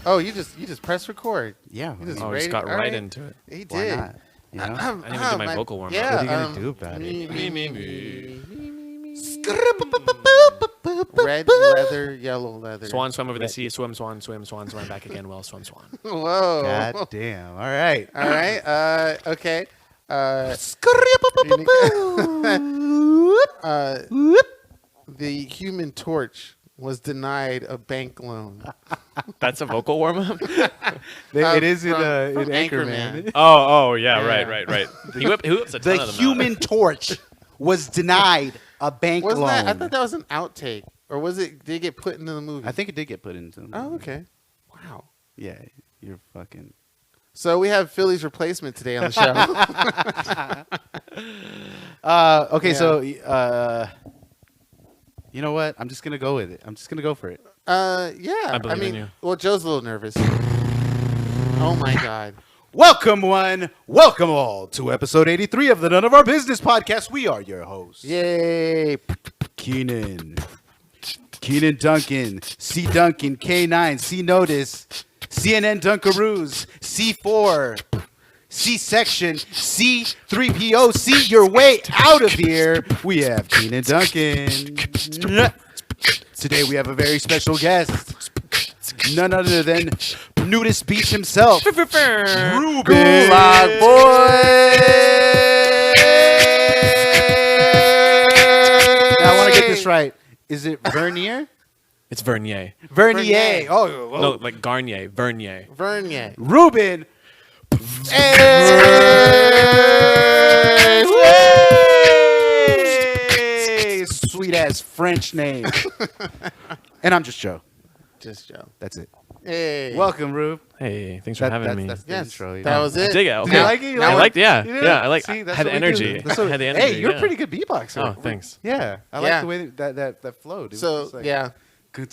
Oh, you just press record. Yeah. You just Oh, just got right into it. He Why did. not? You know? I didn't even do my vocal warm-up. Yeah, What are you gonna do about it? Red leather, yellow leather. Swan swam over the sea. Swim, swan, swim, swam, swam back again. Well, swim, swan. Whoa. God damn. All right. All right. Okay. The Human Torch was denied a bank loan. That's a vocal warm-up? It is in from Anchorman. Oh, yeah, Yeah. right. He whips a ton The of them Human Torch was denied a bank Wasn't loan. that? I thought that was an outtake, or was it? Did it get put into the movie? I think it did get put into. Oh, okay. Wow. Yeah, you're fucking. So we have Philly's replacement today on the show. Okay, Yeah. so you know what? I'm just gonna go with it. I'm just gonna go for it. Yeah. I believe in you. Well, Joe's a little nervous. Oh my God. Welcome one, welcome all to episode 83 of the None of Our Business podcast. We are your hosts. Yay. Keenan Duncan, C Duncan, K9, C Notice, CNN Dunkaroos, C4, C Section, C3PO, see your way out of here. We have Keenan Duncan. Today we have a very special guest. None other than Nudist Beach himself, Ruben. Gulag boy. Now I want to get this right. Is it Vernier? It's Vernier. Vernier. Oh, whoa. No, like Garnier. Vernier. Vernier. Ruben. Hey! Sweet ass French name. And I'm just Joe. Just Joe. That's it. Hey. Welcome, Rube. Hey, thanks for having me. That's the Yes. intro. That was it. I dig it. Okay. Did you like it? You I like liked it? yeah. You did? Yeah, I like See, I that's had what we do. energy. That's I what- had the energy. Hey, you're a yeah. pretty good beatboxer. Oh, thanks. Yeah, I like Yeah. the way that flowed. It was So just like, yeah. good.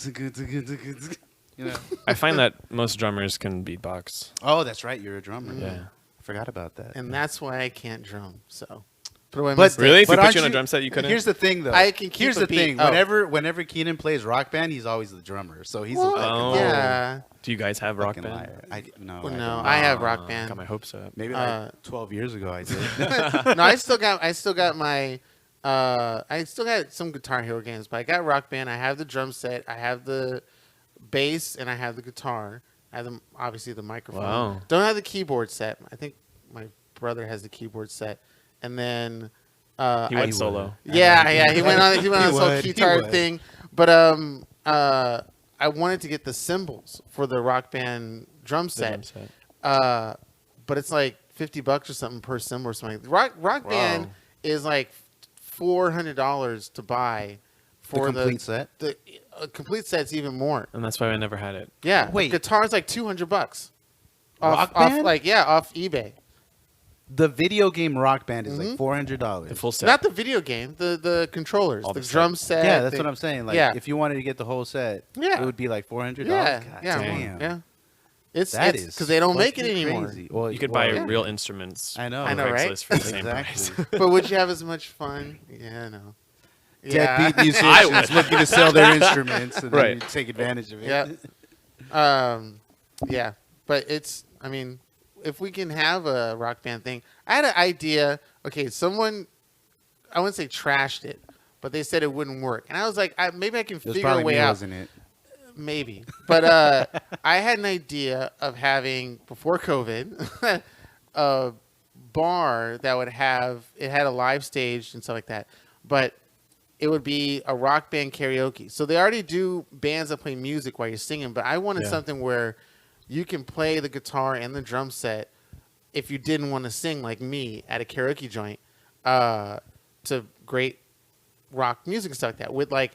You know. I find that most drummers can beatbox. Oh, that's right. You're a drummer. Yeah. I forgot about that. And that's why I can't drum. So put away my But- stick. Really? If But we put aren't you on a you- drum set, you couldn't? Here's the thing, though. I can keep Here's a the beat. thing. Oh. Whenever Keenan plays Rock Band, he's always the drummer. So he's Well, a fucking Oh. yeah. Do you guys have rock fucking band? liar. No, Well, I no, don't. I have Rock Band. Got my hopes up. Maybe Uh, like 12 years ago I did. No, I still got my I still got some Guitar Hero games, but I got Rock Band. I have the drum set, I have the bass, and I have the guitar. I have obviously the microphone. Wow. Don't have the keyboard set. I think my brother has the keyboard set. And then He went solo. Yeah, he went on He this whole would, he guitar would. thing. But I wanted to get the cymbals for the Rock Band drum The drum set. set. But it's like $50 or something per cymbal or something. Rock Band is like $400 to buy for The complete set? The complete set's even more. And that's why I never had it. Yeah, Wait. guitar's like $200. Rock Band? Off eBay. The video game Rock Band is Mhm. like $400. The full set. Not the video game, the controllers, All the the set. drum set. Yeah, that's what I'm saying. Like, yeah. if you wanted to get the whole set, Yeah. it would be like $400. Yeah, God yeah, damn. yeah. It's That it's is because they don't make it fucking anymore. crazy. Well, You could buy yeah. real instruments. I know. I know, on right? Craigslist for the same price. Exactly. But would you have as much fun? Yeah, no. Deadbeat I musicians would. looking to sell their instruments and Right. then you take advantage of it. Yeah. Yeah. But it's, I mean, if we can have a Rock Band thing, I had an idea. Okay, someone, I wouldn't say trashed it, but they said it wouldn't work. And I was like, maybe I can It was figure a probably way me, out. wasn't it? Maybe. But I had an idea of having, before COVID, a bar that would have, it had a live stage and stuff like that. But it would be a Rock Band karaoke. So they already do bands that play music while you're singing, but I wanted Yeah. something where you can play the guitar and the drum set if you didn't want to sing like me at a karaoke joint to great rock music and stuff like that with like,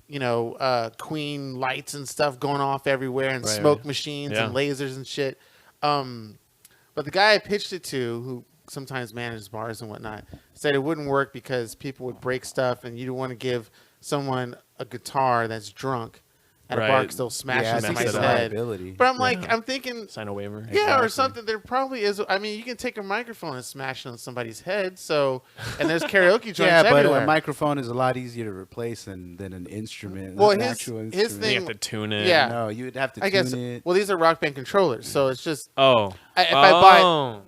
you know, Queen lights and stuff going off everywhere and Right, smoke right. machines Yeah. and lasers and shit. But the guy I pitched it to, who sometimes manages bars and whatnot, said it wouldn't work because people would break stuff and you don't want to give someone a guitar that's drunk at a bar Right. because they'll smash Yeah, I in think mess it's somebody's a it up. head. liability. But I'm like, Yeah. I'm thinking, Sign a waiver. yeah, or Exactly. something. There probably is. I mean, you can take a microphone and smash it on somebody's head. So, and there's karaoke joints Yeah, but everywhere. a microphone is a lot easier to replace than an instrument. Well, an his- actual his instrument. thing- You have to tune it. Yeah. No, you would have to I guess. tune it. Well, these are Rock Band controllers, so it's just Oh. if I buy. I thought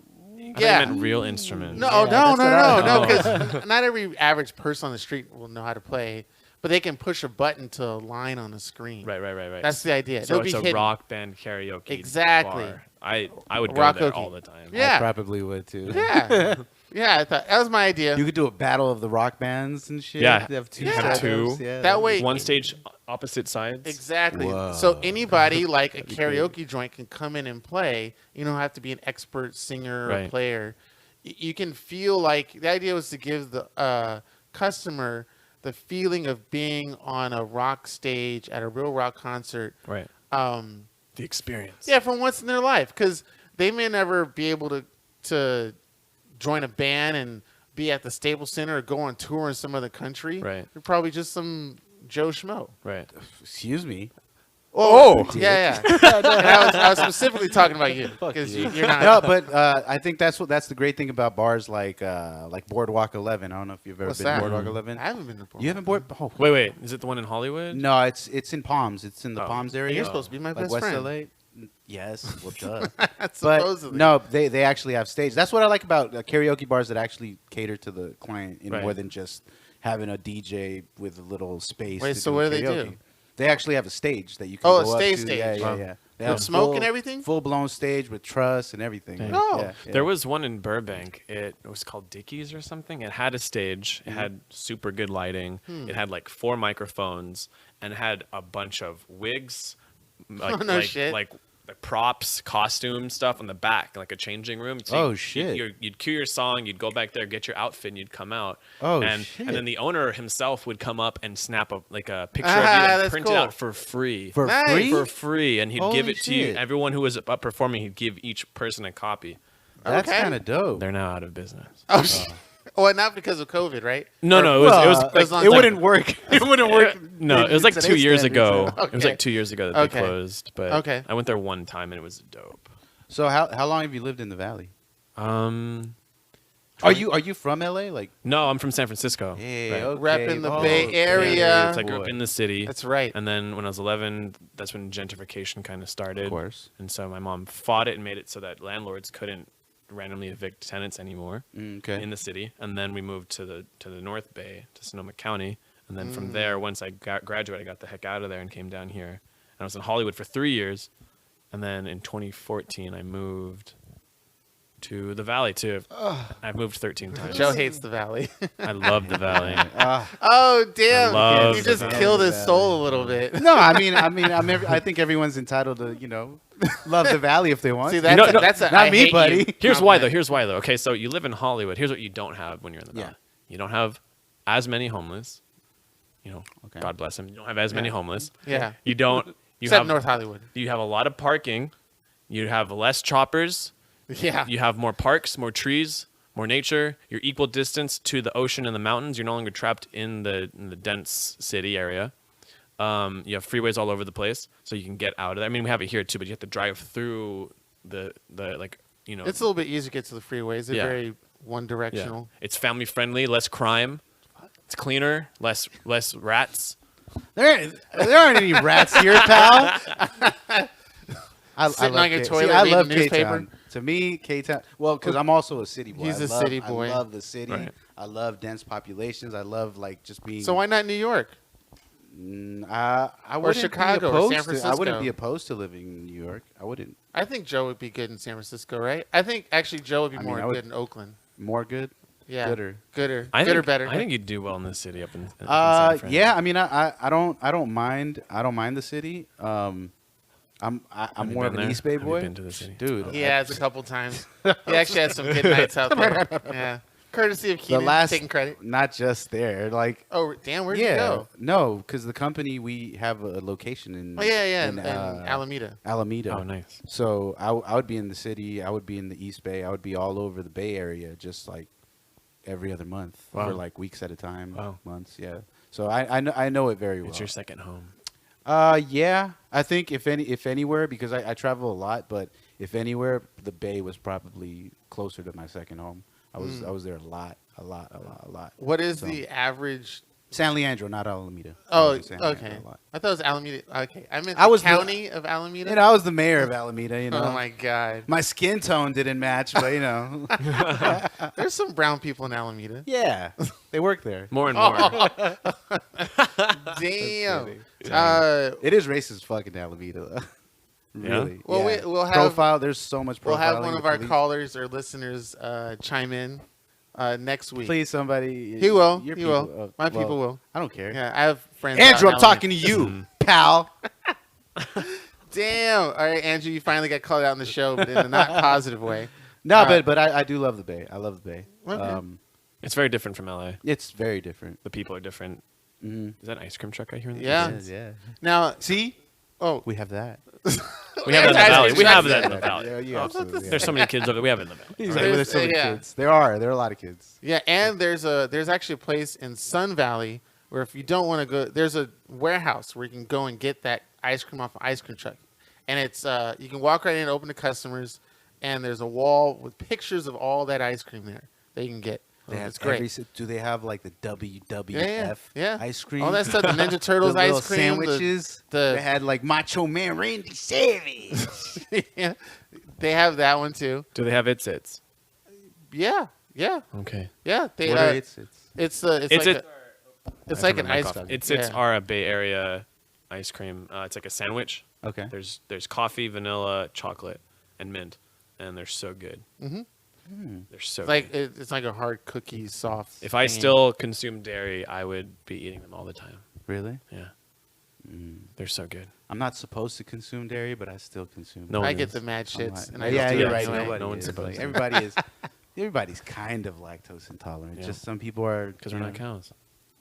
Yeah. you meant real instruments. No, Yeah, no, that's what I no, was- because not every average person on the street will know how to play, but they can push a button to a line on the screen. Right. That's the idea. So It'll it's be a hidden. rock band karaoke. Exactly. Bar. I would go Rock there hooky. all the time. Yeah. I probably would too. Yeah, yeah. I thought that was my idea. You could do a battle of the rock bands and shit. Yeah. They have two. Yeah. setups. Two. Yeah, That way- One stage, opposite sides. Exactly. Whoa. So anybody like a That'd be cool. karaoke joint can come in and play. You don't have to be an expert singer or Right. player. You can feel like the idea was to give the customer the feeling of being on a rock stage at a real rock concert. Right. Um, The experience. yeah, for once in their life, because they may never be able to join a band and be at the Staples Center or go on tour in some other country. Right. They're probably just some Joe Schmo. Right. Excuse me. Oh, yeah. And I was specifically talking about you because you're not. No, but I think that's the great thing about bars like Boardwalk 11. I don't know if you've ever What's been that? to Boardwalk 11. I haven't been to Boardwalk. You haven't board? Oh. Wait. Is it the one in Hollywood? No, it's in Palms. It's in the Oh. Palms Hey, area. you're supposed to be my like best West friend. LA. Yes, well, duh. But Supposedly. no, they actually have stage. That's what I like about karaoke bars that actually cater to the client in Right. more than just having a DJ with a little space. Wait, to so do what do they karaoke. do? They actually have a stage that you can Oh, a go up stage to. stage. Yeah, Wow. yeah. They With have smoke and everything? Full blown stage with truss and everything. Dang. Oh. Yeah. There was one in Burbank. It was called Dickies or something. It had a stage. Mm-hmm. It had super good lighting. It had like 4 microphones and it had a bunch of wigs, like no shit. like the props, costume stuff on the back, like a changing room. Oh, you- shit. You'd cue your song. You'd go back there, get your outfit, and you'd come out. Oh, and shit. And then the owner himself would come up and snap a picture of you that's and print cool. it out for free. For Nice. free. For free, and he'd give Holy it to you. shit. Everyone who was up performing, he'd give each person a copy. That's Okay. kind of dope. They're now out of business. Oh, well, not because of COVID, right? No, Or- no, it was Well, as long it as, like- wouldn't work. It wouldn't work. No, it was like 2 Today's years standards, ago. yeah. It was Okay. like 2 years ago that Okay. they closed. But Okay. I went there one time and it was dope. So how long have you lived in the valley? Um, Are you from LA? Like, no, I'm from San Francisco. hey, Right. okay. Repping the Oh, Bay okay. Area. So I grew up Boy. in the city. That's right. And then when I was 11, that's when gentrification kind of started. Of course. And so my mom fought it and made it so that landlords couldn't randomly evict tenants anymore Okay. in the city. And then we moved to the North Bay, to Sonoma County. And then Mm. from there, once I graduated, I got the heck out of there and came down here. And I was in Hollywood for 3 years. And then in 2014, I moved to the Valley too. I've moved 13 times. Joe hates the Valley. I love the Valley. Oh, damn. love You the just Valley. killed his soul a little bit. No, I think everyone's entitled to, love the valley if they want. See, to. that's, No, a, no, that's a, not I me, hate buddy. you Here's why though. compliment. Here's why though. Okay, so you live in Hollywood. Here's what you don't have when you're in the Yeah. Valley. You don't have as many homeless. Okay. God bless them. You don't have as many homeless. Yeah. You don't. You Except have North Hollywood. You have a lot of parking. You have less choppers. Yeah. You have more parks, more trees, more nature. You're equal distance to the ocean and the mountains. You're no longer trapped in the dense city area. You have freeways all over the place, so you can get out of there. I mean, we have it here too, but you have to drive through the like. It's a little bit easier to get to the freeways. They're Yeah. very one-directional. It's family friendly, less crime. It's cleaner, less rats. There aren't any rats here, pal. I Sitting love on your K- toilet See, I reading love newspaper? K-Town. To me, K-Town. Well, because I'm also a city boy. He's I a love- city boy. I love the city. Right. I love dense populations. I love just being. So why not New York? I wouldn't Chicago be or opposed San to. I wouldn't Francisco? be opposed to living in New York. I wouldn't. I think Joe would be good in San Francisco, right? I think actually Joe would be I mean, more I would- good in Oakland. More good. Yeah. Gooder. Gooder. I Good think, or better. I think you'd do well in this city up in San Fran. Yeah. I mean, I don't mind. I don't mind the city. I'm you more of been an there? East Bay Have you boy. been to the city? Dude. He has a couple times. He actually had some good nights out there. Yeah. Courtesy of The Keenan, last, taking credit. not just there. Oh, damn, where'd yeah, you go? no, because the company we have a location in. Oh, yeah, in, in Alameda. Alameda. Oh, nice. So I would be in the city. I would be in the East Bay. I would be all over the Bay Area, just like every other month Wow. for like weeks at a time. Wow. Months. Yeah. So I know it very well. It's your second home. Yeah. I think if anywhere, because I travel a lot, but if anywhere, the Bay was probably closer to my second home. I was there a lot. What is So- the average? San Leandro, not Alameda. Oh, I was in San Leandro okay. a lot. I thought it was Alameda. Okay, I meant I the was the- county of Alameda. You know, I was the mayor of Alameda. You know. Oh my God. My skin tone didn't match, but you know. There's some brown people in Alameda. Yeah, they work there. More and more. Damn. It is racist fucking Alameda, though. Really. Well, yeah. we'll have- profile. There's so much profiling. We'll have one with of our police. callers or listeners chime in next week. Please, somebody. He will. Your He people- will. My people will. I don't care. Yeah, I have friends. Andrew, out I'm in talking to Alameda. you, pal. Damn. All right, Andrew, you finally got called out in the show, but in a not positive way. No, All right. but I do love the Bay. I love the Bay. Okay. It's very different from LA. It's very different. The people are different. Mm-hmm. Is that an ice cream truck I hear in the Yeah. distance? Yeah. Now, See, oh, we have that. We have that in the Ice valley. cream We truck. have that in the valley. Yeah, you Oh, absolutely. There's so many kids over there. We have it in the valley. Exactly. There's so many Yeah. kids. There are a lot of kids. yeah, and there's actually a place in Sun Valley where if you don't want to go, there's a warehouse where you can go and get that ice cream off an ice cream truck, and it's you can walk right in, open to customers, and there's a wall with pictures of all that ice cream there that you can get. They have It's great. do they have like the WWF Yeah. ice cream? All that stuff, the Ninja Turtles the little ice cream, sandwiches. the- They had like Macho Man Randy Savage. yeah, they have that one too. Do they have its? Yeah, yeah, Okay. yeah. They What are it's It's like an ice coffee. cream. It's yeah. are a Bay Area ice cream. It's like a sandwich. Okay. There's coffee, vanilla, chocolate, and mint, and they're so good. Mhm. They're so It's like good. it's like a hard cookie, soft. If I thing. still consumed dairy, I would be eating them all the time. Really? Yeah. They're so good. I'm not supposed to consume dairy, but I still consume. No it. one I get is. the mad I'm shits, like- and I yeah, just do you're it right. anyway. Nobody No one's is. supposed Like, to. everybody is. Everybody's kind of lactose intolerant. Yeah. Just some people are. Because we're you not know, cows.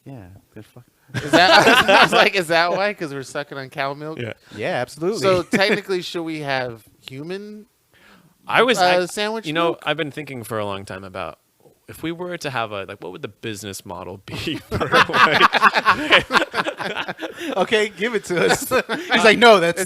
Yeah. They're fucking. Is that I was like, is that why? Because we're sucking on cow milk. Yeah, absolutely. So technically, should we have human I was sandwich? You know, milk? I've been thinking for a long time about if we were to have what would the business model be? okay, give it to us. He's like, no, that's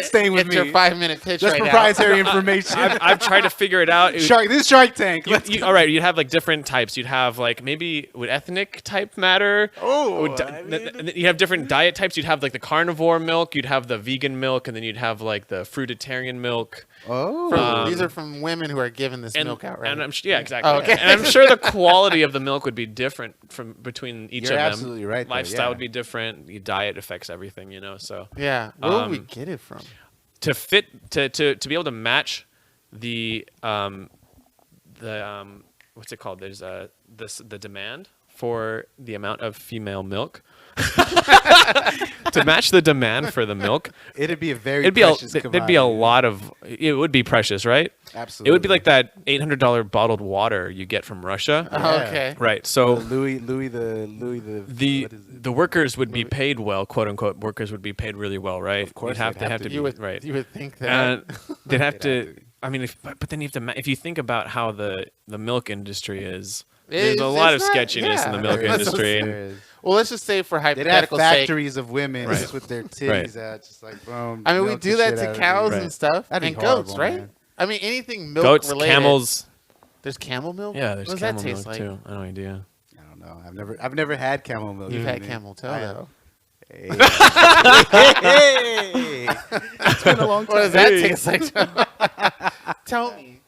staying with it's me. your 5-minute pitch That's right proprietary information. I've tried to figure it out. This is Shark Tank. All right, you'd have like different types. You'd have like maybe would ethnic type matter? Oh, Would you have different diet types. You'd have like the carnivore milk. You'd have the vegan milk, and then you'd have like the fruitarian milk. Oh, now. These are from women who are giving this milk out, right? And yeah, exactly. Oh, okay. And I'm sure the quality of the milk would be different from between each You're of them. absolutely right, though, Lifestyle yeah. would be different. Your diet affects everything, you know. So yeah. Where would we get it from? to be able to match the what's it called? There's the demand for the amount of female milk. To match the demand for the milk, it'd be a very there'd be a lot of it would be precious, right? Absolutely. It would be like that $800 bottled water you get from Russia. Oh, Yeah. okay. Right. So Louis the what is it? the workers would be paid well, quote unquote. Workers would be paid really well, right? Of course You'd have they'd to have have to to be. be You would right. You would think that. And they'd have They'd have to. to. I mean, but then you have to. If you think about how the milk industry is, It's- there's a lot of it's not- sketchiness in the yeah. milk That's what- industry. There And is. Well, let's just say for They'd have hypothetical sake. factories of women Right. just with their titties Right. out, just like boom. I mean, we milk do the that shit out to of cows you. and stuff, That'd be and goats, horrible, right? man. I mean, anything milk goats, related. camels. There's camel milk. Yeah, there's what does camel that taste milk like? too. I have no idea. I don't know. I've never had camel milk. You've you had know camel toe I- though. Hey. Hey. It's been a long time. What does that taste like? Tell me.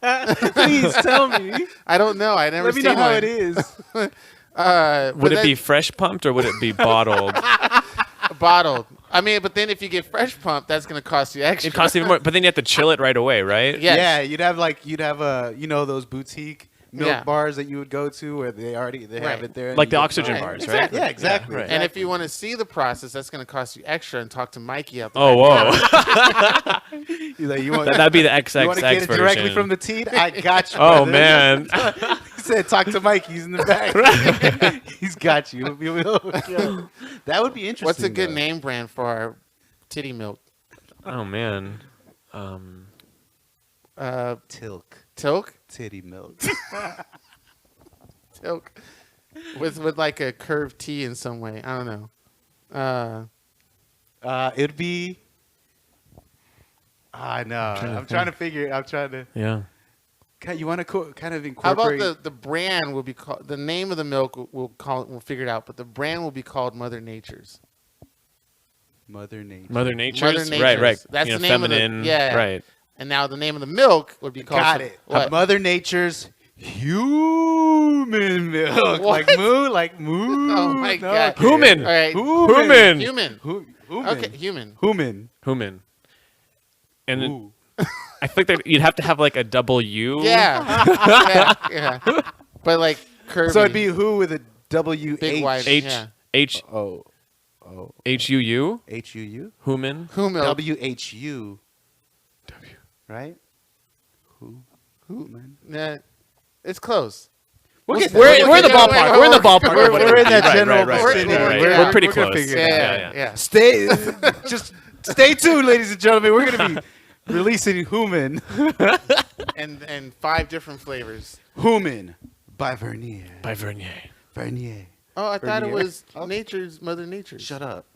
Please tell me. I don't know. I never Let me seen know how one. it is. Would it be fresh pumped or would it be bottled? bottled? I mean, but then if you get fresh pump, that's going to cost you extra. It costs even more, but then you have to chill it right away, right? Yes. Yeah, you'd have those boutique milk Yeah. bars that you would go to where they have Right. it there. and Like you the get- oxygen Right. bars, Exactly. right? Yeah, exactly. right. And if you want to see the process, that's going to cost you extra. And talk to Mikey out there. Oh, whoa. He's like, you want That'd be the you want to XXX get it version. directly from the teat? I got you. Oh, brother. man. He said, talk to Mike. He's in the back. He's got you. That would be interesting. What's a good though. name brand for our titty milk? Oh, man. Tilk. Tilk? Titty milk. milk with like a curved T in some way. I don't know. It'd be. I know. I'm trying to figure. I'm trying to. Yeah. You want to kind of How incorporate. about the brand will be called, the name of the milk we'll figure it out, but the brand will be called Mother Nature's. Mother Nature? Mother Nature's? Mother Nature's. Right, right. That's the name feminine, of the right. And now the name of the milk would be called. Got it. What? Mother Nature's human milk. What? Like moo. Oh my No. God. Human. All right. Human. Human. Human. Okay, human. Human. And then Ooh. I think that you'd have to have like a double U. Yeah. yeah. But like curvy. So it'd be who with a W Big H wide. H Yeah. H O H-U-U. H U U Human. Who milk? W H U W, right? Human. Nah, it's close. We'll get We're there. in the ballpark. We're in the ballpark. We're in that general vicinity. We're pretty We're gonna close. figure it Yeah, out. yeah. Stay, just stay tuned, ladies and gentlemen. We're gonna be releasing Human, And 5 different flavors. Human by Vernier. By Vernier. Vernier. Oh, I thought it Vernier. was Oh. Nature's, Mother Nature's. Shut up.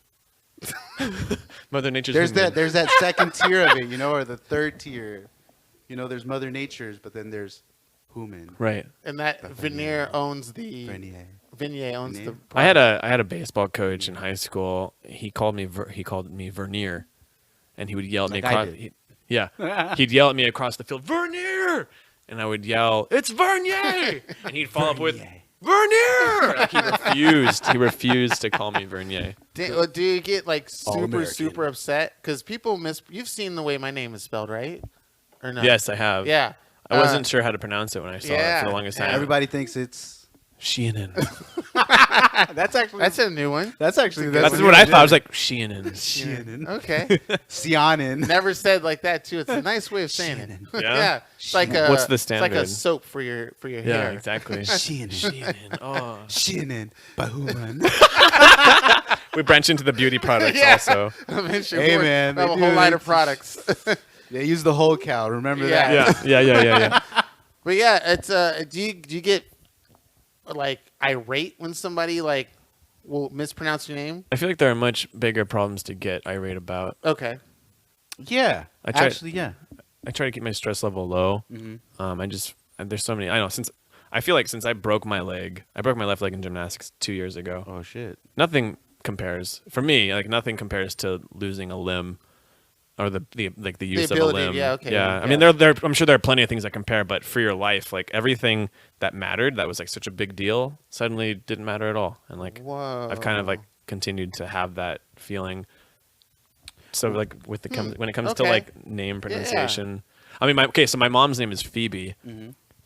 Mother Nature's There's Human. there's that second tier of it, or the third tier. There's Mother Nature's, but then there's Human. Right. And that Vernier owns the. Vernier. Vignette owns the. I had a baseball coach in high school. He called me Vernier, and he would yell at me Like I across. did. He'd yell at me across the field, Vernier, and I would yell, "It's Vernier!" And he'd follow up with Vernier. Like he refused to call me Vernier. Do you get like All-American. super upset? Because people you've seen the way my name is spelled, right? Or no? Yes, I have. Yeah. I wasn't sure how to pronounce it when I saw it for the longest time. Everybody thinks it's. Cianan. That's That's a new one. actually That's what I thought. I was like, Cianan. Cianan. Okay. Cianan. Never said like that too. It's a nice way of saying it. Cianan. Yeah. It's like a. What's the It's like a standard? soap for your Yeah, hair. exactly. Cianan. Cianan. Oh. Cianan by Human. We branch into the beauty products Yeah. also. Eventually, Hey, we man, have they a whole do line it. of products. They use the whole cow. Remember Yeah. that? Yeah. But yeah, it's do you get like irate when somebody like will mispronounce your name? I feel like there are much bigger problems to get irate about. Okay. Yeah. I tried- Actually, yeah. I try to keep my stress level low. There's so many. I know I feel like since I broke my left leg in gymnastics 2 years ago. Oh shit. Nothing compares for me. Like nothing compares to losing a limb, or the use of a ability, limb. yeah, okay, Yeah. yeah. I mean, I'm sure there are plenty of things that compare, but for your life, like everything that mattered, that was like such a big deal, suddenly didn't matter at all. And like Whoa. I've kind of like continued to have that feeling. So like when it comes to Okay. like name pronunciation, I mean, so my mom's name is Phoebe,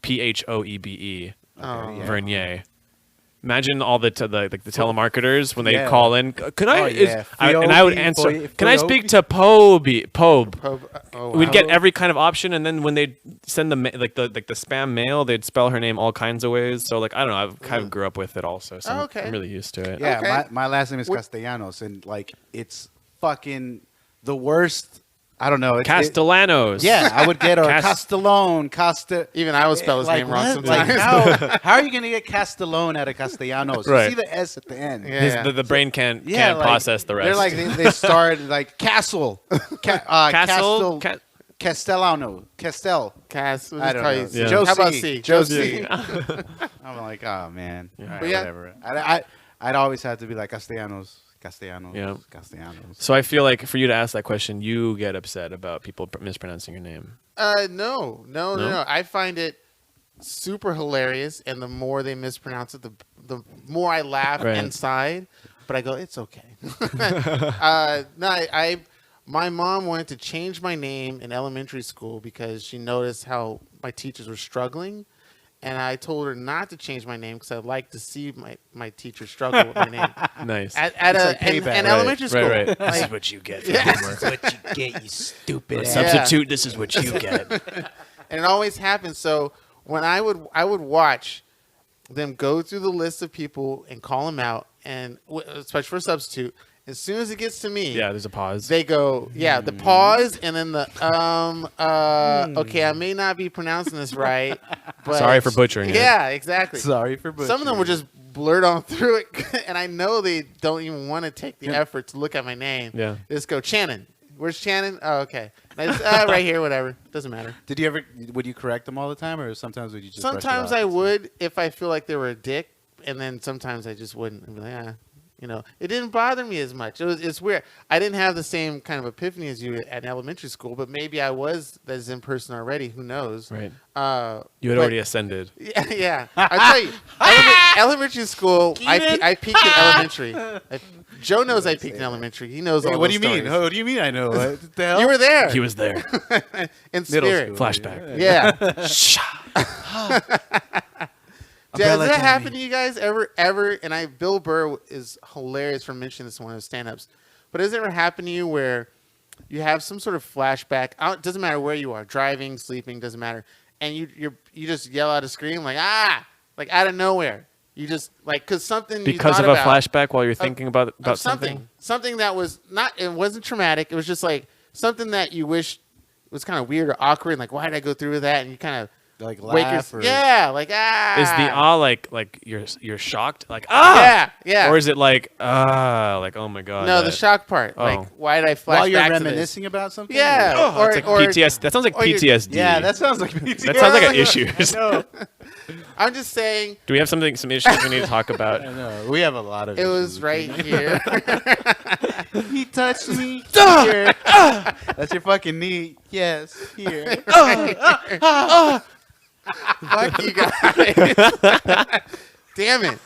Phoebe, Oh. yeah. Vernier. Imagine all the telemarketers when they Yeah. call in. Can I? Oh, yeah. And I would Phoebe, answer. Can I Phoebe? speak to Pobe? Oh, We'd wow. get every kind of option, and then when they send the spam mail, they'd spell her name all kinds of ways. So like I don't know, I've kind of grew up with it also, so Oh, okay. I'm really used to it. Yeah, Okay. my last name is Castellanos, and like it's fucking the worst. I don't know. Castellanos. Yeah, I would get a Castellone, Even I would spell his name wrong what? Like, sometimes. how are you gonna get Castellone out of Castellanos? Right. You see the S at the end. Yeah. The brain can't like, process the rest. They're like they start like Castle, Castle. Castellano, Castel. Cass, we'll I just don't call know. you Yeah. Josie. How about C? Josie. I'm like, oh man. Yeah. All right, But yeah. whatever. I'd always have to be like Castellanos. Yeah. Castellanos. So I feel like for you to ask that question, you get upset about people mispronouncing your name. No. I find it super hilarious, and the more they mispronounce it, the more I laugh Right. inside. But I go, it's okay. My mom wanted to change my name in elementary school because she noticed how my teachers were struggling. And I told her not to change my name because I'd like to see my teachers struggle with my name. Nice. At like an payback. elementary school. Right. This Like, is what you get. Yeah. For What you get, you stupid ass. Substitute. This is what you get. and it always happens. So when I would watch them go through the list of people and call them out, and especially for substitute, As soon as it gets to me, Yeah, there's a pause. they go, the pause, and then the okay, I may not be pronouncing this right, but Sorry for butchering it. Yeah, exactly. Sorry for butchering. Some of them will just blurt on through it, and I know they don't even want to take the effort to look at my name. Yeah. They just go, Cianan. Where's Cianan? Oh, okay. And I just, right here, whatever. Doesn't matter. Would you correct them all the time, or sometimes would you just brush it Sometimes off? I would if I feel like they were a dick, and then sometimes I just wouldn't. I'd be like, it didn't bother me as much. It's weird. I didn't have the same kind of epiphany as you at elementary school, but maybe I was that Zen person already. Who knows? Right. You but- had already ascended. Yeah. I tell you, elementary school. I peaked in elementary. Joe knows I peaked in elementary. He knows all What do those you mean? stories. What do you mean? I know. What the hell? You were there. He was there. In Middle spirit. school. Flashback. Yeah. Does Umbrella that happen Academy. to you guys ever? And Bill Burr is hilarious for mentioning this in one of his stand-ups. But has it ever happened to you where you have some sort of flashback? It doesn't matter where you are, driving, sleeping, doesn't matter, and you just yell out a scream like like out of nowhere. You just because something Because you of a thought about, flashback while you're thinking about something that was not. It wasn't traumatic. It was just like something that you wish was kind of weird or awkward. And like, why did I go through with that? And you kind of Like wake laugh or Is the like you're shocked like ah yeah or is it like like oh my god no the shock part like why did I flash while you're back reminiscing about something? Yeah. oh, or- it's like or- PTSD. That sounds like or you- PTSD. Yeah, that sounds like PTSD. that sounds like an issues. No, I'm just saying Do we have some issues we need to talk about? I know. We have a lot of it was issues. right here. He touched me here. That's your fucking knee. Yes, here. Fuck you guys. Damn it.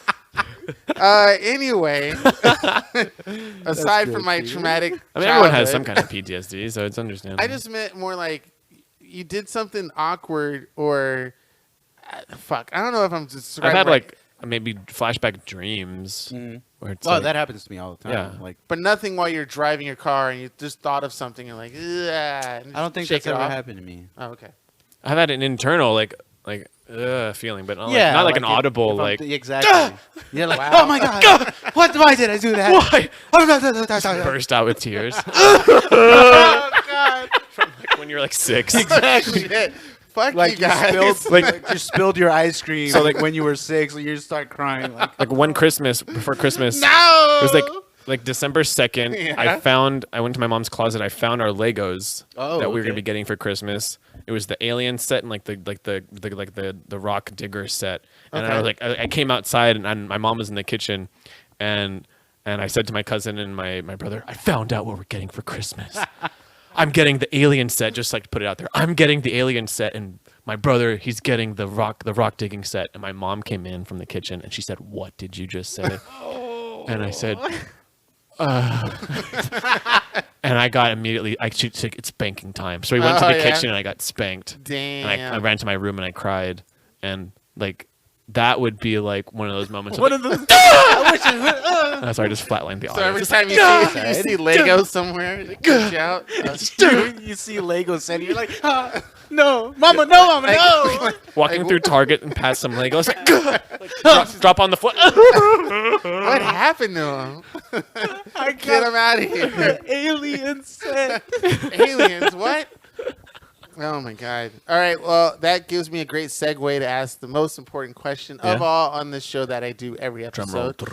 Anyway, aside good, from my dude. traumatic I mean, everyone has childhood, some kind of PTSD, so it's understandable. I just meant more like you did something awkward or fuck. I don't know if I'm just. I've had like maybe flashback dreams where it's like, that happens to me all the time. Yeah. Like, but nothing while you're driving your car and you just thought of something and like. I don't think shake that's it ever off. happened to me. Oh, okay. I've had an internal feeling, but not, Yeah, not like an if- audible if I'm- like exactly. Yeah, like Wow. oh my god, why did I do that? Why? Burst out with tears. Oh God. From like when you're like 6. Exactly. Shit. Fuck Like you guys. you spilled your ice cream. So like when you were 6, and you just start crying. Like Like one Christmas before Christmas. no. It was like December 2nd. Yeah. I went to my mom's closet. I found our Legos Oh, that we were okay. gonna be getting for Christmas. It was the Alien set and the Rock Digger set. And I was like, I came outside and my mom was in the kitchen, and I said to my cousin and my brother, I found out what we're getting for Christmas. I'm getting the Alien set, just like to put it out there. I'm getting the Alien set, and my brother, he's getting the rock digging set. And my mom came in from the kitchen and she said, "What did you just say?" And I said, and I got immediately. She said, "It's spanking time." So we went to the kitchen and I got spanked. Damn. And I ran to my room and I cried, and like that would be like one of those moments. one Of of like, those. Sorry, I just flatlined the So audio. every time you see Legos somewhere, it comes out. you see Lego set, you're like, no, mama, no. Walking through Target and past some Legos, like, drop on the foot. What happened to him? I Get him out of here. alien set. Aliens, what? Oh my God. All right. Well, that gives me a great segue to ask the most important question of Yeah. all on this show that I do every Drum roll. episode.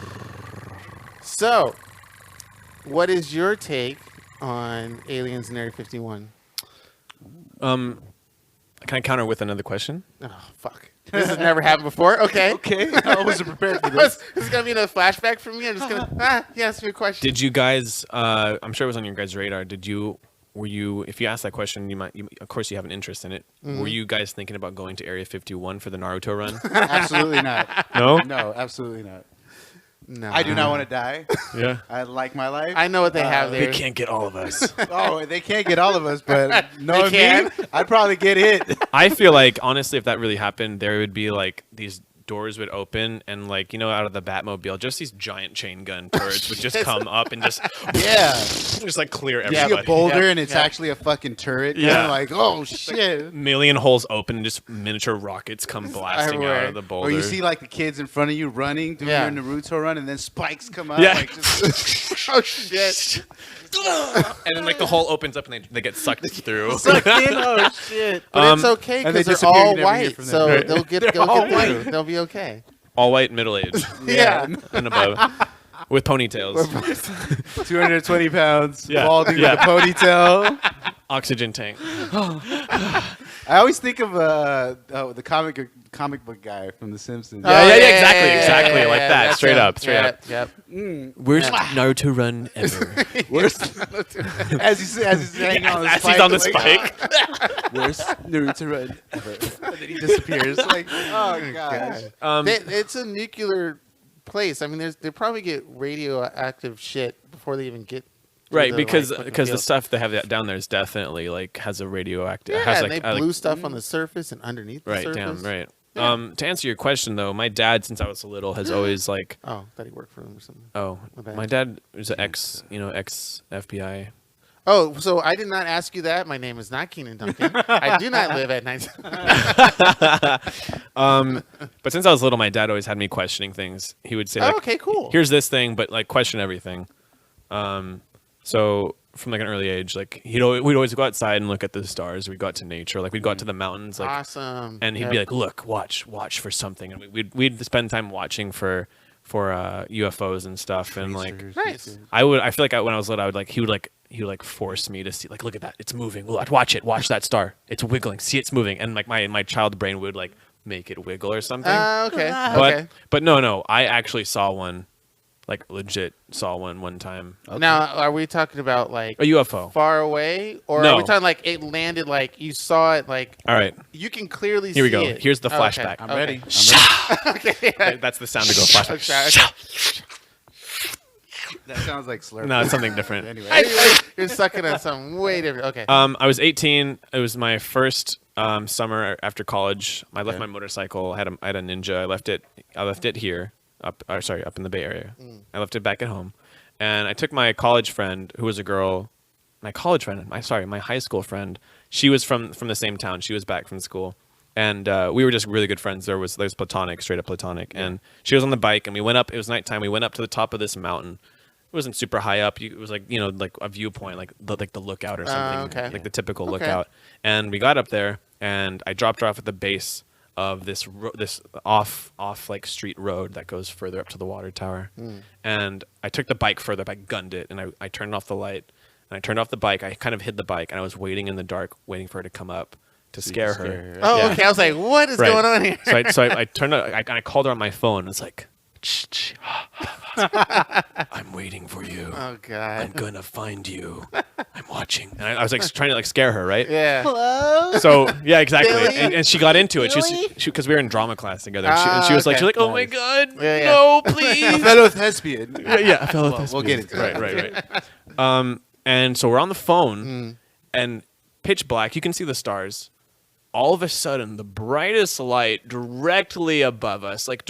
So, what is your take on Aliens in Area 51? Can I counter with another question? Oh, fuck. This has never happened before. Okay. Okay, I wasn't prepared for this. This is going to be another flashback for me. I'm just going to, ask me a question. Did you guys? I'm sure it was on your guys' radar. Were you? If you asked that question, of course you have an interest in it. Mm-hmm. Were you guys thinking about going to Area 51 for the Naruto run? Absolutely not. No. No, absolutely not. No. I do not want to die. Yeah. I like my life. I know what they have there. They can't get all of us. Oh, they can't get all of us, but knowing can. me, I'd probably get hit. I feel like honestly, if that really happened, there would be like these doors would open and like out of the Batmobile, just these giant chain gun turrets would just come up and just just like clear You see everybody. a boulder and it's actually a fucking turret. Yeah. You're like, oh shit. Million holes open and just miniature rockets come blasting out of the boulder. Or you see like the kids in front of you running, doing your Naruto run, and then spikes come out. Yeah. Like, just, oh shit. and then like the hole opens up and they get sucked through. Sucked in, oh shit. But it's okay and they because they're disappear, you all never hear white, from them. so Right. they'll get through. They'll be okay. All white, middle aged, Yeah. and above, with ponytails, 220 pounds, Yeah. balding Yeah. with a ponytail. oxygen tank. I always think of the comic book guy from The Simpsons. Exactly, like that, that's straight him. up, straight up. Yep. Worst Naruto run ever. Worst, as he's hanging on the As spike. he's on the like, spike. Worst Naruto run ever. And then he disappears. Like, oh gosh. It's a nuclear place. I mean, they probably get radioactive shit before they even get. to Right, the, because fucking the field. stuff they have down there is definitely like has a radioactive. Yeah, has and like, they blew stuff on the surface and underneath the right, surface. damn, right. Yeah. To answer your question though, my dad, since I was little, has always like, Oh, thought he worked for them or something. My bad. my dad was an ex FBI. Oh, so I did not ask you that. My name is not Keenan Duncan. I do not live at 19. But since I was little, my dad always had me questioning things. He would say, like, okay, cool. Here's this thing, but like question everything. So from like an early age, like we'd always go outside and look at the stars. We'd go out to nature, like we'd go out to the mountains, like Awesome. and he'd be like, "Look, watch for something," and we'd spend time watching for UFOs and stuff, and like Nice. I feel like when I was little, he would force me to see, like, look at that, it's moving, watch that star, it's wiggling, see, it's moving, and like my child brain would like make it wiggle or something. Okay. But no, I actually saw one, like legit saw one time. Now, are we talking about like A UFO. far away, or No. are we talking like it landed, like you saw it, like All right, you can clearly here we see go. it? Here's the Oh, okay. flashback. I'm Okay. ready. Okay. Yeah. That's the sound to go flashback. Okay. That sounds like slurp. No, it's something different. Anyway. You're sucking on something way different. Okay. I was 18. It was my first summer after college. I left my motorcycle. I had a Ninja. I left it here, up in the Bay Area. I left it back at home, and I took my college friend, who was a girl. My high school friend. She was from the same town. She was back from school, and we were just really good friends. There's platonic, straight up platonic. And she was on the bike, and we went up. It was nighttime. We went up to the top of this mountain. It wasn't super high up. It was like like a viewpoint, like the lookout or something, okay. like the typical Okay. lookout. And we got up there, and I dropped her off at the base of this off like street road that goes further up to the water tower. And I took the bike further up. I gunned it, and I turned off the light, and I turned off the bike. I kind of hid the bike, and I was waiting in the dark, waiting for her to come up to scare her. Oh, Yeah. okay. I was like, what is Right. going on here? So I turned. I called her on my phone. It's like, "Shh, I'm waiting for you. Oh I'm God. gonna find you. I'm watching." And I was like trying to like scare her, right? Yeah. So yeah, exactly. Billy? And she got into it. Billy? She because we were in drama class together. And she was like, okay. "Oh my God, Yeah, yeah. no, A please." fellow thespian. Yeah, a fellow We'll get into that. right. And so we're on the phone, and pitch black. You can see the stars. All of a sudden, the brightest light directly above us, like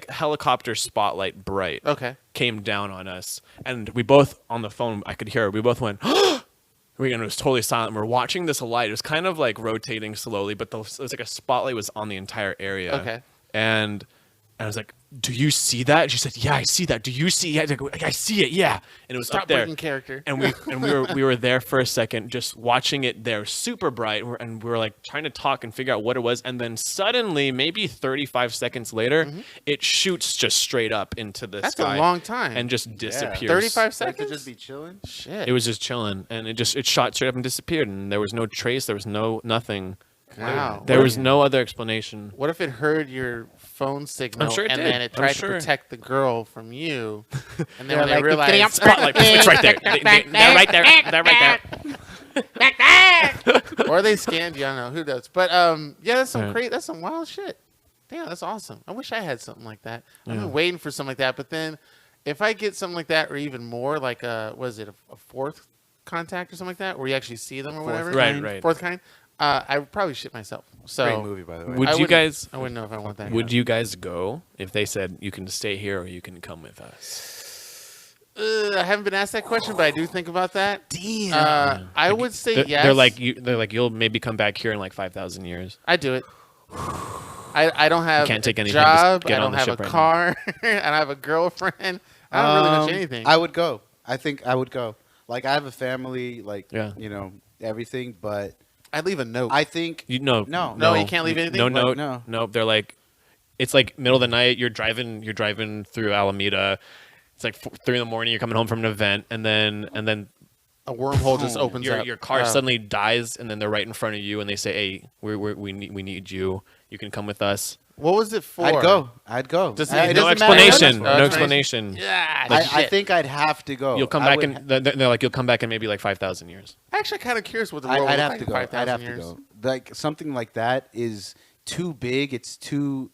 helicopter spotlight bright, Okay. came down on us. And we both, on the phone, I could hear her, we both went, and it was totally silent. We're watching this light. It was kind of like rotating slowly, but it was like a spotlight was on the entire area. Okay. And I was like, "Do you see that?" She said, "Yeah, I see that. Do you see it?" I see it, yeah. And it was Stop up there. breaking character. And we were there for a second, just watching it there, super bright, and we were like trying to talk and figure out what it was. And then suddenly, maybe 35 seconds later, it shoots just straight up into the That's sky. a long time. And just disappears. 35 That could seconds. just be chilling. Shit. It was just chilling, and it shot straight up and disappeared, and there was no trace. There was nothing. Wow. There was no other explanation. What if it heard your phone signal I'm sure it and did. then it I'm tried sure. to protect the girl from you? And then They're when they like, realized, Spotlight. It's right there. They're right there. They're right there. or they scanned you. I don't know who does, but yeah, that's some Yeah. crazy. That's some wild shit. Damn, that's awesome. I wish I had something like that. I've been waiting for something like that, but then if I get something like that, or even more, like a fourth contact or something like that, where you actually see them or whatever, Right. fourth kind. I would probably shit myself. So Great movie, by the way. Would I you wouldn't- guys? I wouldn't know if I want that. Would you guys go if they said you can stay here or you can come with us? I haven't been asked that question, but I do think about that. Damn. I would say They're, yes. they're like you'll maybe come back here in like 5,000 years. I do it. I don't have can't take a anything, just job. get I on don't the have a ship right now. car. I don't have a girlfriend. I don't really much anything. I would go. I think I would go. Like I have a family, like Yeah. you know everything, but I'd leave a note. I think No, you can't leave anything? No Like, note. no. They're like, it's like middle of the night. You're driving through Alameda. It's like 3 in the morning. You're coming home from an event, and then a wormhole just opens up. your car suddenly dies, and then they're right in front of you, and they say, "Hey, we need you. You can come with us." What was it for? I'd go. Does It it- No doesn't matter. explanation. No No explanation. explanation. Yeah, I shit. think I'd have to go. You'll come I back would in. They're like, you'll come back in maybe like 5,000 years. Actually, kind of curious what the world I'd would have look to like go. in 5,000 I'd have years. to go. Like something like that is too big. It's too.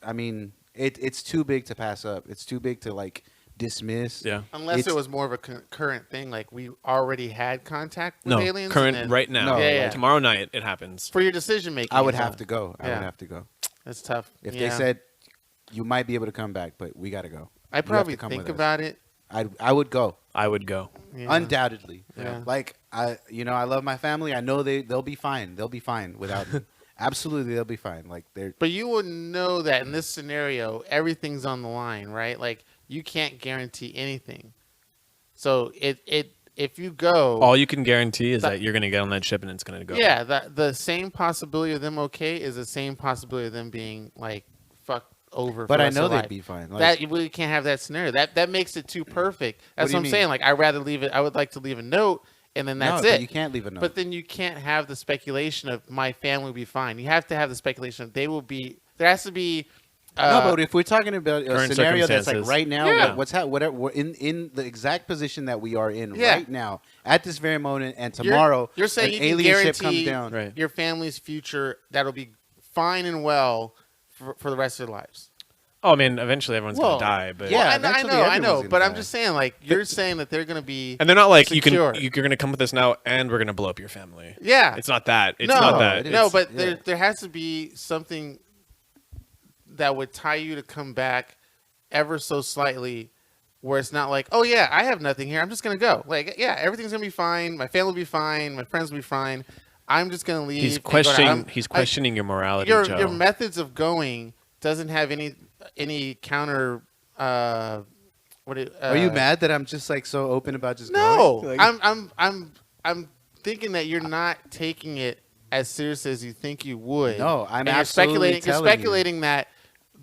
I mean, it's too big to pass up. It's too big to like dismiss. Yeah. Unless It's- it was more of a current thing, like we already had contact with No, aliens. current and then- right now. No, Yeah, yeah. Tomorrow night it happens. For your decision making. I would have to go. I Yeah. would have to go. That's tough. If Yeah. they said you might be able to come back, but we got to go. I'd You have probably to come think with us. about it. I would go. I would go. Yeah. Undoubtedly. Yeah. Like I love my family. I know they'll be fine. They'll be fine without me. Absolutely, they'll be fine. Like they're But you would know that in this scenario, everything's on the line, right? Like you can't guarantee anything. So if you go, All you can guarantee is that you're gonna get on that ship and it's gonna go. yeah, the same possibility of them okay is the same possibility of them being like fucked over. But for the I rest know of they'd life. be fine. Like, That you really can't have that scenario. That makes it too perfect. That's do what you I'm saying. mean? Like I'd rather leave it. I would like to leave a note, and then that's no, it. But you can't leave a note. But then you can't have the speculation of my family will be fine. You have to have the speculation of they will be. There has to be. no, but if we're talking about a current scenario that's like circumstances. right now, Yeah. like whatever in the exact position that we are in Yeah. right now, at this very moment, and tomorrow, you're saying an you can alien ship comes guarantee down. Right. your family's future that'll be fine and well for the rest of their lives. Oh, I mean, eventually everyone's Well, gonna die, but yeah. I eventually know, everyone's gonna but I'm die. just saying, like you're saying that they're gonna be. and they're not like secure. you're gonna come with us now, and we're gonna blow up your family. Yeah, It's not that. It's no, not that. it is. no, but yeah. there has to be something that would tie you to come back ever so slightly, where it's not like, oh yeah, I have nothing here. I'm just gonna go. Like, yeah, everything's gonna be fine. My family will be fine. My friends will be fine. I'm just gonna leave. He's and go down. questioning. He's questioning your morality, Your Joe. your methods of going doesn't have any counter. Are you mad that I'm just like so open about just No, going? Like, I'm thinking that you're not taking it as serious as you think you would. No, I'm and you're absolutely speculating. You're telling you. speculating that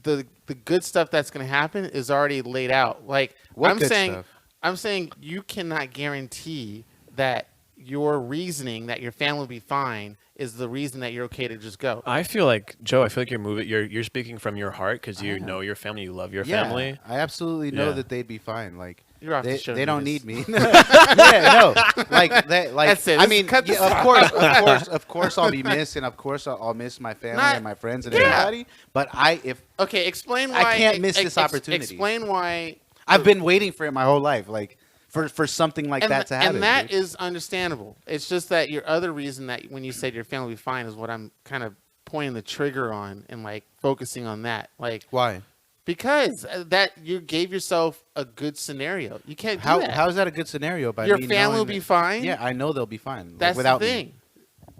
the good stuff that's going to happen is already laid out. Like What I'm good saying, stuff? I'm saying you cannot guarantee that your reasoning that your family will be fine is the reason that you're okay to just go. I feel like Joe. I feel like you're moving. You're speaking from your heart because you know your family. You love your yeah, family. I absolutely know Yeah. that they'd be fine. Like You're off the they, show, they don't Lucas. need me. Yeah, no, like that. Like That's it. I Let's mean, cut this yeah, off. of course, I'll be missed, and of course, I'll miss my family Not- and my friends and yeah. everybody. But if Okay, explain why. I can't miss this opportunity. Explain why. I've been waiting for it my whole life, like for something like that to happen. And that dude. is understandable. It's just that your other reason that when you said your family will be fine is what I'm kind of pointing the trigger on and like focusing on that. Like why? because that you gave yourself a good scenario. You can't do How that. is that a good scenario? By your me family will knowing be that- fine. Yeah, I know they'll be fine. Like, that's without the me. thing.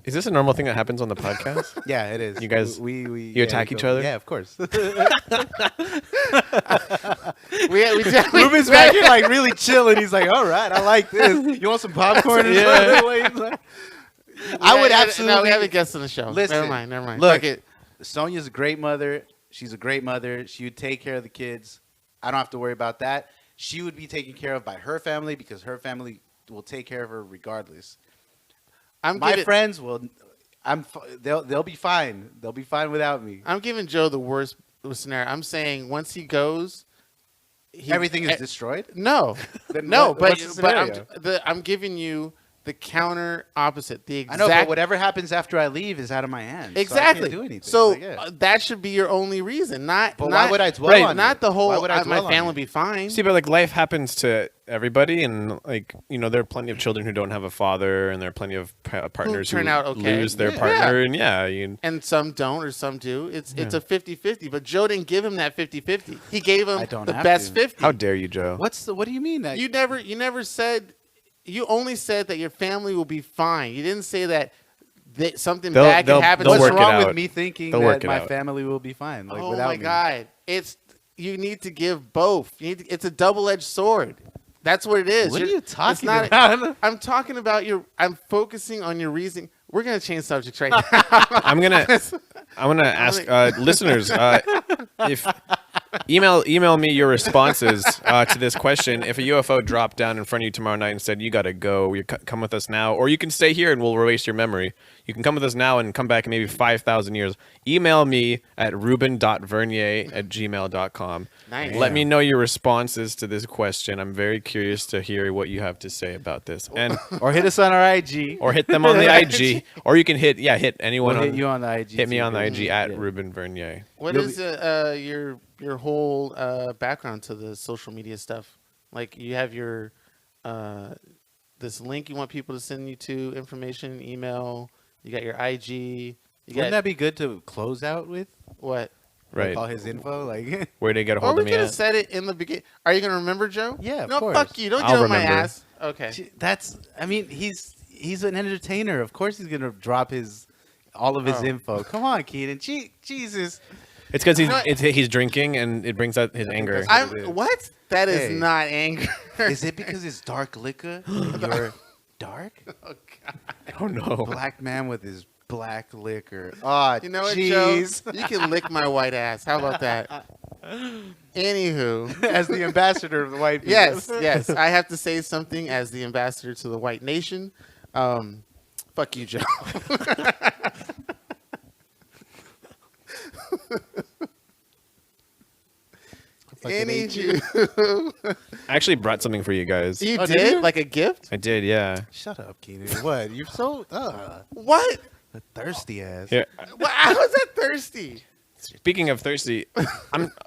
Is this a normal thing that happens on the podcast? Yeah, it is. You guys- we you attack each other? Yeah, of course. We Ruben's back here like really chilling. He's like, all right, I like this. You want some popcorn or Yeah. something? I would absolutely. No, we have a guest on the show. Listen, Never mind. look, Fuck it. Sonia's a great mother. She's a great mother. She would take care of the kids. I don't have to worry about that. She would be taken care of by her family because her family will take care of her regardless. My friends will. They'll be fine. They'll be fine without me. I'm giving Joe the worst scenario. I'm saying once he goes, Everything is destroyed. No, Then no, what's the but scenario? I'm giving you the counter opposite. The I exact. know, but whatever happens after I leave is out of my hands. Exactly. So I can't do anything. So Like, yeah. that should be your only reason. Not. But not, why would I dwell Right. on Not it? the whole. Why would I my dwell on family it? be fine. See, but like life happens to everybody, and like there are plenty of children who don't have a father, and there are plenty of partners who turn out okay. lose their Yeah. partner, and you. And some don't, or some do. It's a 50-50. But Joe didn't give him that 50-50. He gave him I don't the have best to. 50. How dare you, Joe? What do you mean? You never said. You only said that your family will be fine. You didn't say that something bad can happen. they'll What's work it wrong out. with me thinking They'll that work it my out. family will be fine? Like, Oh without my me? God! You need to give both. It's a double-edged sword. That's what it is. What are you talking it's not- about? I'm talking about I'm focusing on your reason. We're gonna change subjects right now. I'm gonna ask listeners if email me your responses to this question. If a UFO dropped down in front of you tomorrow night and said you gotta go, you come with us now, or you can stay here and we'll erase your memory. You can come with us now and come back in maybe 5,000 years. Email me at ruben.vernier@gmail.com. Nice. Let me know your responses to this question. I'm very curious to hear what you have to say about this. And Or hit us on our IG. or hit them on the IG, or you can hit anyone. We'll hit you on the IG. Hit me too, on the baby. IG at Yeah. Ruben Vernier. What You'll is your whole background to the social media stuff? Like you have your this link you want people to send you to information, email. You got your IG. You Wouldn't that be good to close out with? what? Right. Like all his info, like. Where they get a Or hold we of me could have at? said it in the beginning. Are you gonna remember, Joe? Yeah, of no, course. fuck you. Don't I'll get on my remember. ass. Okay. That's. I mean, he's an entertainer. Of course, he's gonna drop all of his Oh. info. Come on, Keenan. Jesus. It's because You know what? he's drinking and it brings out his anger. that's- I'm what? That is Hey. not anger. Is it because it's dark liquor? And you're dark. Oh, God. Oh no! Black man with his black liquor. Oh, You know what, jeez. Joe? You can lick my white ass. How about that? Anywho. As the ambassador of the white people. Yes. I have to say something as the ambassador to the white nation. Fuck you, Joe. Anywho. hate I actually brought something for you guys. You Oh, did did? you? Like a gift? I did, yeah. Shut up, Keenan. What? You're so What? a thirsty ass. Here. How is that thirsty? Speaking of thirsty,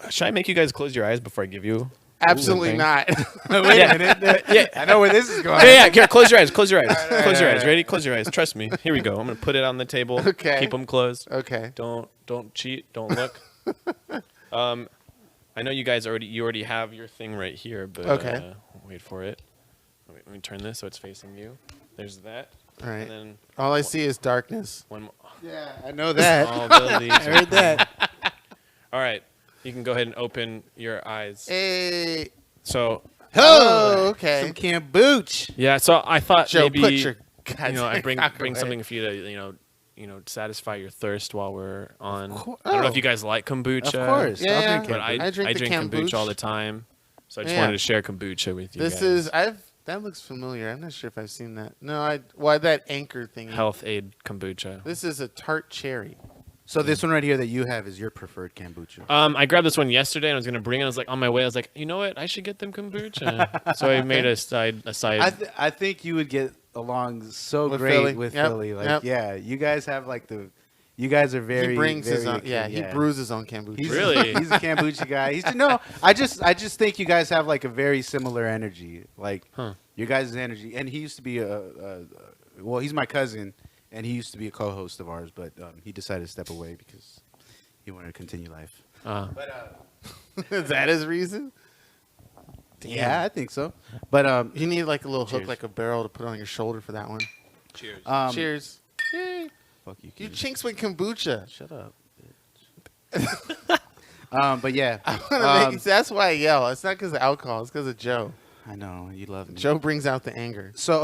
should I make you guys close your eyes before I give you? Absolutely thing? not. Wait Yeah. a minute. Yeah. I know where this is going. Yeah. Here, close your eyes. Close your eyes. right, Close your right, eyes. right. Ready? Close your eyes. Trust me. Here we go. I'm gonna put it on the table. Okay. Keep them closed. Okay. Don't cheat. Don't look. I know you guys already have your thing right here, but Okay. wait for it. Let me turn this so it's facing you. There's that. All right. And then All I see is darkness. one more. Yeah, I know that. All abilities. I heard that. All right. You can go ahead and open your eyes. Hey. So Oh, okay. Some kombucha. yeah. So I thought Joe, maybe put your goddamn I bring cock away. something for you to satisfy your thirst while we're on. cour- I don't know oh. if you guys like kombucha. Of course. Yeah, I'll yeah. drink But kombucha. I drink the drink kombucha kombucha. all the time, so I just Yeah. wanted to share kombucha with you. This guys. is that looks familiar. I'm not sure if I've seen that. No, that anchor thing. Health Aid kombucha. This is a tart cherry. So this one right here that you have is your preferred kombucha. I grabbed this one yesterday and I was gonna bring it. I was like on my way. I was like, you know what? I should get them kombucha. So I made a side. I think you would get along so With great Philly. with Yep, Philly. Like, yep. yeah, you guys have you guys are very. He brings his very own. Yeah, he brews his own kombucha. He's, Really? He's a kombucha guy. I just think you guys have like a very similar energy. Like your guys' energy. And he used to be well, he's my cousin, and he used to be a co-host of ours, but he decided to step away because he wanted to continue life. But Is that his reason? Damn. yeah, I think so. But You need like a little Cheers. hook, like a barrel, to put on your shoulder for that one. Cheers. Cheers. Yay. fuck you. You Keith. chinks with kombucha. Shut up. Bitch. But yeah, That's why I yell. It's not because of alcohol. It's because of Joe. I know you love me. Joe brings out the anger. So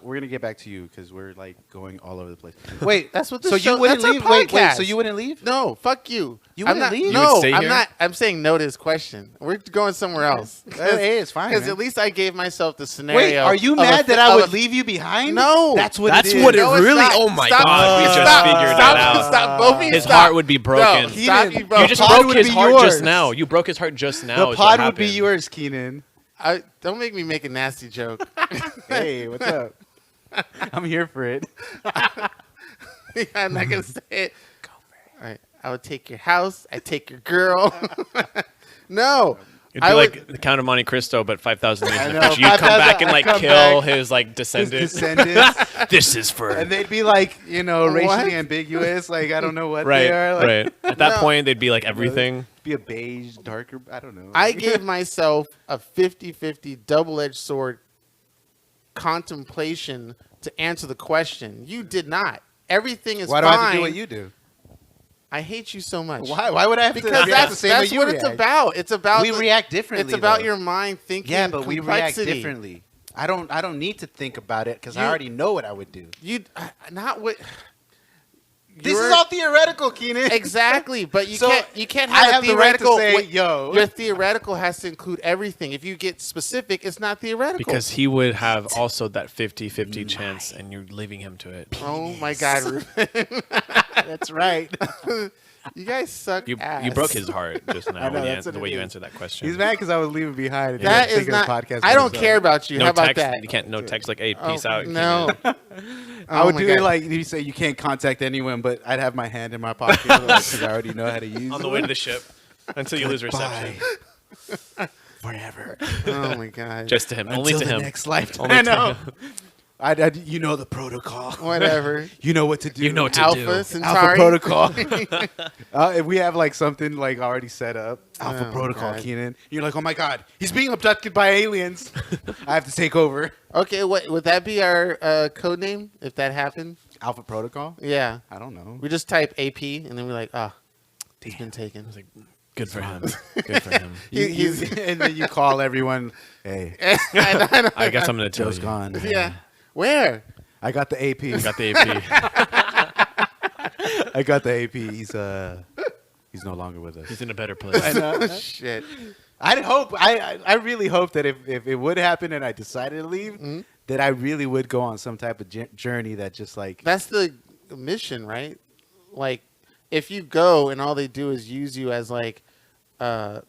we're gonna get back to you because we're like going all over the place. Wait, That's what this so show- you wouldn't that's a leave? Wait, podcast. so you wouldn't leave? No, fuck you. You I'm wouldn't not, leave? You would No, stay I'm here? not. I'm saying no to his question. We're going somewhere else. Hey, it's fine. Because man. at least I gave myself the scenario. Wait, are you of a mad fi- that I of would a- leave you behind? No. That's what That's it is. what it No, it's really. not. Oh my Stop. God! We just Stop. figured Stop. that out. Stop. Both of you His stop. heart would be broken. No, Keenan, stop. You both. You just pod broke would his be heart yours. just now. You broke his heart just now. The is what pod would be happened. yours, Keenan. Don't make me make a nasty joke. Hey, what's up? I'm here for it. I'm not gonna say it. Go for it. All right. I would take your house. I take your girl. No. It'd be like the Count of Monte Cristo, but 5,000 years in the know, future. You'd come 5,000 back and like come kill back. his like descendants. Descendants. This is for And they'd be like, racially What? ambiguous. Like, I don't know what right, they are. Like, right. At that No. point, they'd be like everything. Be a beige, darker. I don't know. I gave myself a 50-50 double-edged sword contemplation to answer the question. You did not. Everything is Why do fine. I have to do what you do? I hate you so much. Why? Why would I have to Because react the same way that's you what it's react? about. It's about We react differently. It's about though. your mind thinking. Yeah, but we react complexity. differently. I don't need to think about it because I You- already know what I would do. You not what. This you're- is all theoretical, Keenan. Exactly, but you So, can't I have have a the right to theoretical. say, yo. Your theoretical has to include everything. If you get specific, it's not theoretical. Because he would have also that 50-50 chance, and you're leaving him to it. oh my God, Ruben. That's right. You guys suck You ass. broke his heart just now I know, when that's the what way it you is. answered that question. He's mad because I was leaving behind. and he That was is thinking of not. the podcast I by don't himself. care about you. No How about text. that? You can't. No text like, "Hey, peace Oh, out." no. Keenan. I would my do God. it like you say. You can't contact anyone, but I'd have my hand in my pocket because I already know how to use On it. the way to the ship until you lose reception. Forever. Oh my God. Just to him. Only Until to the him. next lifetime. Only I to know. him. You know the protocol. Whatever. You know what to do. You know what to Alpha do. Centauri. Alpha protocol. If we have like something like already set up, Alpha Oh, protocol, God. Keenan. You're like, oh my God, he's being abducted by aliens. I have to take over. Okay, what would that be our code name if that happened? Alpha protocol? Yeah, I don't know. we just type AP and then we're like, he's been taken. Like, good for him. Good for him. And then you call everyone. Hey, I know. I got something to tell Joe's you. gone. Yeah. Where? I got the AP. Got the AP. I got the AP. He's no longer with us. He's in a better place. I know. Shit. I'd hope. I really hope that if it would happen and I decided to leave, that I really would go on some type of journey that just like. That's the mission, right? Like, if you go and all they do is use you as like, a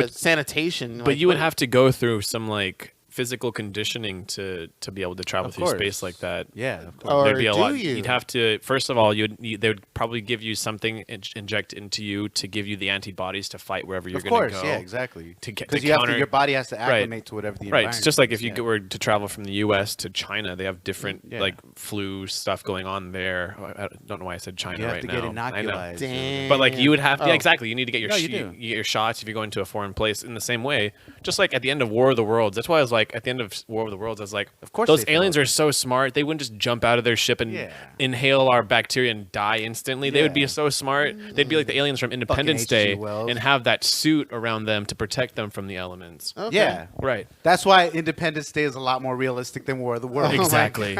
sanitation. But you would have to go through some like physical conditioning to be able to travel Of through course. space like that. Yeah, of course. Or There'd be a do lot. you? You'd have to. First of all, they would probably give you something inject into you to give you the antibodies to fight wherever you're Of going course, to go. yeah, exactly. To get- Because to counter- your body has to Right. acclimate to whatever the Right. environment. It's just like if you is, were to travel from the U.S. to China, they have different Yeah. like flu stuff going on there. I don't know why I said China You have right to now. get I know. inoculized. Damn. But like you would have, Oh. yeah, exactly. You need to get your No, you do. you get your shots if you go into a foreign place. In the same way, just like at the end of War of the Worlds. That's why I was like, at the end of War of the Worlds, I was like, Of course those they aliens felt are so smart. They wouldn't just jump out of their ship and Yeah. inhale our bacteria and die instantly. They would be Yeah. so smart. They'd be like the aliens from Independence H.G. Day Wells. and have that suit around them to protect them from the elements. Okay. Yeah. Right. That's why Independence Day is a lot more realistic than War of the Worlds. my Exactly.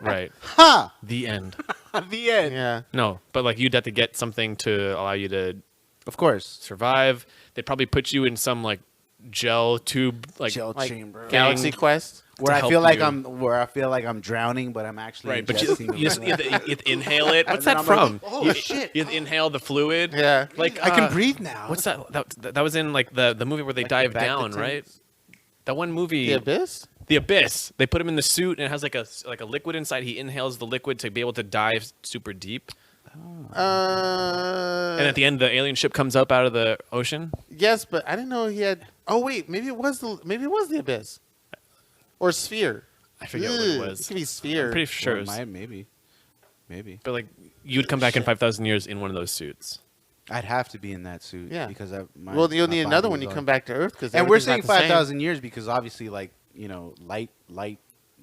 Right. Ha! The end. The end. Yeah. No, but like you'd have to get something to allow you to Of course. survive. They'd probably put you in some like gel tube, like Gel Like chamber. Galaxy Quest. Where I help feel like you. I feel like I'm drowning, but I'm actually right. But you ingesting just the- you have to inhale it. What's then that I'm like, from? oh, you, shit. You inhale the fluid. Yeah. Like I can breathe now. What's that? That was in like the movie where they Like dive the down, Bacta right? tanks? That one movie, The Abyss. The Abyss. They put him in the suit and it has like a liquid inside. He inhales the liquid to be able to dive super deep. And at the end, the alien ship comes up out of the ocean. Yes, but I didn't know he had. Oh wait, maybe it was the Abyss, or Sphere. I forget what it Ugh, was. It could be Sphere. I'm pretty sure. Or It was, maybe. but like you would come back in 5,000 years in one of those suits. I'd have to be in that suit. Yeah. Because Well, you'll need another when you come back to Earth because And we're saying 5,000 years because obviously, like, light.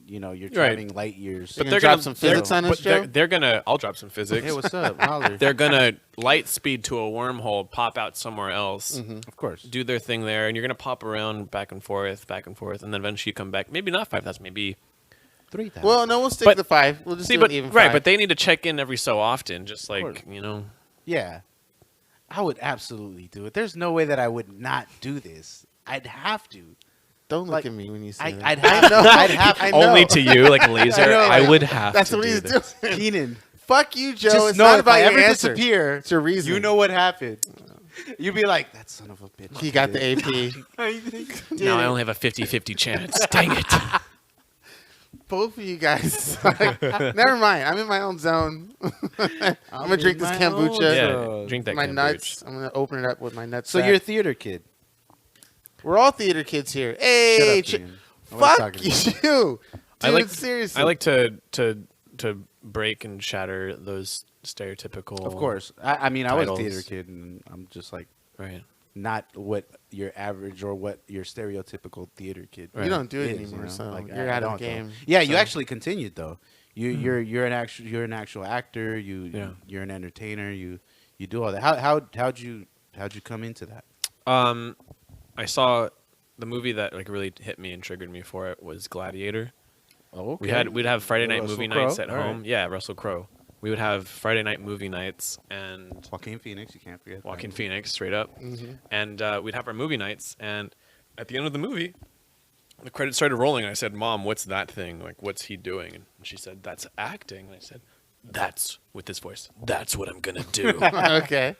You're traveling light years. But they're gonna drop some physics on us, but they're- Joe? They're gonna. I'll drop some physics. Hey, what's up? Holler. They're gonna light speed to a wormhole, pop out somewhere else, Of course. do their thing there, and you're gonna pop around back and forth, and then eventually you come back. Maybe not 5,000, maybe. 3,000. Well, no, we'll stick But- to 5. We'll just See, do but an even right, 5. but they need to check in every so often, just course. like yeah. I would absolutely do it. There's no way that I would not do this. I'd have to. Don't look like, at me when you say that. I'd have to. I'd have I to. know. only to you, like laser. I know, I like, would have. That's to what do he's this. doing. Keenan, Fuck you, Joe. just It's know not if about I your ever answer. disappear, It's your reason. you know what happened. You'd be like, that son of a bitch. He got the AP. Now I only have a 50-50 chance. Dang it. Both of you guys suck. Never mind. I'm in my own zone. I'm gonna drink this kombucha. Yeah, drink that My kombucha. nuts. I'm gonna open it up with my nuts. So you're a theater kid. We're all theater kids here. Hey, Shut up, Ian. Nobody's fuck talking to you, I dude. like Seriously. I like to break and shatter those stereotypical. Of course. I mean, I was a titles. theater kid, and I'm just like Right. not what your average or what your stereotypical theater kid. You don't do it is, anymore, you know? so Like, you're I out of don't, the though. game. Yeah, you So- actually continued though. You're an actual actor. You're an entertainer. You do all that. How'd you come into that? I saw the movie that like really hit me and triggered me for it was Gladiator. Oh, okay. We'd have Friday night Russell movie Crowe? nights at All right. home. Yeah, Russell Crowe. We would have Friday night movie nights and Joaquin Phoenix. You can't forget. Joaquin that. Phoenix straight up, and we'd have our movie nights. And at the end of the movie, the credits started rolling. And I said, "Mom, what's that thing? Like, what's he doing?" And she said, "That's acting." And I said, "That's with this voice. That's what I'm gonna do." Okay.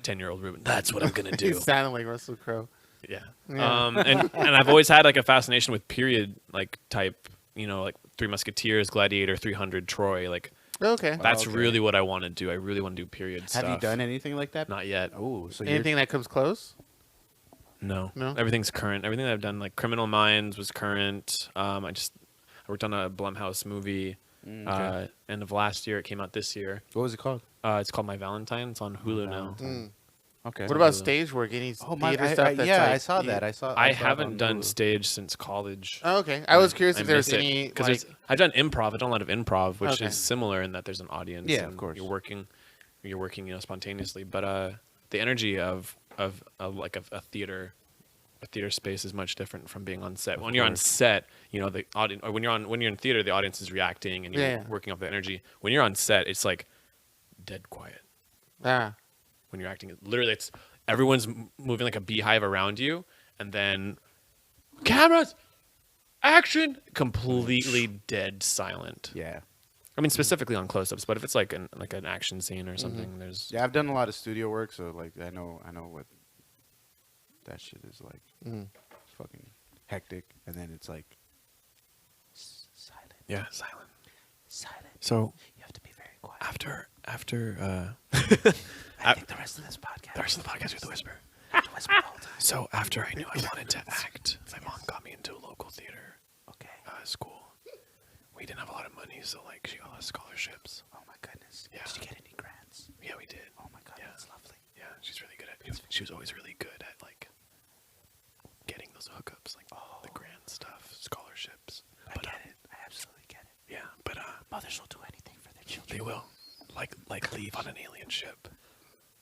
10-year-old Ruben. That's what I'm gonna You do. sounded like Russell Crowe. Yeah. Yeah. And I've always had like a fascination with period like type, like Three Musketeers, Gladiator, 300, Troy. Like Okay. that's okay. really what I want to do. I really want to do period stuff. Have you done anything like that? Not yet. Oh, so Anything that comes close? No. No? Everything's current. Everything that I've done, like Criminal Minds, was current. I worked on a Blumhouse movie. Okay. End of last year. It came out this year. What was it called? It's called My Valentine. It's on Hulu now. Mm. Okay. What about stage work? Any Oh my! theater stuff? That's yeah, like, I saw you- that. I saw. I saw it haven't on done Hulu. stage since college. Oh, okay. I was curious if there was missed it, any. 'cause Like, I've done improv. I've done a lot of improv, which Okay. is similar in that there's an audience. Yeah, of and course. You're working, spontaneously. But the energy of like a theater space is much different from being on set. When you're on set, the audience. Or when you're in theater, the audience is reacting and you're Yeah. working off the energy. When you're on set, it's like dead quiet. When you're acting, literally, it's everyone's moving like a beehive around you, and then cameras, action, completely dead silent. Yeah. I mean, specifically on close-ups, but if it's like an action scene or something, there's Yeah, I've done a lot of studio work, so like I know what that shit is like. It's fucking hectic, and then it's like silent. yeah, silent. Silent. So You have to be very quiet. after I think the rest of this podcast. the rest of the podcast with the whisper. whisper the whole time. So after I knew I wanted to act, my mom got me into a local theater Okay. school. We didn't have a lot of money, so like she got a lot of scholarships. Oh my goodness. Yeah. Did you get any grants? Yeah, we did. Oh my god, Yeah. that's lovely. Yeah, she's really good at. She was always really good at like getting those hookups, like the grand stuff, scholarships. I But get it. I absolutely get it. yeah, but Mothers will do anything for their children. they will like leave on an alien ship,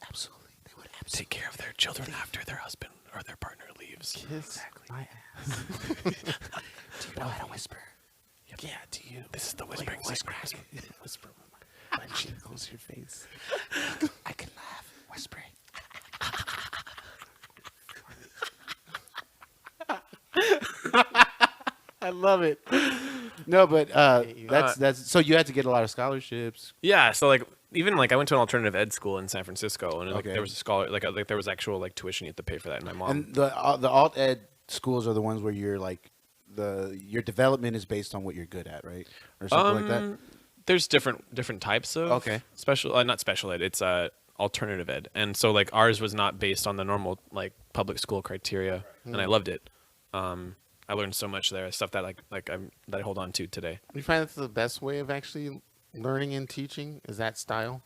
Absolutely. They would take absolutely care of their children after their husband or their partner leaves. kiss Exactly. my ass. Do you know how to whisper? Yeah. Do you? This is the whispering whisper, whisper. whisper when my cheek close to your face. I can laugh whispering. I love it. No, but that's so you had to get a lot of scholarships. Yeah, so like even like I went to an alternative ed school in San Francisco, and like Okay. there was a scholar like there was actual like tuition you had to pay for that, and my mom. And the alt ed schools are the ones where you're like your development is based on what you're good at, right? Or something like that. There's different types of Okay. special not special ed, it's alternative ed, and so like ours was not based on the normal like public school criteria, and I loved it. I learned so much there, stuff that that I hold on to today. You find that's the best way of actually learning and teaching? Is that style?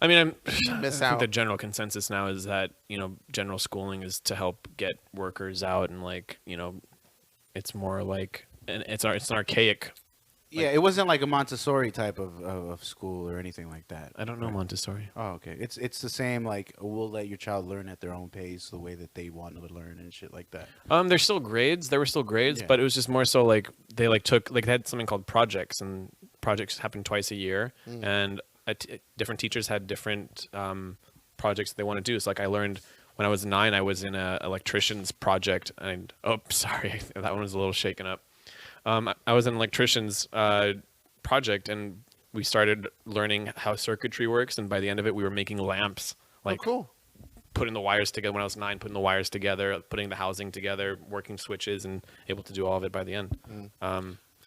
I mean, Miss I think out. the general consensus now is that general schooling is to help get workers out, and it's more like it's an archaic. Yeah, it wasn't like a Montessori type of school or anything like that. I don't know Montessori. Oh, okay. It's the same. Like we'll let your child learn at their own pace, the way that they want to learn and shit like that. There's still grades. There were still grades, Yeah. but it was just more so like they they had something called projects, and projects happened twice a year, and different teachers had different projects that they want to do. So like I learned when I was 9, I was in a electrician's project, and sorry, that one was a little shaken up. I was an electrician's project, and we started learning how circuitry works, and by the end of it, we were making lamps. Like cool. putting the wires together when I was 9, putting the wires together, putting the housing together, working switches, and able to do all of it by the end.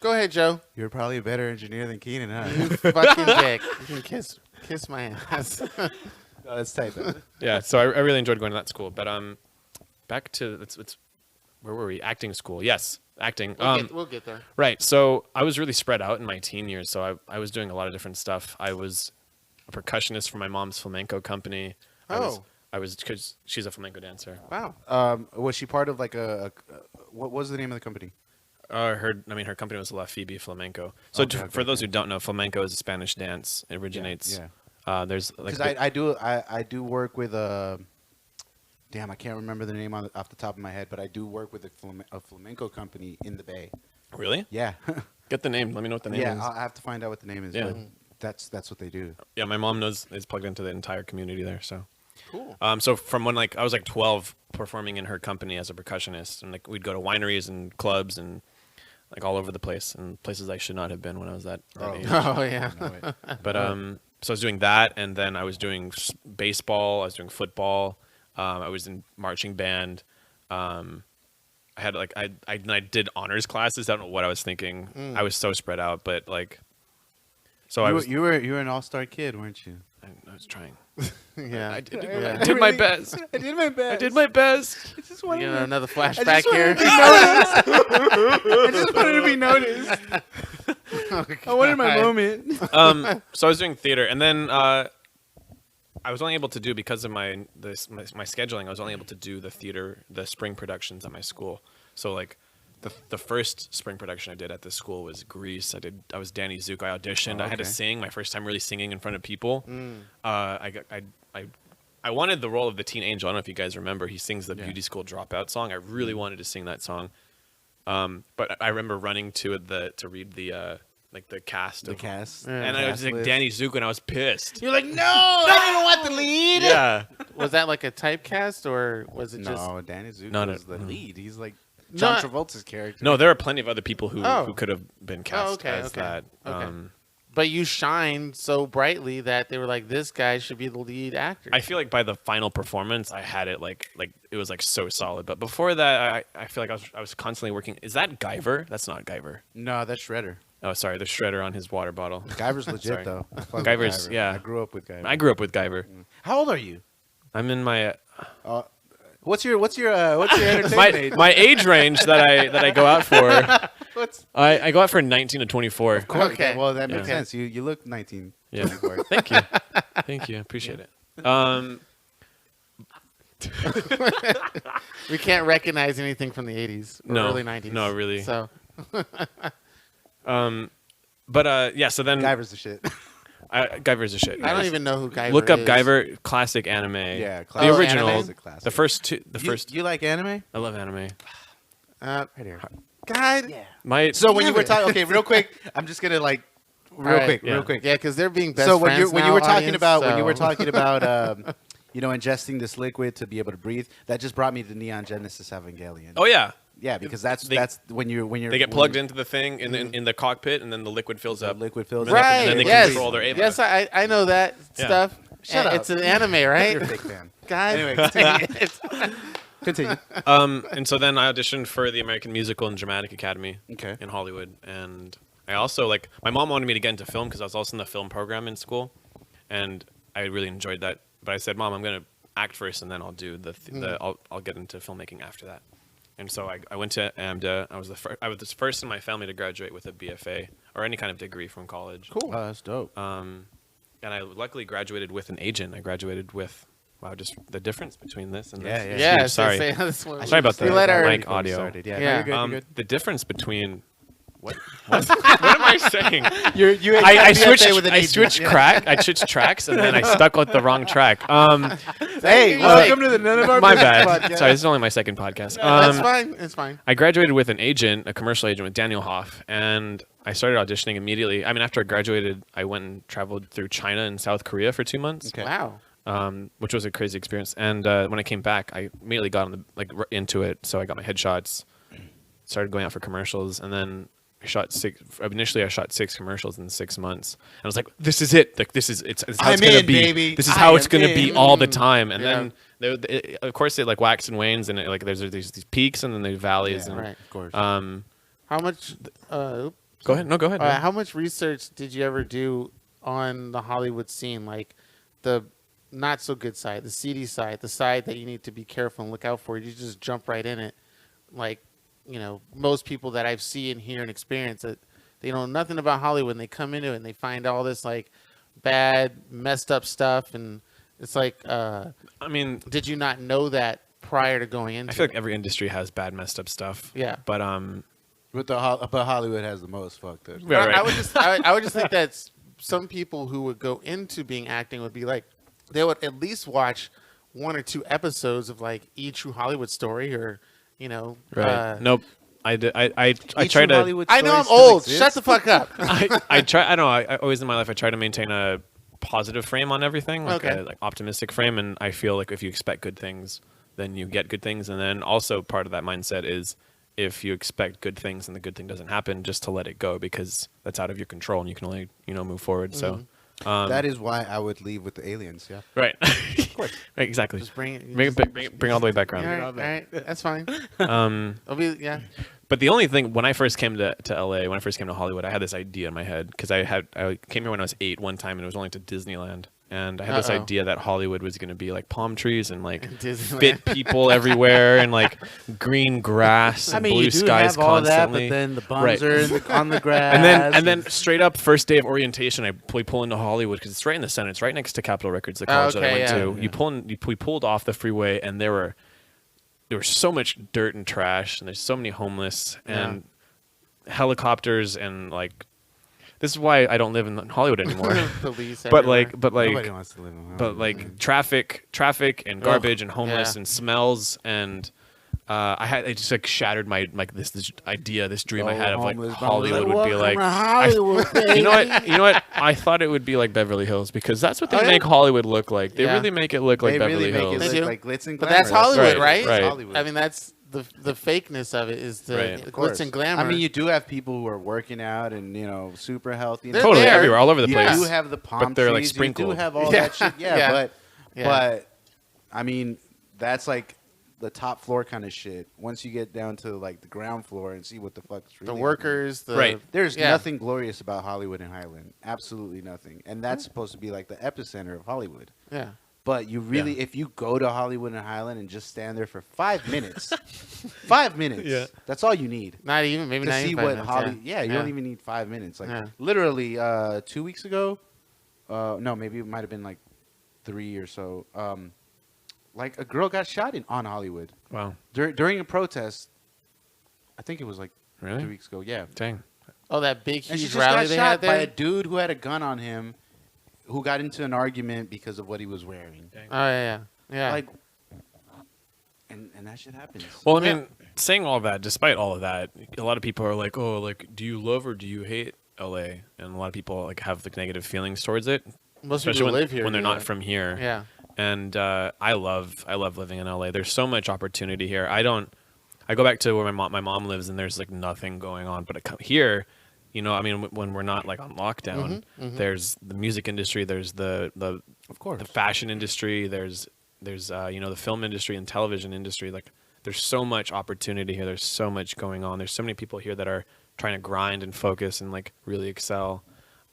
Go ahead, Joe. You're probably a better engineer than Keenan, huh? You fucking dick. You can kiss my ass. Oh, that's tight, though. Yeah, so I really enjoyed going to that school. But back to where were we? Acting school. Yes, acting. We'll get there. Right. So I was really spread out in my teen years. So I was doing a lot of different stuff. I was a percussionist for my mom's flamenco company. I was because she's a flamenco dancer. Wow. Was she part of like what was the name of the company? Her company was La Phoebe Flamenco. So for those who don't know, flamenco is a Spanish dance. It originates. Yeah. There's like Because I do work with damn, I can't remember the name off the top of my head, but I do work with a flamenco company in the Bay. Really? Yeah. Get the name. Let me know what the name is. Yeah, I'll have to find out what the name is. Yeah. But that's what they do. Yeah, my mom is plugged into the entire community there. So. Cool. So from when I was 12, performing in her company as a percussionist, and we'd go to wineries and clubs and all over the place, and places I should not have been when I was that age. Oh yeah. But so I was doing that, and then I was doing baseball. I was doing football. I was in marching band. I had I did honors classes. I don't know what I was thinking. I was so spread out, but you were an all-star kid, weren't you? I was trying. Yeah. I did my best. I did my best. I did my best. I just wanted Another flashback here. I just wanted to be noticed. I wanted my moment. So I was doing theater, and then I was only able to do, because of my scheduling, I was only able to do the spring productions at my school. So the first spring production I did at this school was Grease. I was Danny Zook. I auditioned. I had to sing, my first time really singing in front of people. I wanted the role of the teen angel. I don't know if you guys remember. He sings the beauty school dropout song. I really wanted to sing that song. But I remember running to read the cast. The cast. And I was like Danny Zook, and I was pissed. You're like, no, I don't want the lead. Yeah. Was that like a typecast, or was it just? No, Danny Zook No, was the lead. He's like John Travolta's character. No, there are plenty of other people who could have been cast as okay. that. Okay. But you shined so brightly that they were like, this guy should be the lead actor. I feel like by the final performance, I had it like it was so solid. But before that, I feel like I was constantly working. Is that Guyver? That's not Guyver. No, that's Shredder. Oh, sorry, the shredder on his water bottle. Guyver's legit though. I fuck with Guyver's Guyver. yeah. I grew up with Guyver. I grew up with Guyver. How old are you? I'm in my What's your entertainment age? my age range that I go out for. I go out for 19 to 24. Of course. Okay. Well, that makes Yeah. sense. You look 19. Yeah. Thank you. Thank you. Appreciate it. We can't recognize anything from the 80s or No. early 90s. No, really. So But yeah. So then Guyver's the shit. Guyver's a shit. I don't even know who Guyver Look up is. Guyver, classic anime. Yeah, the classic. original. Anime? Classic. The first two. The first. You like anime? I love anime. Right here. God. My So when you were talking, okay, real quick, I'm just gonna real quick. Yeah, because they're being best So friends when now, you were talking audience, about ingesting this liquid to be able to breathe, that just brought me to Neon Genesis Evangelion. Oh yeah. Yeah, because that's when you're They get plugged into the thing in the cockpit, and then the liquid fills the up. liquid fills Right. up. And then they can yes. control their Ava. Yes, I know that Yeah. stuff. Shut up. It's an anime, right? You're a fake fan. God. Anyway, continue. And so then I auditioned for the American Musical and Dramatic Academy Okay. in Hollywood, and I also my mom wanted me to get into film because I was also in the film program in school, and I really enjoyed that. But I said, Mom, I'm gonna act first, and then I'll do I'll get into filmmaking after that. And so I went to AMDA. I was the first in my family to graduate with a BFA or any kind of degree from college. Cool. Oh, that's dope. And I luckily graduated with an agent. I graduated with just the difference between this and Yeah, this. yeah. Yeah. Sorry. Sorry about we the let our mic audio. Yeah, Yeah. no, you're good. The difference between what am I saying? You I switched. with an I agent. switched I switched tracks, and then I stuck with the wrong track. Hey, welcome to the None of Our My Business bad. podcast. Sorry, this is only my second podcast. That's fine. It's fine. I graduated with an agent, a commercial agent with Daniel Hoff, and I started auditioning immediately. I mean, after I graduated, I went and traveled through China and South Korea for 2 months. Okay. Wow. Which was a crazy experience. And when I came back, I immediately got on into it. So I got my headshots, started going out for commercials, and then initially I shot 6 commercials in 6 months. And I was like, this is it. Like it's how it's gonna be. Baby. This is how it's gonna be in. all the time. And Yeah. then of course it wax and wanes, and there's these peaks and then there's valleys. Yeah, and right. Of course. How much? Go ahead. No, go ahead. man. How much research did you ever do on the Hollywood scene? Like the not so good side, the seedy side, the side that you need to be careful and look out for. You just jump right in it. Like, most people that I've seen, hear, and experience it, they know nothing about Hollywood and they come into it and they find all this like bad, messed up stuff. And it's like, I mean, did you not know that prior to going into I feel it? like every industry has bad, messed up stuff. Yeah. But But Hollywood has the most fucked up. Yeah, right. I would just think that some people who would go into being acting would be like, they would at least watch 1 or 2 episodes of like E! True Hollywood Story or, right. Nope. I did. I Each try to. Hollywood I know story I'm still old. exists? Shut the fuck up. I try. I don't know. I always in my life I try to maintain a positive frame on everything, like Okay. a like optimistic frame, and I feel like if you expect good things, then you get good things, and then also part of that mindset is if you expect good things and the good thing doesn't happen, just to let it go because that's out of your control and you can only move forward. So That is why I would leave with the aliens. Yeah. right, of course, right, exactly. Just bring it. Bring it all the way back All around. right, that's fine. It'll be, yeah. But the only thing when I first came to LA, when I first came to Hollywood, I had this idea in my head because I came here when I was 8 one time and it was only to Disneyland. And I had this idea that Hollywood was going to be like palm trees and like Disneyland. fit people everywhere and like green grass and blue you do skies have all that, constantly. but then the bums Right. are on the grass. And then straight up first day of orientation, we pull into Hollywood because it's right in the center. It's right next to Capitol Records, the college that I okay, went yeah. to. Yeah. You pull in, we pulled off the freeway and there was so much dirt and trash and there's so many homeless and helicopters and like. This is why I don't live in Hollywood anymore. Police but everywhere. Nobody wants to live in Hollywood. but like traffic and garbage and homeless yeah. and smells and it just like shattered my like this idea, this dream I had of like homeless Hollywood bums. would be Welcome like to Hollywood, you know what I thought it would be like Beverly Hills because that's what they Oh, yeah? make Hollywood look like. They Yeah. really make it look like They Beverly really make Hills. it They look do. like glitz and But glamour. that's Hollywood, right? Right. Hollywood. I mean, that's the fakeness of it is the Right. Of course. glitz and glamour. I mean, you do have people who are working out and super healthy. They're Totally there. everywhere, all over the You place. do have the palm But they're, like, trees. You sprinkled. do have all Yeah. that shit. Yeah, Yeah. Yeah. but I mean, that's like the top floor kind of shit. Once you get down to like the ground floor and see what the fuck's really the happening. workers, the Right. There's yeah. nothing glorious about Hollywood and Highland. Absolutely nothing. And that's supposed to be like the epicenter of Hollywood. Yeah. But you really, Yeah. if you go to Hollywood and Highland and just stand there for 5 minutes, 5 minutes, Yeah. that's all you need Not even maybe to not see even what 5 minutes, Holly. Yeah, you don't even need 5 minutes. Like Yeah. literally, 2 weeks ago, no, maybe it might have been like 3 or so. Like a girl got shot on Hollywood Wow, during a protest. I think it was like really? 2 weeks ago. Yeah, Dang. Oh, that big and she huge just rally got they shot had by a there. dude who had a gun on him, who got into an argument because of what he was wearing. Oh yeah, yeah. Like, and that shit happens. Well, I mean, saying all that, despite all of that, a lot of people are like, "Oh, like, do you love or do you hate LA?" And a lot of people like have like negative feelings towards it, Most especially people when, who live here when they're do not that. from here. Yeah. And I love living in LA. There's so much opportunity here. I go back to where my mom lives, and there's like nothing going on. But here, I mean, when we're not like on lockdown, there's the music industry, there's the Of course. the fashion industry, there's the film industry and television industry. Like there's so much opportunity here. There's so much going on. There's so many people here that are trying to grind and focus and like really excel.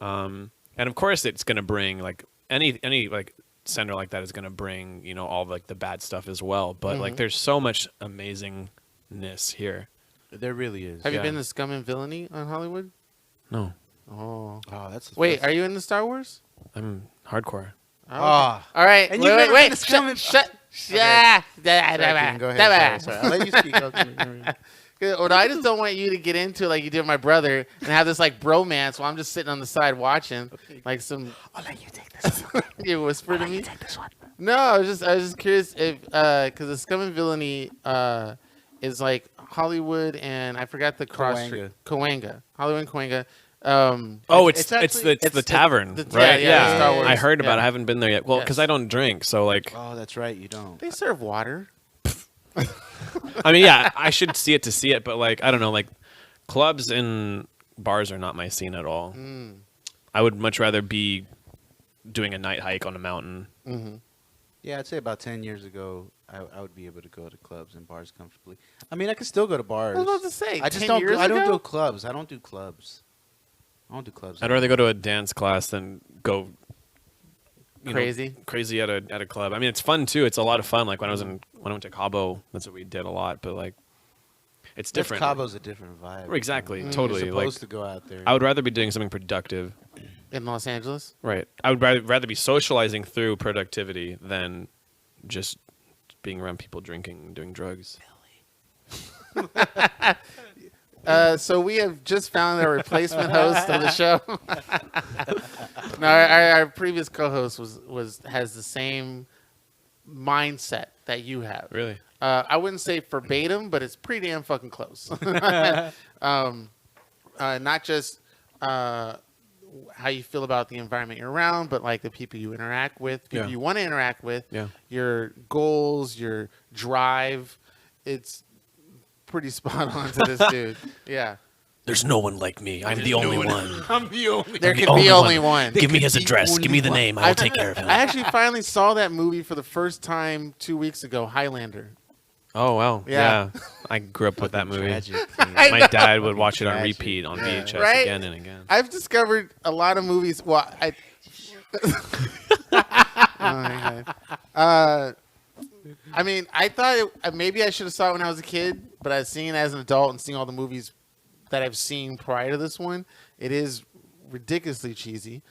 And of course, it's gonna bring like any like center like that is gonna bring all like the bad stuff as well. But like there's so much amazingness here. There really is. Have you Yeah. been to Scum and Villainy on Hollywood? No, Oh. Oh, that's Wait, are you in the Star Wars? I'm hardcore. Oh, okay. Ah. All right. And wait, you've wait, never wait. been to Scum and- Shut. Okay. Yeah. Go ahead. Sorry. I'll let you speak. Well, I just don't want you to get into it like you did with my brother and have this like bromance while I'm just sitting on the side watching like some. I'll let you take this. You whisper to me. Take this one. No, I was just curious if because the Scum and Villainy is like Hollywood and I forgot the cross street. Cahuenga. Hollywood and Cahuenga. Oh, It's it's actually- the tavern, the- right? yeah, the Star Wars. I heard about it. Yeah. I haven't been there yet. Well, because Yes. I don't drink, so like, Oh, that's right. You don't. They serve water. I mean, yeah, I should see it to see it, but like, I don't know, like, clubs and bars are not my scene at all. I would much rather be doing a night hike on a mountain. Yeah, I'd say about 10 years ago, I would be able to go to clubs and bars comfortably. I mean, I could still go to bars. I was about to say. I just 10 don't. years I don't ago? do clubs. I don't do clubs. I don't do clubs. I'd rather go to a dance class than go Crazy at a club. I mean, it's fun too. It's a lot of fun. Like when I went to Cabo, that's what we did a lot. But like, it's different. Cabo's a different vibe. Exactly, totally. You're supposed Like, to go out there. I would rather be doing something productive. in Los Angeles. Right. I would rather be socializing through productivity than just being around people drinking and doing drugs. So we have just found a replacement host of the show. No, our previous co-host has the same mindset that you have. Really? I wouldn't say verbatim, but it's pretty damn fucking close. Not just how you feel about the environment you're around, but like the people you interact with, people you want to interact with, your goals, your drive. It's pretty spot on to this dude. Yeah. There's no one like me. I'm the only one. I'm the only. There can be only one. Give me his address. Give me the name. I will take care of him. I actually finally saw that movie for the first time 2 weeks ago, Highlander. Oh, wow. Yeah. Yeah. I grew up with that movie. Tragic. My dad would watch it on Tragic. repeat on VHS Right? again and again. I've discovered a lot of movies. Well, I mean, I thought maybe I should have saw it when I was a kid, but I've seen it as an adult and seeing all the movies that I've seen prior to this one, it is ridiculously cheesy.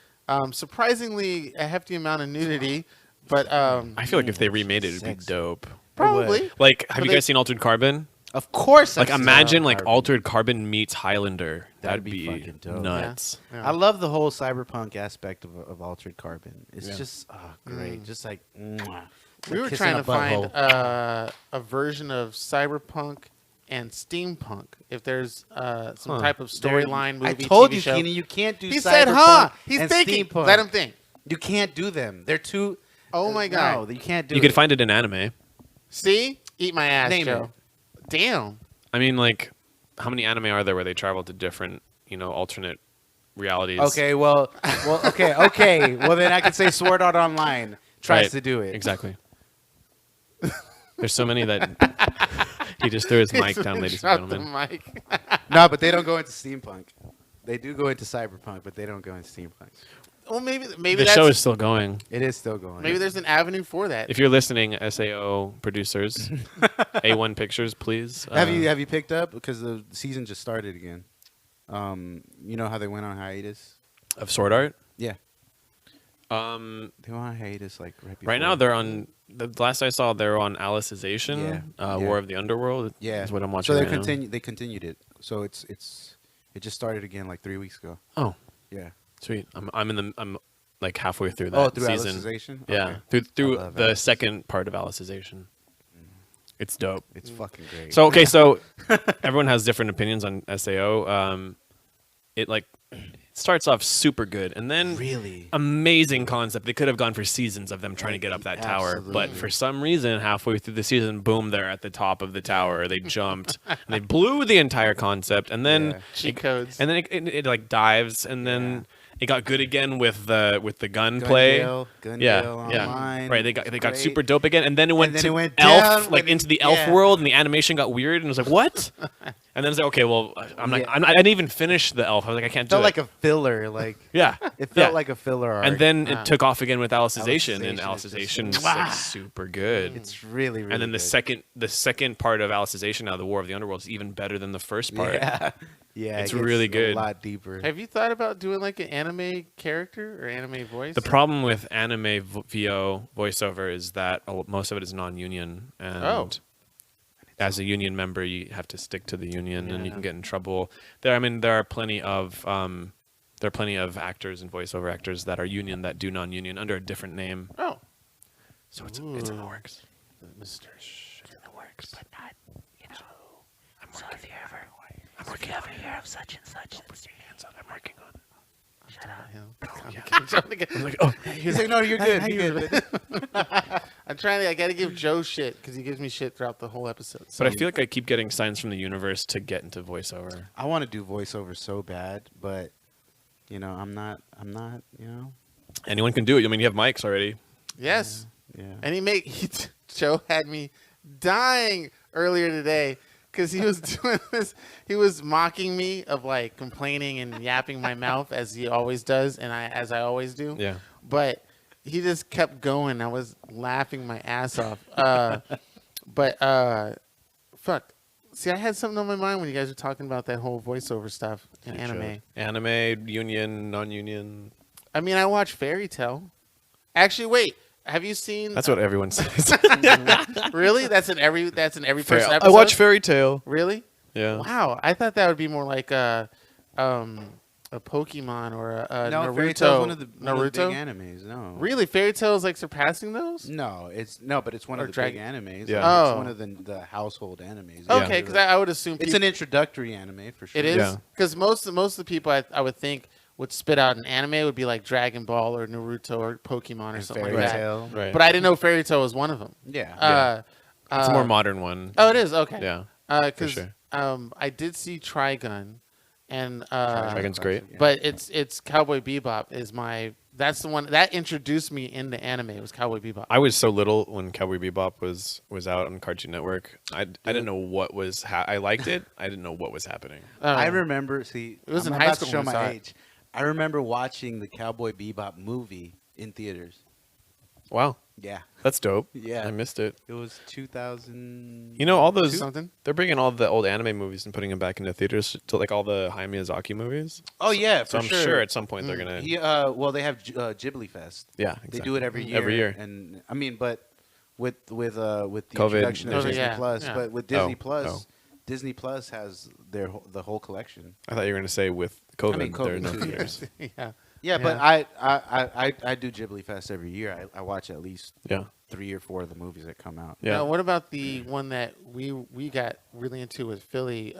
Surprisingly, a hefty amount of nudity, but I feel like if they remade it, it'd be dope. probably. Like, have But you guys seen Altered Carbon? Of course. Like, I've seen imagine like Carbon. Altered Carbon meets Highlander. That'd That'd be be fucking dope. nuts. Yeah. I love the whole cyberpunk aspect of Altered Carbon. It's Yeah. just great. Just like mwah. We were Kissing trying a to find butthole. a version of cyberpunk and steampunk. If there's some type of storyline movie, I told TV you, show. Keenan, you can't do. He said, cyberpunk "Huh?" He's and thinking. steampunk. Let him think. You can't do them. They're too. Oh my god! No, you can't do. You could find it in anime. See, eat my ass, Name Joe. Damn. I mean, like, how many anime are there where they travel to different, alternate realities? Okay, well, okay. Well, then I could say Sword Art Online tries Right. to do it. Exactly. There's so many that he just threw his mic down, ladies and Drop the gentlemen. mic. No, but they don't go into steampunk. They do go into cyberpunk, but they don't go into steampunk. Well, maybe The that's, show is still going. It is still going. maybe there's an avenue for that. If you're listening, SAO producers, A1 Pictures, please. Have you picked up, because the season just started again? You know how they went on hiatus? of Sword Art? Yeah, Right they went on hiatus like right before. now, they're on. The last I saw, they're on Alicization, Yeah. War of the Underworld. Yeah, is what I'm So watching. they right now. They continued it. So it just started again like 3 weeks ago. Oh, Yeah. sweet. I'm like halfway through that through season. Alicization? Yeah, Okay. through I love the Alicization. second part of Alicization. It's dope. It's fucking great. So okay, so everyone has different opinions on SAO. It starts off super good, and then really, amazing concept. They could have gone for seasons of them trying to get up that tower, but Absolutely. for some reason, halfway through the season, boom, they're at the top of the tower. They jumped, and they blew the entire concept, and then Yeah. Cheat codes. and then it like dives, and then it got good again with the gunplay. Gundale Yeah, Online. right. They got Great. super dope again, and then it went then to it went elf, down like when into the it- elf yeah. world, and the animation got weird, and I was like, what? And then it's like, okay, well, I'm not. Yeah. I didn't even finish the elf. I was like, I can't It do felt it. like a filler. Like yeah, it felt yeah. like a filler arc. And then Wow. it took off again with Alicization, and Alicization is just- Alicization is Mwah! like super good. it's really, really. And then good. the second part of Alicization, now the War of the Underworld, is even better than the first part. Yeah, yeah. It's it gets really good. A lot deeper. Have you thought about doing like an anime character or anime voice? The problem with anime VO voiceover is that most of it is non-union, and Oh. as a union member, you have to stick to the union, and you Yeah. can get in trouble. There are plenty of actors and voiceover actors that are union that do non-union under a different name. Oh, So it's in the Ooh. works. Mr. It's in the works, but not, I'm working. I'm working on it. Hear of such and such. Put your hands on. I'm working on it. Shut up. I'm like, oh, He's like, no, you're good. You're good. I'm trying to. I got to give Joe shit because he gives me shit throughout the whole episode. So but I feel like I keep getting signs from the universe to get into voiceover. I want to do voiceover so bad, but I'm not. Anyone can do it. I mean, you have mics already. yes, Yeah. and Joe had me dying earlier today because he was doing this. He was mocking me of like complaining and yapping my mouth as he always does, and as I always do. Yeah. But he just kept going. I was laughing my ass off. Fuck. See, I had something on my mind when you guys were talking about that whole voiceover stuff in anime. Anime, union, non-union. I mean, I watch Fairy Tale. Actually, wait. Have you seen? That's what everyone says. Really? That's in every person episode. I watch Fairy Tale. Really? Yeah. Wow. I thought that would be more like a Pokemon or a No, Naruto. Fairy Tail's one of the Naruto. big animes. No. Really? Fairy Tale is like surpassing those? No, but it's one Or of the Dragon- big animes. Yeah. Like, Oh. It's one of the household animes. Yeah. Okay, because I would assume It's an introductory anime for sure. it is Yeah. because most of the people I would think would spit out an anime would be like Dragon Ball or Naruto or Pokemon or And something Fairy like that. Tale. Right. But I didn't know Fairy Tale was one of them. Yeah. It's a more modern one. Oh, it is okay. Yeah. Because sure. I did see Trigun, and Dragon's great. Yeah. but it's Cowboy Bebop is that's the one that introduced me into anime. It was Cowboy Bebop. I was so little when Cowboy Bebop was out on Cartoon Network. I didn't know what was. I liked it. I didn't know what was happening. I remember. See, It was I'm in high about school to show when we saw my it. age. I remember watching the Cowboy Bebop movie in theaters. Wow, Yeah. that's dope. Yeah. I missed it. It was 2000. You know, all those something. they're bringing all the old anime movies and putting them back into theaters to like all the Hayao Miyazaki movies. Oh yeah, So for I'm sure at some point they're gonna. Well, they have Ghibli Fest. Yeah, They exactly. do it every year. Every year. And I mean, but with the COVID, introduction of there's- Disney Yeah, Plus, yeah. but with Disney Oh, Plus, oh. Disney Plus has the whole collection. I thought you were gonna say with COVID, I mean, there are COVID no too, theaters. Yeah. Yeah, but I do Ghibli Fest every year. I watch at least Yeah, 3 or 4 of the movies that come out. yeah. Now, what about the one that we got really into with Philly?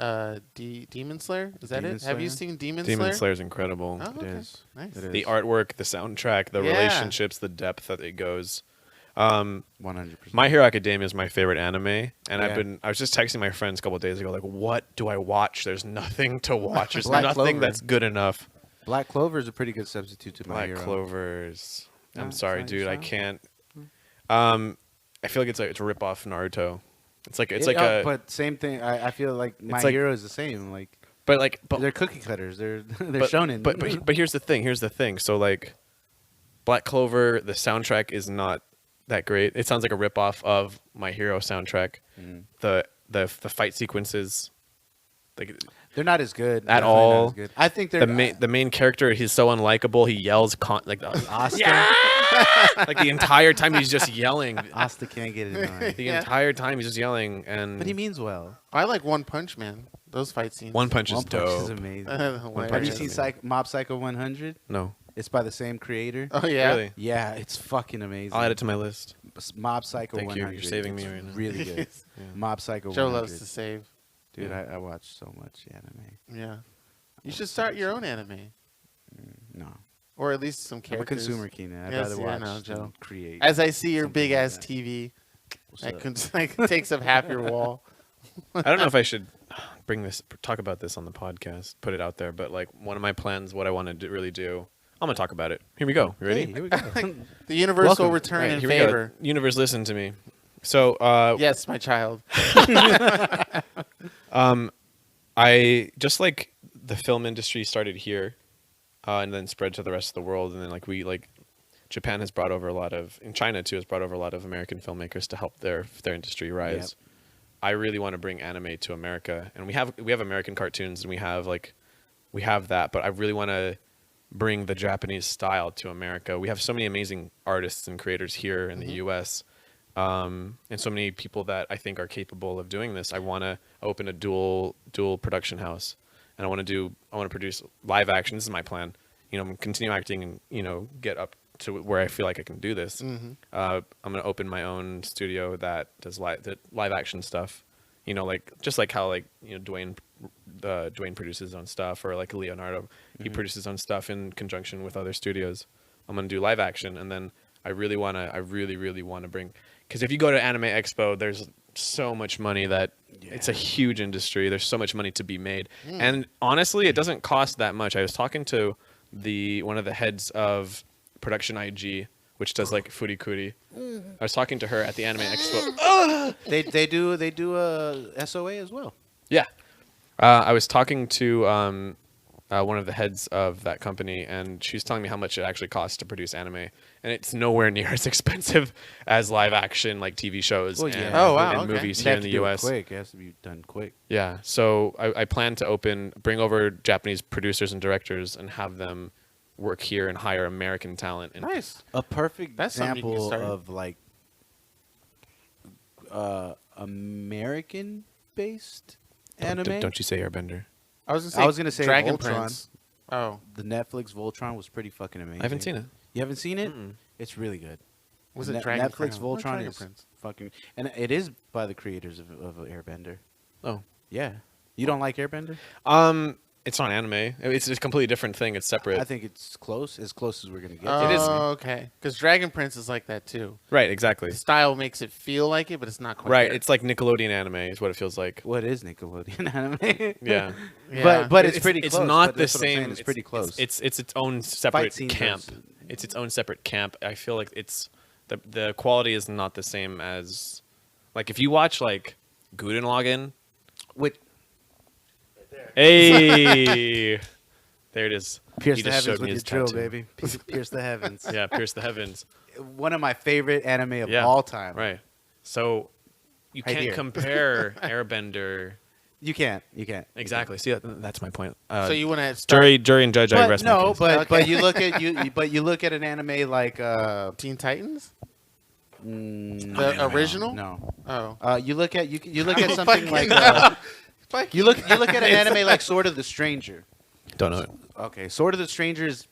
Demon Slayer. Is that Demon it? Have you Slayer? seen Demon Demon Slayer? Slayer's incredible. Oh, It okay. is. Nice. It is. The artwork, the soundtrack, the Yeah. relationships, the depth that it goes. 100%. My Hero Academia is my favorite anime, and Yeah. I was just texting my friends a couple of days ago, like, what do I watch? There's nothing to watch. There's Black nothing Clover. that's good enough. Black Clover is a pretty good substitute to My Black Hero. Clovers. No, I'm it's sorry, not your dude. I style? can't. I feel like it's a rip off Naruto. It's like but same thing. I feel like My like- Hero is the same. Like but they're cookie cutters. They're but, shonen. But here's the thing. So like, Black Clover, the soundtrack is not that great. It sounds like a ripoff of My Hero soundtrack. Mm. The fight sequences, like they're not as good At Definitely not all. as good. I think they're the main character, he's so unlikable. He yells like Asta. like the entire time he's just yelling. Asta can't get it in. The Yeah. entire time he's just yelling, and But he means well. I like One Punch Man. Those fight scenes. One Punch is One Punch dope. is amazing. Hilarious. Punch Have you is seen amazing. Mob Psycho 100? No, It's by the same creator. Oh yeah. really. Yeah, it's fucking amazing. I'll add it to my list. Mob Psycho Thank you. 100. You're saving It's me right now. Really good. Yeah. Mob Psycho Joe 100. loves to save. Dude, Yeah. I watch so much anime. Yeah. You should start your own anime, No. or at least some I'm a characters. consumer, Keenan. I'd Yes, rather yeah, I watch know, than Joe. create. As I see your something big like ass that. TV, What's that up? takes up half your wall. I don't know if I should talk about this on the podcast, put it out there, but like one of my plans, what I want to really do, I'm gonna talk about it. Here we go. You ready? Hey, here we go. The universe will Welcome. return Right, in here we go. favor. Universe, listen to me. So, Yes, my child. I just like the film industry started here, and then spread to the rest of the world, and then like Japan has brought over a lot of, and China too has brought over a lot of American filmmakers to help their industry rise. Yep. I really want to bring anime to America, and we have American cartoons, and we have that, but I really want to bring the Japanese style to America. We have so many amazing artists and creators here in the U.S. And so many people that I think are capable of doing this. I want to open a dual production house, and I want to produce live action. This is my plan. Continue acting and get up to where I feel like I can do this. I'm going to open my own studio that does live action stuff. Just like how Dwayne produces his own stuff, or like Leonardo, he produces his own stuff in conjunction with other studios. I'm going to do live action, and then I really want to bring, because if you go to Anime Expo, there's so much money that it's a huge industry. There's so much money to be made. And honestly, it doesn't cost that much. I was talking to one of the heads of Production IG, which does like Furikuri. I was talking to her at the Anime Expo. They do a SOA as well. Yeah. I was talking to one of the heads of that company, and she's telling me how much it actually costs to produce anime, and it's nowhere near as expensive as live action like TV shows Well, yeah. and, Oh, wow, and okay. movies You here have in to the do it U.S. quick. It has to be done quick. Yeah, so I plan to bring over Japanese producers and directors and have them work here and hire American talent. And Nice. A perfect That's something you can get example started. of like American-based anime. Don't you say Airbender? I was gonna say. I was gonna say Dragon Voltron. Prince. Oh, The Netflix Voltron was pretty fucking amazing. I haven't seen it. You haven't seen it? Mm-mm. It's really good. was Ne- it Dragon Netflix Crown? Or Voltron Dragon is Prince? fucking, and it is by the creators of Airbender. Oh, Yeah, you don't like Airbender? it's not anime. It's a completely different thing. It's separate. I think it's close as we're gonna get. Oh, It is. okay. Because Dragon Prince is like that too. Right, exactly. The style makes it feel like it, but it's not quite. Right, there. it's like Nickelodeon anime is what it feels like. What is Nickelodeon anime? Yeah. Yeah. But it's pretty It's close. not but the that's what I'm saying, same. It's pretty close. It's its own separate scenes are camp. s- It's its own separate camp. I feel like it's the quality is not the same as like if you watch like Guten Lagann. With Hey, there it is. Pierce He the just heavens showed me with your his drill, tattoo. baby. Pierce the heavens. Yeah, Pierce the Heavens. One of my favorite anime of Yeah, all time. Right. So you Right can't here. compare Airbender. You can't. You can't. Exactly. See, that's my point. So you want to start jury and judge. I But rest my no, case. but Okay. you look at you look at an anime like Teen Titans? no, The original? No. Oh. You look at you look at something like Fuck you look at an anime like Sword of the Stranger. Don't know it. Okay, Sword of the Stranger is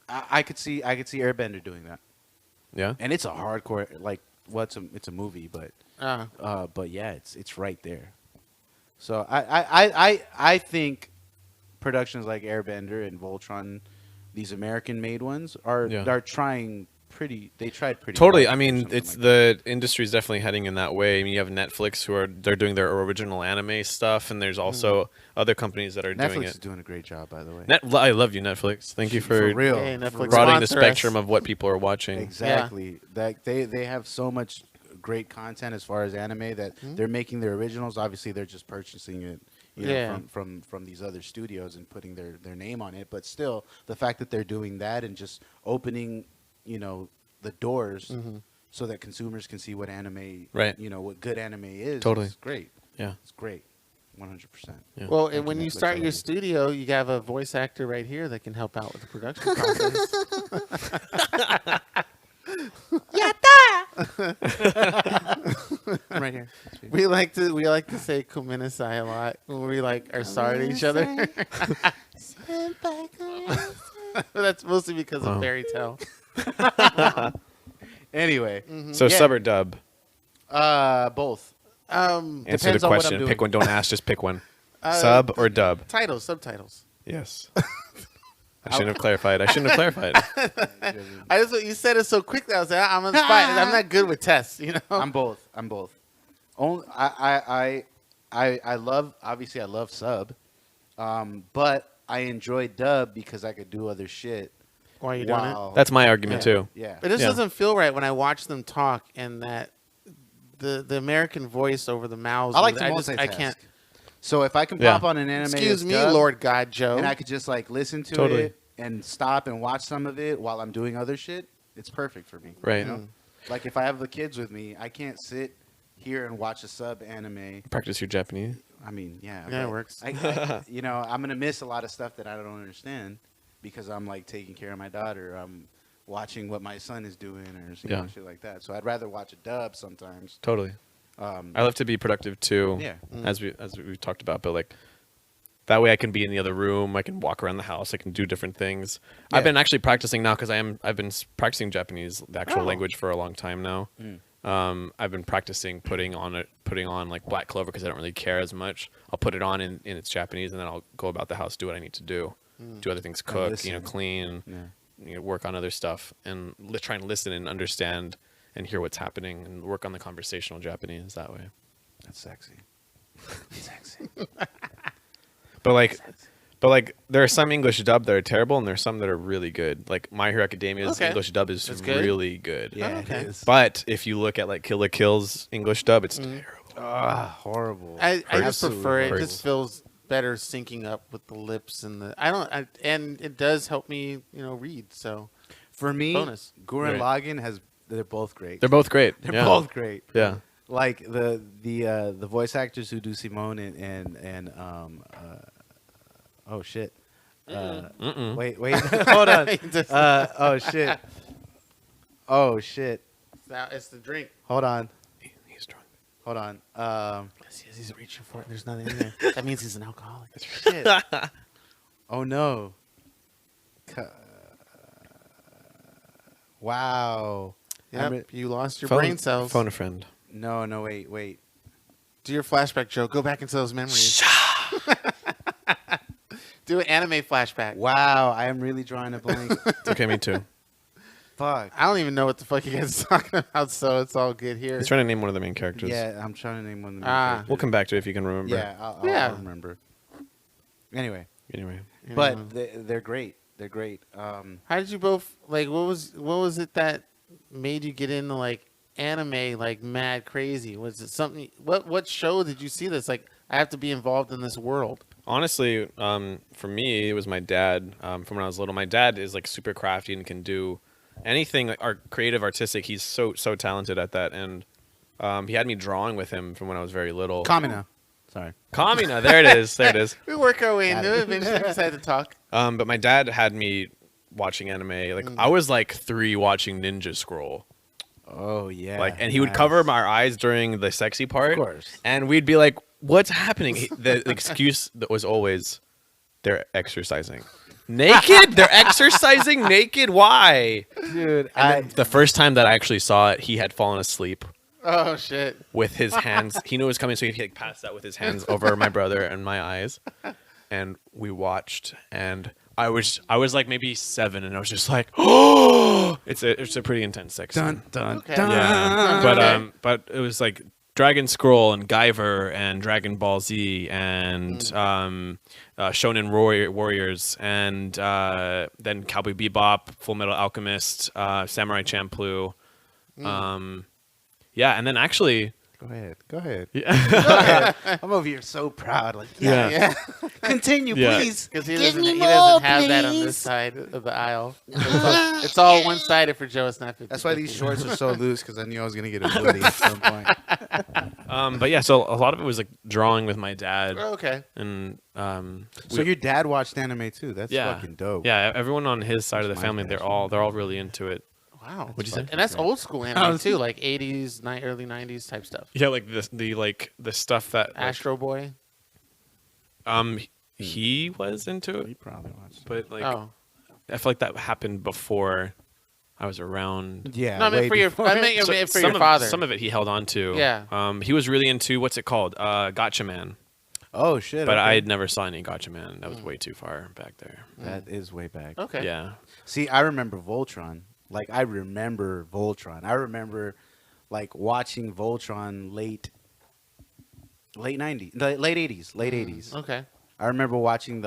I could see Airbender doing that, Yeah. and it's a hardcore like it's a movie, but Uh, yeah, it's right there. So I think productions like Airbender and Voltron, these American made ones are trying they tried pretty Totally. hard I to do mean, something it's like the industry's definitely heading in that way. I mean, you have Netflix they're doing their original anime stuff, and there's also other companies that are that. doing Netflix it. is doing a great job, by the way. I love you, Netflix. Thank you for real. Hey, Netflix broadening the sponsor spectrum us. of what people are watching. Exactly. That they have so much great content as far as anime that they're making their originals. Obviously, they're just purchasing it, Yeah. from these other studios and putting their name on it. But still, the fact that they're doing that and just opening, the doors so that consumers can see what anime, Right. what good anime is. Totally. Is great. Yeah. It's great. 100%. Yeah. well, Thank and when you, you Netflix. start I your love studio, you have a voice actor right here that can help out with the production process. I'm right here. we like to say "kuminasai" a lot when we are sorry to each other. But that's mostly because Wow. of fairy tale. Anyway, So Yeah. sub or dub? both. Answer Depends the on what I'm question. doing. Pick one. Don't ask. Just pick one. Sub or dub? Titles, subtitles. Yes. I shouldn't have clarified. I You said it so quickly. I was like, I'm on the spot. I'm not good with tests, I'm both. Only I love obviously I love sub, but I enjoy dub because I could do other shit. Why are you doing it? while- That's my argument too. Yeah. But this Yeah. doesn't feel right when I watch them talk and that the American voice over the mouths. I like to I multitask. can't. So if I can Yeah. pop on an anime, Excuse that's me, dub, Lord God Joe. and I could just listen to Totally. it and stop and watch some of it while I'm doing other shit, it's perfect for me. Right. Like if I have the kids with me, I can't sit here and watch a sub anime. Practice your Japanese. I mean, yeah, Yeah, it but works. I'm gonna miss a lot of stuff that I don't understand because I'm taking care of my daughter. I'm watching what my son is doing or Yeah. shit like that. So I'd rather watch a dub sometimes. Totally. I love to be productive too. Yeah. As we've talked about, but that way I can be in the other room. I can walk around the house. I can do different things. Yeah. I've been actually practicing now because I've been practicing Japanese, the actual Oh. language, for a long time now. I've been practicing putting on Black Clover because I don't really care as much. I'll put it on in its Japanese, and then I'll go about the house, do what I need to do, do other things, cook, listen. clean, Yeah. work on other stuff, and try and listen and understand and hear what's happening, and work on the conversational Japanese that way. That's sexy. Sexy. But there are some English dub that are terrible, and there are some that are really good. Like My Hero Academia's Okay. English dub is That's good. really good. Yeah, okay. it is. But if you look at Kill la Kill's English dub, it's terrible. Horrible. I just Absolutely prefer it. It horrible. just feels better syncing up with the lips and the. I don't. And it does help me, read. So For me, bonus. Gurren Right. Lagann they're both great. They're both great. They're yeah. both great. Yeah. Like the voice actors who do Simone and oh shit. Mm-mm. Wait, hold on. Just- Oh shit. Oh shit. It's the drink. Hold on. He's drunk. Hold on. Yes, he's reaching for it. There's nothing in there. That means he's an alcoholic. Shit. Oh no. Wow. Yep, you lost your Phone- brain cells. Phone a friend. No, wait. Do your flashback, Joe. Go back into those memories. Do an anime flashback. Wow, I am really drawing a blank. It's okay, me too. Fuck. I don't even know what the fuck you guys are talking about, so it's all good here. He's trying to name one of the main characters. Yeah, I'm trying to name one of the main Ah. characters. We'll come back to it if you can remember. Yeah, I'll Yeah. remember. Anyway, Anyway. but they're great. They're great. How did you both like? What was it that made you get into like anime like mad crazy? Was it something? What show did you see this? Like, I have to be involved in this world. Honestly, for me, it was my dad. From when I was little, my dad is like super crafty and can do anything like creative, artistic. He's so talented at that, and he had me drawing with him from when I was very little. Kamina. Sorry. Kamina, there it is. There it is. We work our way Got into it. it. Eventually, we decided to talk. But my dad had me watching anime. Like I was like 3 watching Ninja Scroll. Oh yeah. Like, and he would nice. cover my eyes during the sexy part. Of course. And we'd be like, "What's happening?" The excuse that was always, "They're exercising." Naked? They're exercising naked? Why? Dude, The first time that I actually saw it, he had fallen asleep Oh shit! with his hands. He knew it was coming, so he like passed out with his hands over my brother and my eyes. And we watched, and I was like maybe 7, and I was just like, "Oh!" It's a pretty intense sex scene. dun dun Okay. dun. Yeah, but it was like Dragon Scroll and Guyver and Dragon Ball Z and Shonen Warriors and then Cowboy Bebop, Full Metal Alchemist, Samurai Champloo. Yeah, and then actually, Go ahead. yeah, I'm over here so proud. Like, Yeah. Yeah, continue, Yeah. please. because he Give doesn't, me he more, doesn't have that on please. this side of the aisle. It's all one-sided for Joe. It's not 50. That's why these shorts are so loose, because I knew I was gonna get a hoodie at some point. but yeah, so a lot of it was like drawing with my dad, Oh, okay. and So your dad watched anime too. That's yeah, fucking dope. yeah, everyone on his side of the my family, they're all really into it. Wow. What'd you say? And that's old school anime too, like 80s, early 90s type stuff. Yeah, like the stuff that like, Astro Boy. he was into it, He probably watched. but like Oh. I feel like that happened before I was around. Yeah. No, I meant way for your. before. I meant for some your father. Some of it he held on to. Yeah. He was really into what's it called? Gotcha Man. Oh shit. But okay. I had never saw any Gotcha Man. That was way too far back there. That is way back. Okay. Yeah. See, I remember Voltron. Like I remember Voltron. I remember like watching Voltron late 90s, late 80s, late 80s. Okay. I remember watching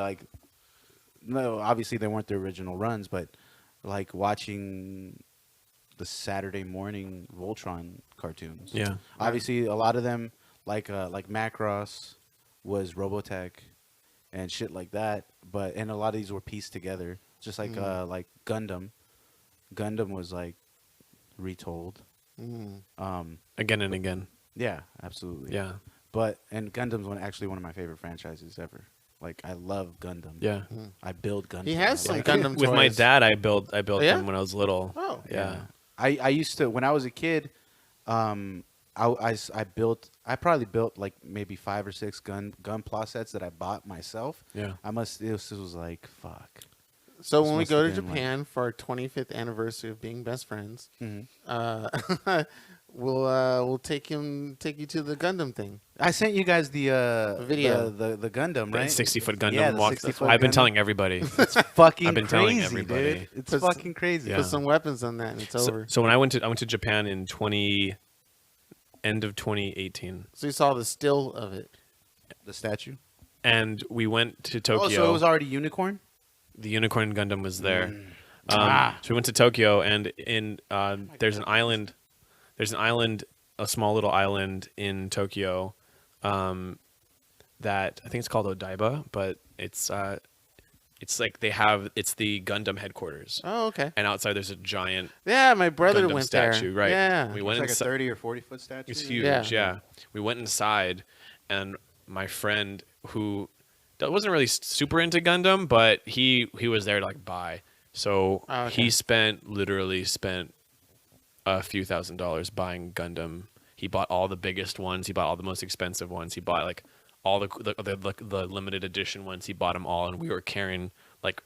no, obviously they weren't the original runs, but like watching the Saturday morning Voltron cartoons. Yeah. Obviously, a lot of them, like Macross, was Robotech, and shit like that. And a lot of these were pieced together, just like Gundam. Gundam was like retold. Again and again. Yeah, absolutely. Yeah. And Gundam's actually one of my favorite franchises ever. Like I love Gundam. Yeah. I build Gundam. He has some Like, Gundam With my toys. dad, I built yeah? them when I was little. Oh. Yeah. I used to, when I was a kid, I probably built like maybe 5 or 6 Gunpla sets that I bought myself. Yeah. This was like, fuck. So This when we must go to have been, like- Japan for our 25th anniversary of being best friends, Mhm. we'll take you to the Gundam thing. I sent you guys the Video. the Gundam, The right? 60-foot Gundam Yeah, the walk. 60-foot I've been Gundam. telling everybody. It's fucking I've been telling crazy, everybody. dude. It's Put fucking crazy. Yeah. Put some weapons on that, and it's over. So when I went to Japan in end of 2018, So you saw the still of it. The statue. and we went to Tokyo. Oh, so it was already unicorn. The Unicorn Gundam was there. Ah. So we went to Tokyo, and in there's an island a small little island in Tokyo, that I think it's called Odaiba, but it's like it's the Gundam headquarters. Oh, okay. And outside there's a giant Yeah, my brother Gundam went statue, there. right? Yeah. We It's went like a inside. 30 or 40-foot statue. It's huge, Yeah. yeah. We went inside, and my friend who wasn't really super into Gundam, but he was there to like buy. So Oh, okay. he literally spent a few $1,000s buying Gundam. He bought all the biggest ones. He bought all the most expensive ones. He bought like all the limited edition ones. He bought them all, and we were carrying like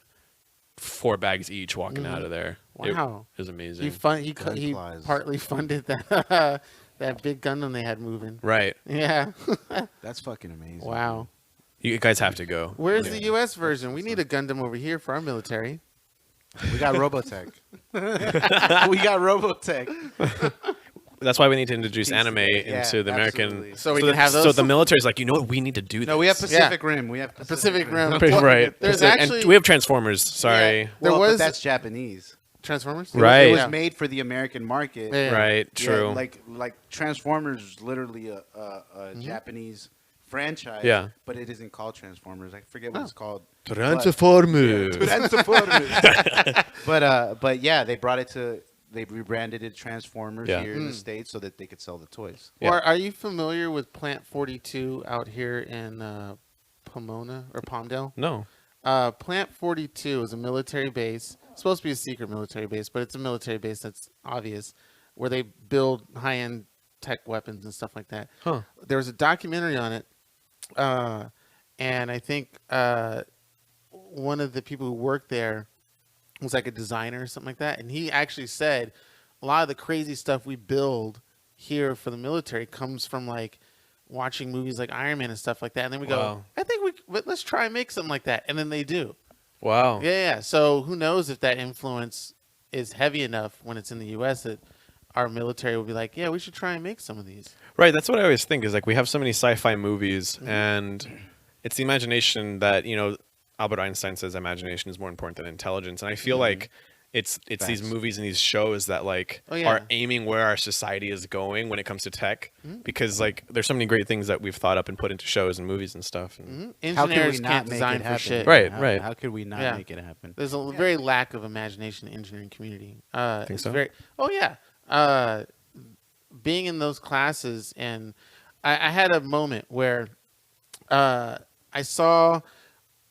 4 bags each walking out of there. Wow. It was amazing. He Gunflies. partly funded that that big Gundam they had moving. Right. Yeah. That's fucking amazing. Wow. You guys have to go. Where's Yeah. the U.S. version? We need a Gundam over here for our military. We got Robotech. We got Robotech. That's why we need to introduce anime Yeah, into the American. absolutely. So we can have So those? the military's like, you know what? We need to do this. No, we have Pacific Rim. We have Pacific Rim. Right. There's And actually we have Transformers. Sorry. Yeah. There Well, was- but that's Japanese. Transformers. Right. It was Yeah. made for the American market. Yeah. Right. Yeah, True. like Transformers is literally a Japanese franchise. Yeah. But it isn't called Transformers. I forget what Oh. it's called. Transformers. Transformers. But yeah, they rebranded it Transformers Yeah. here in the States so that they could sell the toys. Yeah. Or are you familiar with Plant 42 out here in Pomona or Palmdale? No. Plant 42 is a military base. It's supposed to be a secret military base, but it's a military base that's obvious, where they build high-end tech weapons and stuff like that. Huh. There was a documentary on it, and I think one of the people who worked there was like a designer or something like that, and he actually said a lot of the crazy stuff we build here for the military comes from like watching movies like Iron Man and stuff like that, and then we go, Wow. I think let's try and make something like that, and then they do. Wow. Yeah. So who knows if that influence is heavy enough when it's in the U.S. that our military will be like, yeah, we should try and make some of these. Right. That's what I always think is like we have so many sci-fi movies, Mm-hmm. and it's the imagination that Albert Einstein says imagination is more important than intelligence, and I feel like it's these Facts. movies and these shows that like Oh, yeah. are aiming where our society is going when it comes to tech, because like there's so many great things that we've thought up and put into shows and movies and stuff. And How could we Engineers not can't make design it for happen? shit. Right. How could we not Yeah. make it happen? There's a very lack of imagination in the engineering community. Think It's so? Oh yeah. Being in those classes, and I had a moment where I saw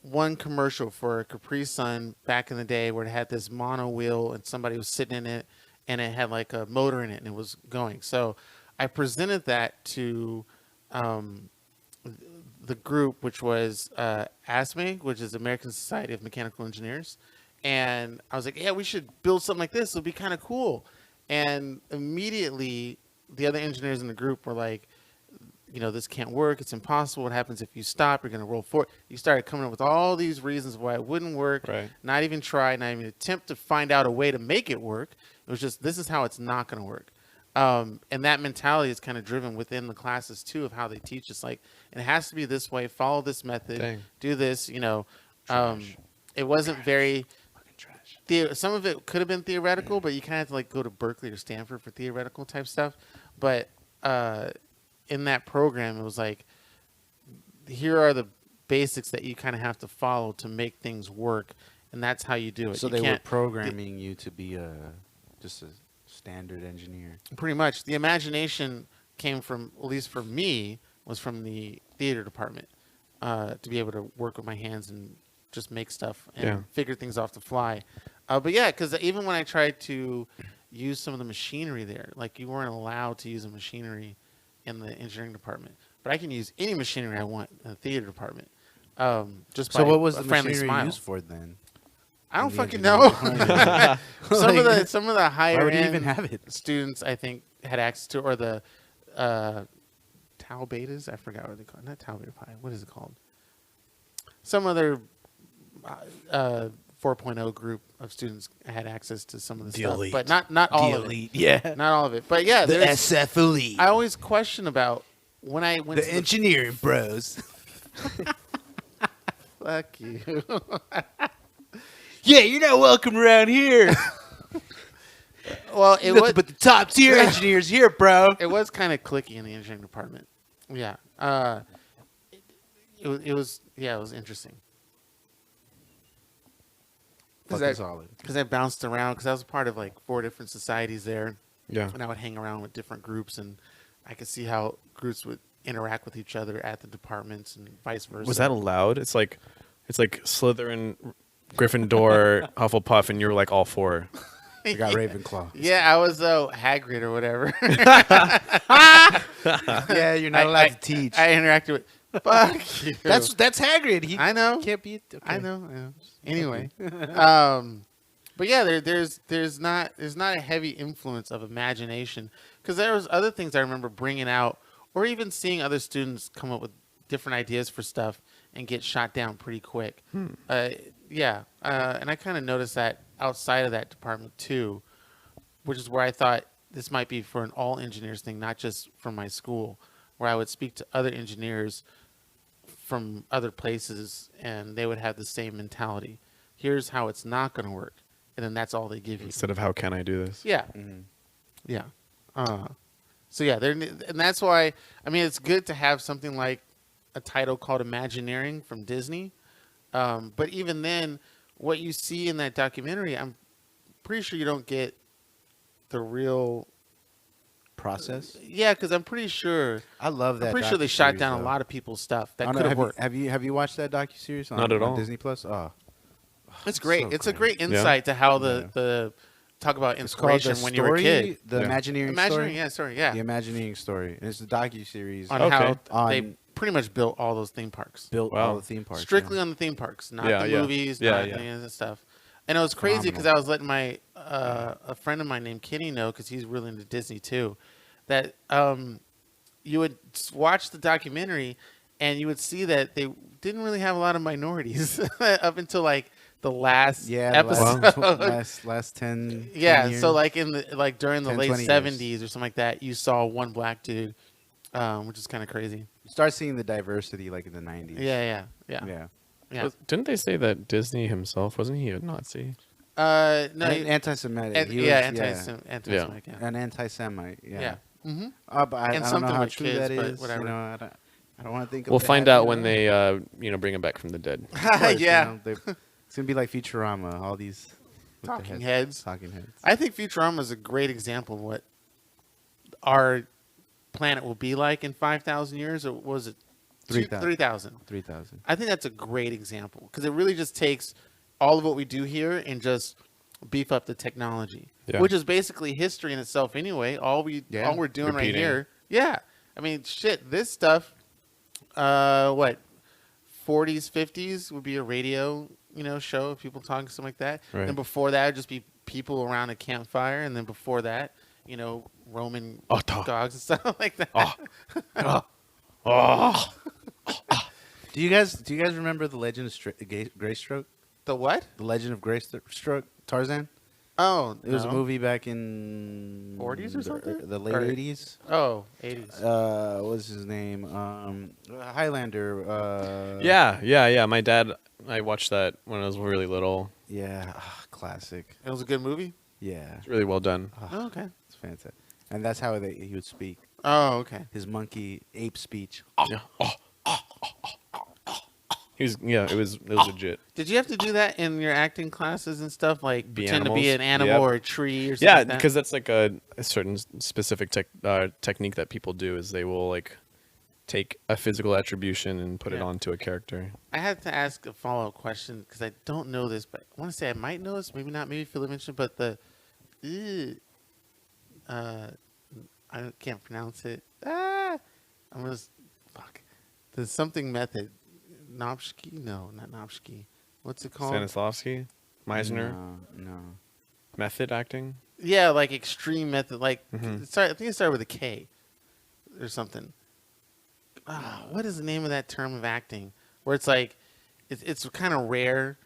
one commercial for a Capri Sun back in the day where it had this mono wheel and somebody was sitting in it, and it had like a motor in it and it was going. So I presented that to the group, which was ASME, which is American Society of Mechanical Engineers. And I was like, yeah, we should build something like this. It'll be kind of cool. And immediately the other engineers in the group were like, this can't work. It's impossible. What happens if you stop? You're going to roll forward. You started coming up with all these reasons why it wouldn't work. Right. Not even try, not even attempt to find out a way to make it work. It was just, this is how it's not going to work. And that mentality is kind of driven within the classes too, of how they teach us. Like, it has to be this way. Follow this method. Dang. Do this. It wasn't very. Some of it could have been theoretical, but you kind of have to like go to Berkeley or Stanford for theoretical type stuff. But in that program, it was like, here are the basics that you kind of have to follow to make things work, and that's how you do it. So You they were can't- programming you to be just a standard engineer. Pretty much. The imagination came from, at least for me, was from the theater department, to be able to work with my hands and just make stuff and Yeah. figure things off the fly. But yeah, because even when I tried to use some of the machinery there, like you weren't allowed to use a machinery in the engineering department, but I can use any machinery I want in the theater department. Just by So what was a the friendly machinery smile. used for then? I don't in the fucking engineering know. department? some of the higher Why would you end even have it? students, I think, had access to, or the tau betas. I forgot what they call it. Not tau beta pi. What is it called? Some other 4.0 group of students had access to some of the The stuff, elite. but not all of it. yeah. Not all of it. But yeah, there's, SF elite. I always question about when I went to engineering bros. fuck you. Yeah, you're not welcome around here. Well, it was but the top tier engineers here, bro. it was kind of cliquey in the engineering department. Yeah. It was interesting. Fucking solid. Because I bounced around because I was part of like 4 different societies there, Yeah. and I would hang around with different groups, and I could see how groups would interact with each other at the departments and vice versa. Was that allowed? It's like Slytherin, Gryffindor, Hufflepuff, and you're like all 4. I got Ravenclaw. Yeah, I was Hagrid or whatever. Yeah, you're not allowed to teach. I interacted with. Fuck you. That's Hagrid. He I know. can't be. Okay. I know. Anyway, but yeah, there's not a heavy influence of imagination because there was other things I remember bringing out, or even seeing other students come up with different ideas for stuff and get shot down pretty quick. And I kind of noticed that outside of that department too, which is where I thought this might be for an all engineers thing, not just from my school, where I would speak to other engineers from other places and they would have the same mentality. Here's how it's not going to work. And then that's all they give you. Instead of how can I do this? Yeah. Mhm. Yeah. So yeah, and that's why, I mean, it's good to have something like a title called Imagineering from Disney. But even then, what you see in that documentary, I'm pretty sure you don't get the real Process. Yeah, because I'm pretty sure. I love that. I'm pretty sure they shot docuseries, down though. a lot of people's stuff that I don't could know, have worked. Have you watched that docuseries on, Not at on all. Disney Plus? Oh, It's great. so It's a great. great insight to how Yeah. the talk about it's called inspiration the when you were a story, kid. The Yeah. Imagineering Imagineering, story. yeah. The Imagineering story. And it's a docuseries On Okay. how they On- pretty much built all those theme parks. built Wow. all the theme parks. Strictly yeah. on the theme parks, not Yeah, the yeah. movies, Yeah, not yeah. any of that stuff. And it was crazy because I Phenomenal. was letting my a friend of mine named Kenny know, because he's really into Disney too, that you would watch the documentary and you would see that they didn't really have a lot of minorities up until like the last Yeah, episode. last 10 Yeah, 10 years. so like during the 10, late 20 years. 70s or something like that, you saw one black dude, which is kind of crazy. You start seeing the diversity like in the 90s. Yeah. Was- Didn't they say that Disney himself, wasn't he a Nazi? No, Anti-Semitic. He was, anti-Semitic. Yeah. An anti-Semite. Yeah. Yeah. Mm-hmm. But I And don't know something how with true kids, that but is. whatever. You know, I don't want to think. Of We'll that, find out you when know? they bring him back from the dead. Of course, Yeah. you know, it's gonna be like Futurama. All these with the Talking heads. Talking heads. I think Futurama is a great example of what our planet will be like in 5,000 years, or was it 3,000. 3,000? 3,000. I think that's a great example because it really just takes all of what we do here and just beef up the technology, Yeah. which is basically history in itself anyway. All we're doing right Repeating. here. Yeah. I mean, shit, this stuff, what, 40s, 50s would be a radio, show of people talking, something like that. Right. Then before that would just be people around a campfire. And then before that, Roman dogs and stuff like that. Do you guys remember the Legend of Greystoke? The what? The Legend of Greystoke, Tarzan. Oh, It was a no. movie back in 40s or something? The late Or- 80s. Oh, 80s. What was his name? Highlander. Yeah. My dad, I watched that when I was really little. Yeah, classic. It was a good movie? Yeah, It's really well done. Oh, okay. it's fantastic. And that's how he would speak. Oh, okay. His monkey ape speech. Yeah. It was legit. Did you have to do that in your acting classes and stuff? Like Be pretend to be animals? an animal Yep. or a tree or something Yeah, like that? because that's like a certain specific technique that people do is they will like take a physical attribution and put it Yeah. onto a character. I had to ask a follow-up question because I don't know this, but I want to say I might know this, maybe not, maybe Philip mentioned, but I can't pronounce it. I'm going to, fuck. There's something method. Nopsky? No, not Nopsky. What's it called? Stanislavski, Meisner, No. method acting. Yeah, like extreme method. Like, Mhm. I think it started with a K or something. What is the name of that term of acting? Where it's like, it's kind of rare.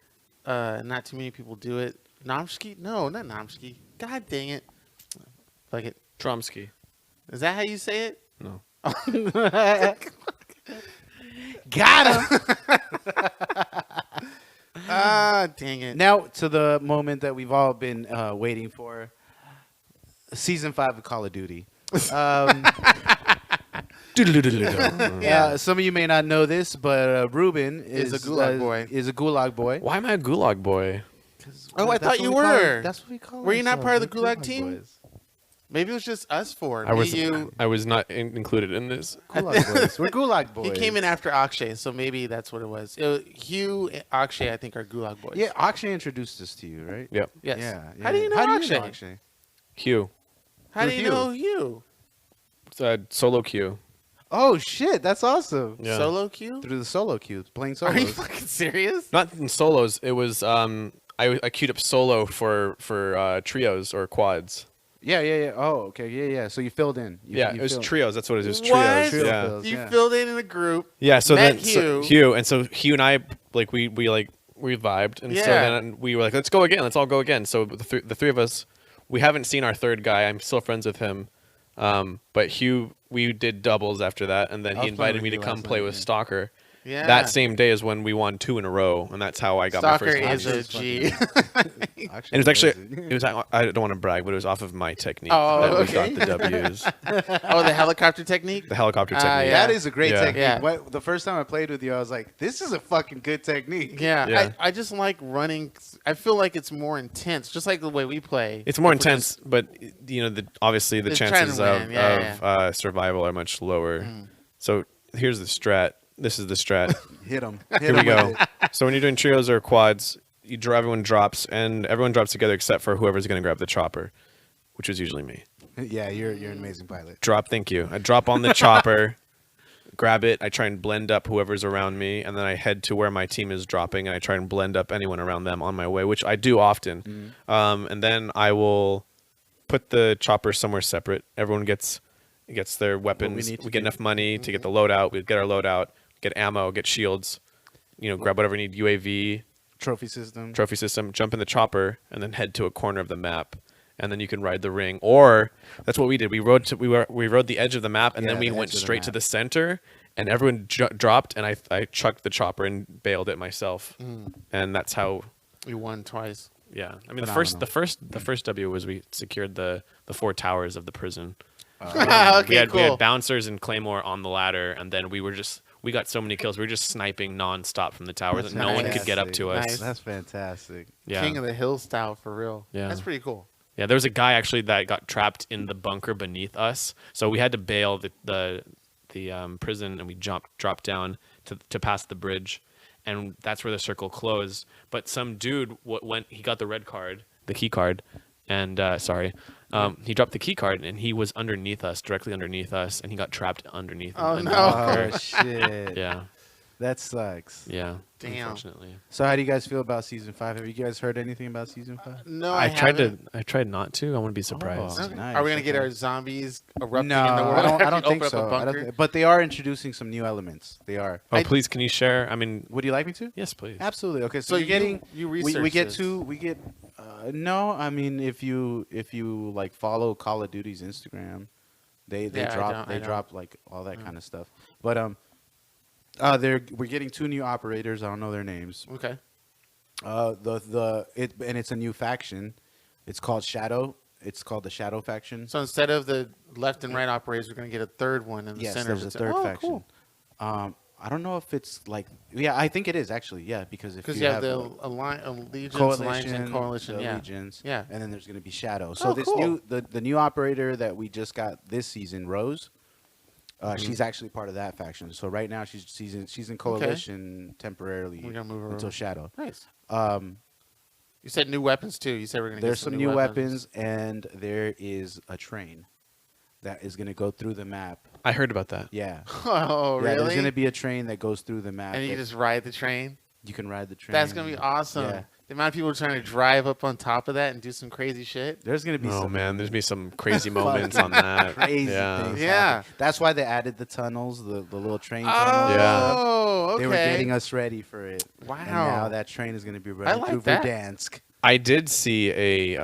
Not too many people do it. Nomsky? No, not Nomsky. God dang it. Fuck it. Tromsky. Is that how you say it? No. Got him. Dang it. Now to the moment that we've all been waiting for. Season 5 of Call of Duty. Some of you may not know this, but Ruben Is a gulag boy. Is a gulag boy. Why am I a gulag boy? Oh, I That's thought what you we call- were. That's what we call. Were you not part of the ourselves, gulag team? boys. Maybe it was just us four. I was. You. I was not included in this. Gulag boys. We're gulag boys. He came in after Akshay, so maybe that's what it was. Hugh and Akshay, I think, are gulag boys. Yeah, Akshay introduced us to you, right? Yep. Yes. Yeah. How do you know Akshay? Q. How do Through you know Hugh? Solo Q. Oh shit, that's awesome. Yeah. Solo Q? Through the solo queue, playing Are you solos. fucking serious? Not in solos. It was I queued up solo for trios or quads. Yeah. Oh, okay. Yeah. So you filled in. You It was filled- trios. That's what it is. What? Trios. Trio Yeah. fills, You yeah. filled in a group. Yeah. So Met then Hugh and so Hugh and I we vibed and so Yeah. then we were like, let's go again. Let's all go again. So the three of us, we haven't seen our third guy. I'm still friends with him. But Hugh, we did doubles after that, and then I he was playing invited me with to you come last play night, with yeah. Stalker. Yeah. That same day is when we won 2 in a row, and that's how I got Stalker my first is win. a G. Actually, And it was actually, amazing. it was. I don't want to brag, but it was off of my technique Oh, that okay. we got the W's. Oh, the helicopter technique? The helicopter Ah, technique. yeah. That is a great Yeah. technique. Yeah. The first time I played with you, I was like, "This is a fucking good technique." Yeah. Yeah. I just like running. I feel like it's more intense, just like the way we play. It's more If we're intense, but obviously the Just trying to chances win, of yeah, survival are much lower. So here's the strat. This is the strat. Hit them. Here we go. So when you're doing trios or quads, everyone drops, and everyone drops together except for whoever's going to grab the chopper, which is usually me. Yeah, you're an amazing pilot. Drop, thank you. I drop on the chopper, grab it. I try and blend up whoever's around me, and then I head to where my team is dropping, and I try and blend up anyone around them on my way, which I do often. And then I will put the chopper somewhere separate. Everyone gets their weapons. need to We get do. enough money to get the loadout. We get our loadout, get ammo, get shields. Grab whatever you need. UAV, Trophy system. trophy system. Jump in the chopper, and then head to a corner of the map. And then you can ride the ring, or that's what we did. We rode the edge of the map, and Yeah, then we the went edge of the straight to map. the center, and everyone dropped, and I chucked the chopper and bailed it myself, and that's how. We won twice. Yeah, I mean Phenomenal. the first W was we secured the 4 towers of the prison. Okay, we cool. had bouncers and claymore on the ladder, and then we got so many kills. We were just sniping nonstop from the towers that no one could get up to us. Nice. That's fantastic. Yeah. King of the Hill style for real. Yeah. That's pretty cool. Yeah, there was a guy actually that got trapped in the bunker beneath us, so we had to bail the prison, and we dropped down to pass the bridge, and that's where the circle closed. But some dude he got the red card, the key card, and he dropped the key card, and he was directly underneath us, and he got trapped underneath. Oh, in the no. bunker. Oh shit. Yeah, That sucks. yeah. Damn. Unfortunately, So how do you guys feel about season 5? Have you guys heard anything about season 5? No, I tried haven't. not to. I want to be surprised. Oh. Okay. Nice, Are we gonna get okay. our zombies erupting No, in the world? I don't after you think open so. Up a I don't bunker? but they are introducing some new elements. They are. Oh, please, can you share? I mean, Would you like me to? yes, please. Absolutely. Okay, so, So you're getting you we research get this. no, I mean if you like follow Call of Duty's Instagram, they Yeah, I don't. drop like all that kind of stuff. But we're getting 2 new operators. I don't know their names. Okay. And it's a new faction. It's called Shadow. It's called the Shadow faction. So instead of the left and right operators, we're gonna get a third one in the Yes, center. there's a that's- third oh, faction. Cool. I don't know if it's like I think it is actually because if Because you you have the like, allegiance, coalition, alliance, and coalition. the Yeah. legions, Yeah. and then there's going to be Shadow. So Oh, this cool. new the new operator that we just got this season, Rose, she's actually part of that faction. So right now she's in coalition temporarily We're gonna move her until over. Shadow. Nice. Um, You said new weapons too. You said we're gonna there's get some new weapons, and there is a train that is going to go through the map. I heard about that. Yeah. Oh, Yeah, really? there's going to be a train that goes through the map. and you that can just ride the train. you can ride the train. That's gonna be awesome. Yeah. The amount of people trying to drive up on top of that and do some crazy shit. There's going to be Oh some man, there's be some crazy moments on that. crazy Yeah. things. Yeah. happen. That's why they added the tunnels, the little train tunnels. Oh, okay. They were getting us ready for it. Wow. And now that train is going to be running like through that. Verdansk. I did see a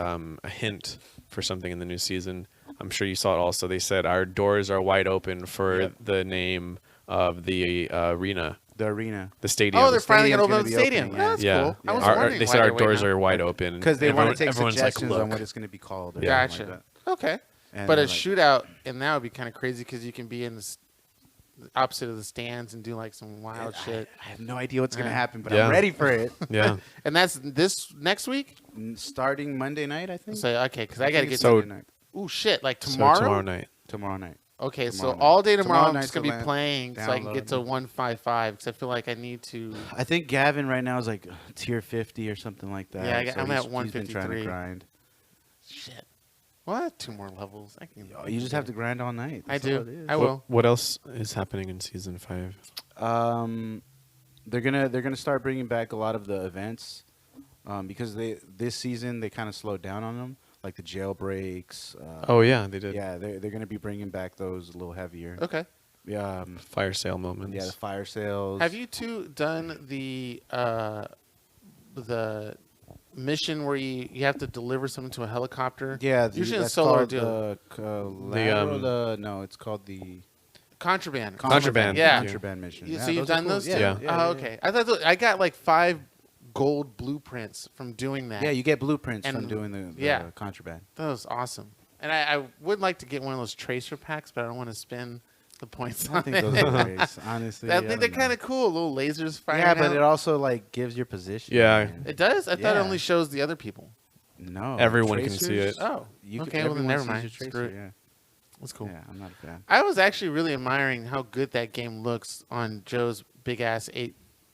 hint for something in the new season. I'm sure you saw it also. They said our doors are wide open for Yep. the name of the arena, The arena. the stadium. Oh, they're finally gonna stadium's open up the gonna be stadium. opening, Oh, that's yeah. cool. I was Yeah. wondering They why said our they're waiting doors on- are wide open Because they want to take everyone's suggestions like, on look. what it's going to be called. or Gotcha. something like Okay. And But a they're like, shootout and that would be kind of crazy because you can be in the opposite of the stands and do like some wild shit. I have no idea what's gonna Yeah. happen, but Yeah. I'm ready for it. Yeah. And that's this next week. Starting Monday night, I think. So okay, because I got to think get it's So- Monday night. Ooh, shit! Like So tomorrow. tomorrow night. Tomorrow night. Okay, Tomorrow so night. all day tomorrow, Tomorrow I'm night's just gonna the be playing so I can get to download. 155 because I feel like I need to. I think Gavin right now is like tier 50 or something like that. Yeah, I'm at he's been trying 153. to grind. Shit. What? 2 more levels. I can. You just have to grind all night. I That's all do. it is. I will. What else is happening in season 5? They're gonna start bringing back a lot of the events, because this season they kind of slowed down on them, like the jailbreaks. Oh yeah, they did. Yeah, they're gonna be bringing back those a little heavier. Okay. Yeah, Fire sale moments. yeah, the fire sales. Have you two done the mission where you have to deliver something to a helicopter? Yeah, Usually in that's solo called do no, it's called the contraband. Contraband. Yeah. contraband mission. You, Yeah, so you've those are done cool. those too? Yeah. Oh, okay. I thought I got like 5 gold blueprints from doing that. Yeah, you get blueprints from And- doing the yeah. contraband. That was awesome. And I would like to get one of those tracer packs, but I don't want to spend the points I on think it. those are great, honestly. I think they're kind of cool. Little lasers firing Yeah, but out. it also like gives your position. Yeah. man. It does? I thought it Yeah. only shows the other people. No, Everyone can see tracers, it. Oh, You okay. Well, then everyone never sees mind. your tracer, Screw it. Yeah. That's cool. Yeah, I'm not a fan. I was actually really admiring how good that game looks on Joe's big ass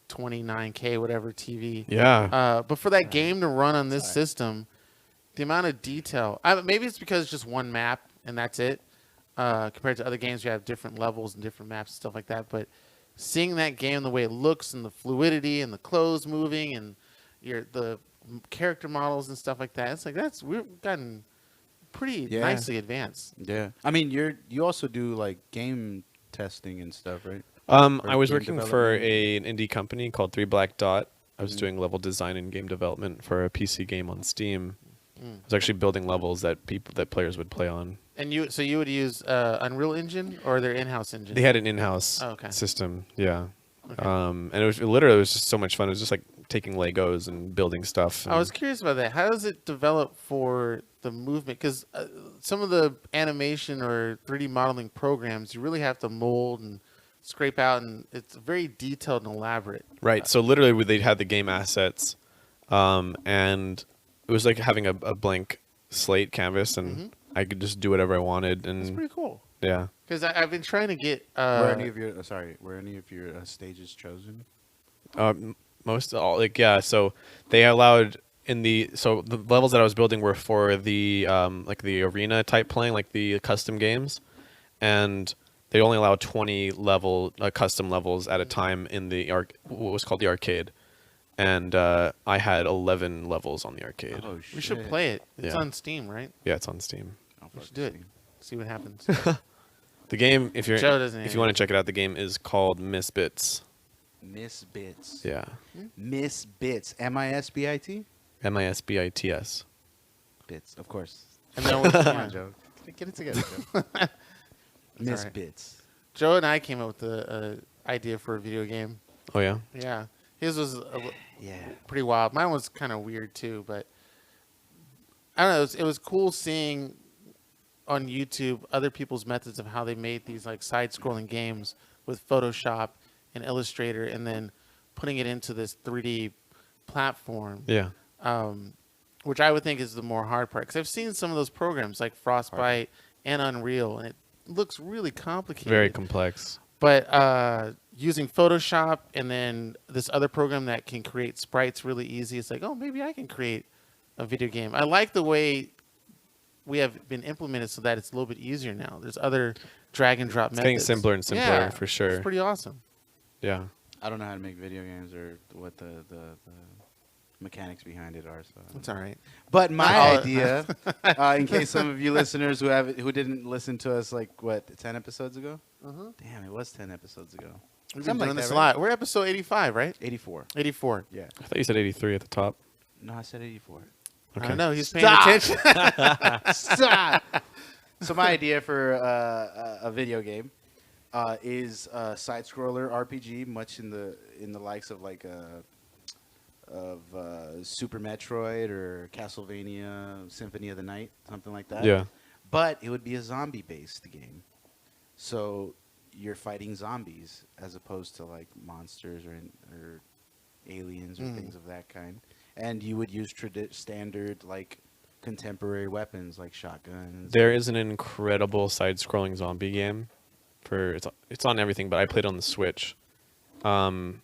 829K whatever TV. Yeah. But for that game to run on this system, the amount of detail. Maybe it's because it's just one map and that's it. Compared to other games, you have different levels and different maps and stuff like that. But seeing that game, the way it looks and the fluidity and the clothes moving and the character models and stuff like that, it's like we've gotten pretty Yeah. nicely advanced. Yeah, I mean, you also do like game testing and stuff, right? I was game working for development. an indie company called 3 Black Dot. I was doing level design and game development for a PC game on Steam. I was actually building levels that players would play on. And you would use Unreal Engine or their in-house engine? They had an in-house Oh, okay. system, yeah. Okay. And it was just so much fun. It was just like taking Legos and building stuff. I was curious about that. How does it develop for the movement? Because some of the animation or 3D modeling programs, you really have to mold and scrape out, and it's very detailed and elaborate. Right. So literally, they had the game assets, and it was like having a blank slate canvas, and I could just do whatever I wanted. It's And pretty cool. yeah, Because I've been trying to get. were any of your stages chosen? most all like yeah. So they allowed the levels that I was building were for the like the arena type playing, like the custom games, and they only allowed 20 custom levels at a time in the what was called the arcade. And I had 11 levels on the arcade. Oh shit! we should play it. It's Yeah. on Steam, right? Yeah, it's on Steam. Oh, We fuck, should do it. Steam. See what happens. The game, if you Joe doesn't want even- to check it out, the game is called Miss Bits. Miss Bits. Yeah, Miss Bits. MISBIT. MISBITS. Bits, of course. And then Come on, Joe. Get it together, Joe. Miss alright. Bits. Joe and I came up with the idea for a video game. Oh yeah. Yeah, his was Yeah. pretty wild. Mine was kind of weird too, but I don't know. It was cool seeing on YouTube other people's methods of how they made these like side-scrolling games with Photoshop and Illustrator, and then putting it into this 3D platform. Yeah. Which I would think is the more hard part, because I've seen some of those programs like Frostbite and Unreal, and it looks really complicated. Very complex. But using Photoshop and then this other program that can create sprites really easy, it's like, oh, maybe I can create a video game. I like the way we have been implemented so that it's a little bit easier now. There's other drag and drop It's methods. getting simpler and simpler Yeah, for sure. It's pretty awesome. Yeah. I don't know how to make video games or what the mechanics behind it are. So. It's all right. But my Oh. idea, in case some of you listeners who didn't listen to us 10 episodes ago? Damn, it was 10 episodes ago. We've been Something doing like this that, a right? lot. We're episode 85, right? 84. 84. Yeah. I thought you said 83 at the top. No, I said 84. I Okay. don't know. He's paying Stop! attention. Stop. So my idea for a video game is a side scroller RPG, much in the likes of Super Metroid or Castlevania Symphony of the Night, something like that. Yeah. but it would be a zombie-based game. So you're fighting zombies as opposed to like monsters or aliens or things of that kind. And you would use standard like contemporary weapons like shotguns. There is an incredible side-scrolling zombie game. It's on everything, but I played on the Switch. I'm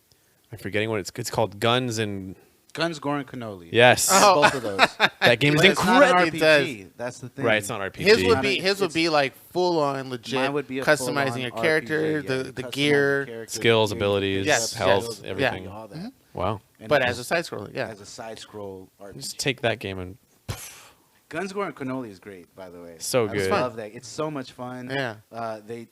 forgetting what it's called. Guns, Gore, and Cannoli. yes, Both of those. that game is But it's not an incredible. RPG. That's the thing. Right, it's not RPG. His would be like full on legit. Mine would be a customizing full-on your character, RPG, yeah. the Customizing gear. characters, Skills, gear, abilities, Yes, health, yes. everything. Yeah. all that. Wow. And But it as a was- side scroller, yeah. as a side scroll RPG. Just take that game and Guns, Gore, and Cannoli is great, by the way. So I good. love that. It's so much fun. Yeah. They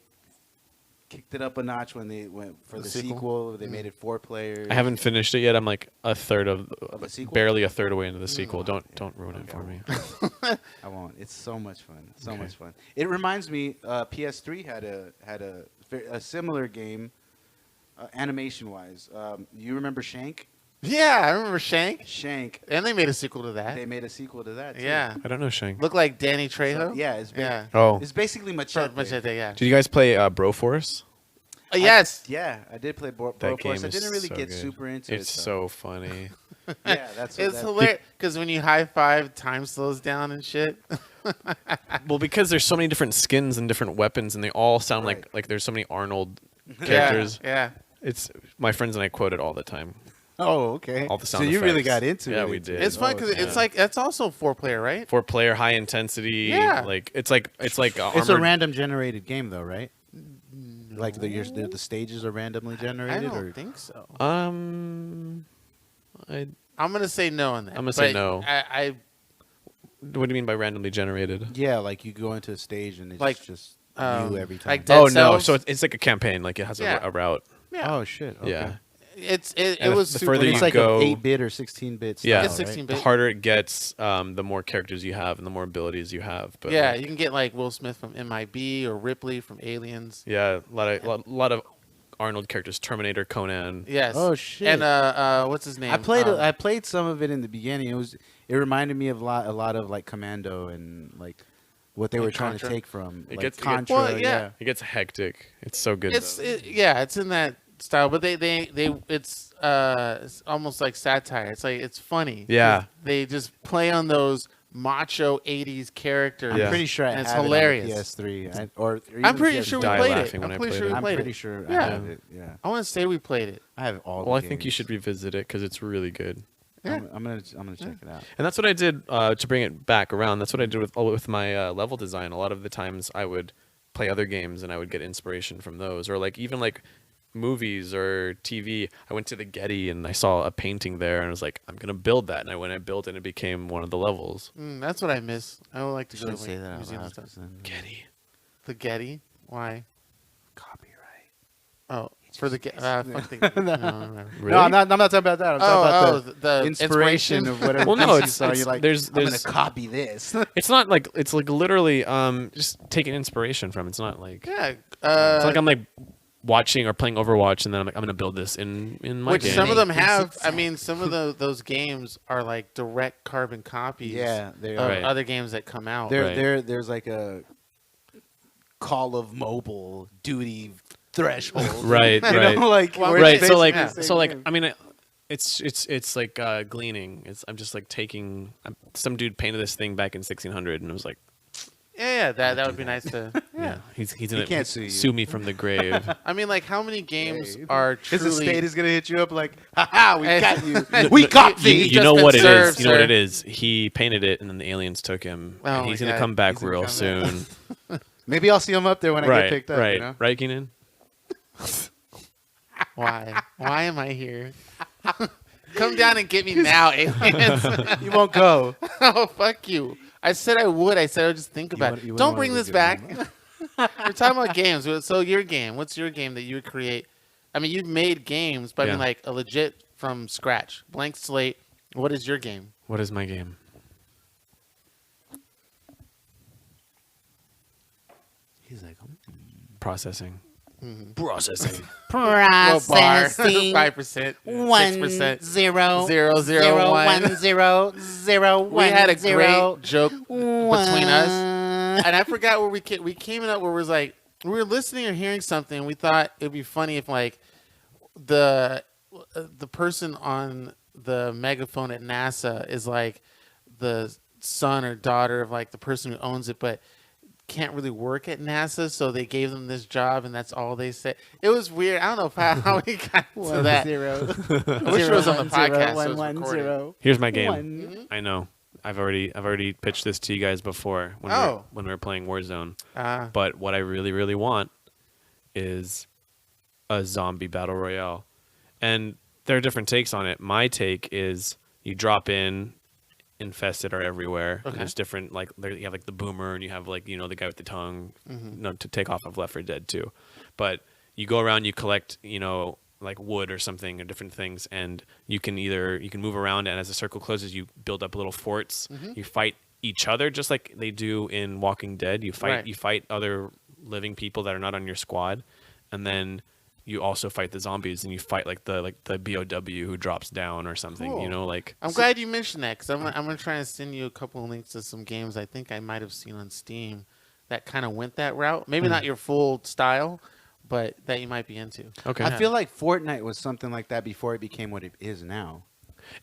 kicked it up a notch when they went for The the sequel? sequel. They made it 4 players. I haven't finished it yet. I'm like Of a sequel? barely a third away into the sequel. Don't ruin it for me. I won't. It's so much fun. So much fun. It reminds me. PS3 had a similar game, animation wise. You remember Shank? Yeah, I remember Shank. Shank. And they made a sequel to that. They made a sequel to that. Too. Yeah. I don't know Shank. Looked like Danny So, Trejo. yeah. Yeah. Oh, It's basically Machete. Machete, yeah. did you guys play Broforce? Yes. Yeah, I did play That Broforce. game I is didn't really so get good. super into it. It's though. so funny. Yeah, that's what It's that- hilarious because when you high five, time slows down and shit. Well, because there's so many different skins and different weapons, and they all sound Right. like there's so many Arnold characters. Yeah. It's my friends and I quote it all the time. Oh, okay. All the so sound you really effects. got into it. Yeah, we did. It's fun because it's like that's also 4-player, right? 4-player, high intensity. Yeah. Like it's like It's a armored- random generated game, though, right? Like the stages are randomly I generated, don't or think so. I'm I'm gonna say no on that. I'm gonna say but no. I What do you mean by randomly generated? yeah, like you go into a stage and it's Like, just um, new every time. like Dead Oh no! Cells? So it's like a campaign. Like it has Yeah. a route. yeah. Oh shit! Okay. Yeah. It And was the super further But you it's fun. like go- an 8-bit or 16-bit. Yeah. style, It's 16 right? bit. The harder it gets, the more characters you have and the more abilities you have. But Yeah, like, you can get like Will Smith from MIB or Ripley from Aliens. yeah, a lot of Arnold characters. Terminator, Conan. Yes. Oh shit! And what's his name? I played some of it in the beginning. It reminded me of a lot of like Commando and like what they Like were trying Contra? to take from It like gets- Contra. Well, yeah. It gets hectic. It's so good. It's though. it's in that style, but it's almost like satire. It's like it's funny. Yeah. They just play on those macho 80s characters. I'm Yeah. pretty sure I And it's have hilarious. it on PS3. Or I'm even pretty PS4. sure we Die played it. laughing when I'm I pretty played sure it. we I'm played pretty it. sure Yeah. I have it. Yeah, I want to say we played it. I have all. Well, the I think you games. should revisit it because it's really good. Yeah. I'm gonna check it out. And that's what I did to bring it back around. That's what I did with my level design. A lot of the times I would play other games and I would get inspiration from those, or like even like movies or TV. I went to the Getty and I saw a painting there and I was like, I'm gonna build that. And when I built it, it became one of the levels. That's what I miss. I would like to You go shouldn't say that out museums loud, and stuff. 'cause then Getty. The Getty. Why? copyright. Oh, for the Getty. No. Really? No, I'm not talking about that. I'm talking about the the inspiration of whatever. Well, no, piece you it's- saw. it's- You're like, there's- I'm gonna there's- copy this. It's not like it's like literally just taking inspiration from. It's not like Yeah. it's like I'm like watching or playing Overwatch and then I'm like I'm gonna build this in my which game. some of them It's have. exact- I mean, some of those games are like direct carbon copies. Yeah, they of are. Right. other games that come out. Right. There's like a Call of Mobile Duty threshold. Right, You right. know, like Well, where Right. it's So like basically the so same like game. I mean it's like gleaning. I'm just like taking some dude painted this thing back in 1600 and it was like Yeah, that would be nice to. yeah, he's gonna can't sue you. me from the grave. I mean, like, how many games Hey, are his truly? estate is gonna hit you up like, haha, we Hey. got you. We got You- you, thee. just know been what it served, is. You know what sir. it is. He painted it, and then the aliens took him. Oh and my he's gonna God. come back He's gonna real come back. soon. Maybe I'll see him up there when I right, get picked up. right, You know? right, Keenan. Why? Why am I here? Come down and get me now, aliens. You won't go. Oh, fuck you. I said I would. I said I would just think about wouldn't- it. you Don't wouldn't bring wanna this go back. get We're talking about games. So your game. What's your game that you would create? I mean, you've made games, but I mean, Yeah. like a legit from scratch, blank slate. What is your game? What is my game? He's like, Processing. Mm-hmm. Processing. Processing 5%, 6%, 0 0, 0, 1. 0 0 0 We had a great joke between us and I forgot where we came up where it was like we were listening or hearing something. And we thought it'd be funny if like the person on the megaphone at NASA is like the son or daughter of like the person who owns it, but can't really work at NASA, so they gave them this job, and that's all they said. It was weird. I don't know how we got to that. 0 I wish it was on the podcast. So it was recorded. Here's my game. I know. I've already pitched this to you guys before when we were playing Warzone. But what I really, really want is a zombie battle royale. And there are different takes on it. My take is you drop in, infested are everywhere. Okay. There's different, like you have like the boomer, and you have like, you know, the guy with the tongue, to take off of Left 4 Dead 2. But you go around, you collect, you know, like wood or something or different things, and you can move around, and as the circle closes, you build up little forts. You fight each other just like they do in Walking Dead. You fight other living people that are not on your squad, and then you also fight the zombies, and you fight like the BOW who drops down or something. Cool. You know, like I'm glad you mentioned that, because I'm gonna try and send you a couple of links to some games I think I might have seen on Steam that kind of went that route. Maybe not your full style, but that you might be into. Okay. I feel like Fortnite was something like that before it became what it is now.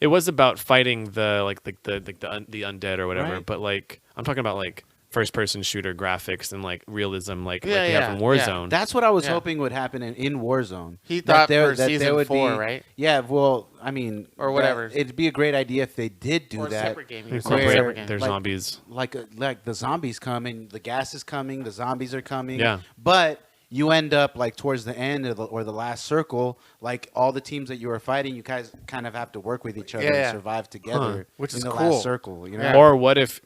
it was about fighting the undead or whatever. Right. But like I'm talking about like first person shooter graphics and like realism, like Yeah, you have in Warzone. That's what I was Yeah. hoping would happen in Warzone. He thought for that season there would 4, be, right? Yeah, well, I mean, Or whatever. It'd be a great idea if they did do Or that. separate gaming. Incorporate Separate game. their Like- zombies. Like the zombies coming, the gas is coming, the zombies are coming. Yeah. But you end up like towards the end or the last circle, like all the teams that you were fighting, you guys kind of have to work with each other Yeah, yeah. and survive together. Which in is the cool. last circle. You know. Yeah. Or what if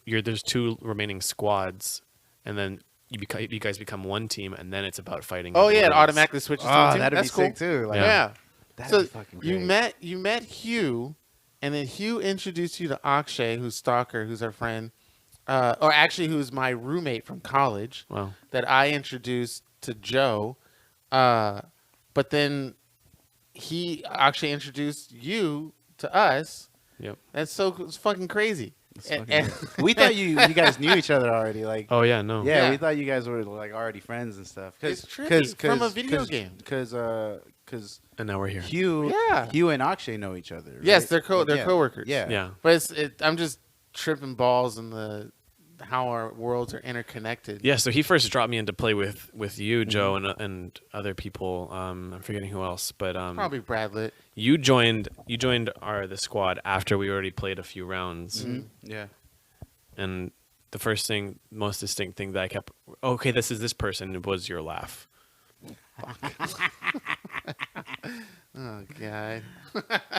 there's two remaining squads, and then you guys become one team, and then it's about fighting. Oh yeah, it everyone else. automatically switches to Oh, a team. that'd That's be cool. sick too. Like, Yeah. that'd So be fucking you great. met Hugh, and then Hugh introduced you to Akshay, who's Stalker, who's our friend, or actually who's my roommate from college. Wow. That I introduced to Joe, but then Akshay introduced you to us. Yep. It's fucking crazy. We thought you guys knew each other already. Like, Oh yeah, no. yeah, Yeah. we thought you guys were like already friends and stuff. It's trippy from a video game. Because And now we're here. Hugh and Akshay know each other. Yes, right? they're Yeah. coworkers. Yeah. Yeah. But I'm just tripping balls in how our worlds are interconnected. Yeah, so he first dropped me into play with you, Joe, and other people. I'm forgetting who else, but Probably Bradlett. you joined the squad after we already played a few rounds, Yeah. and the first thing, most distinct thing that I kept, okay, this is this person, was your laugh. Oh god.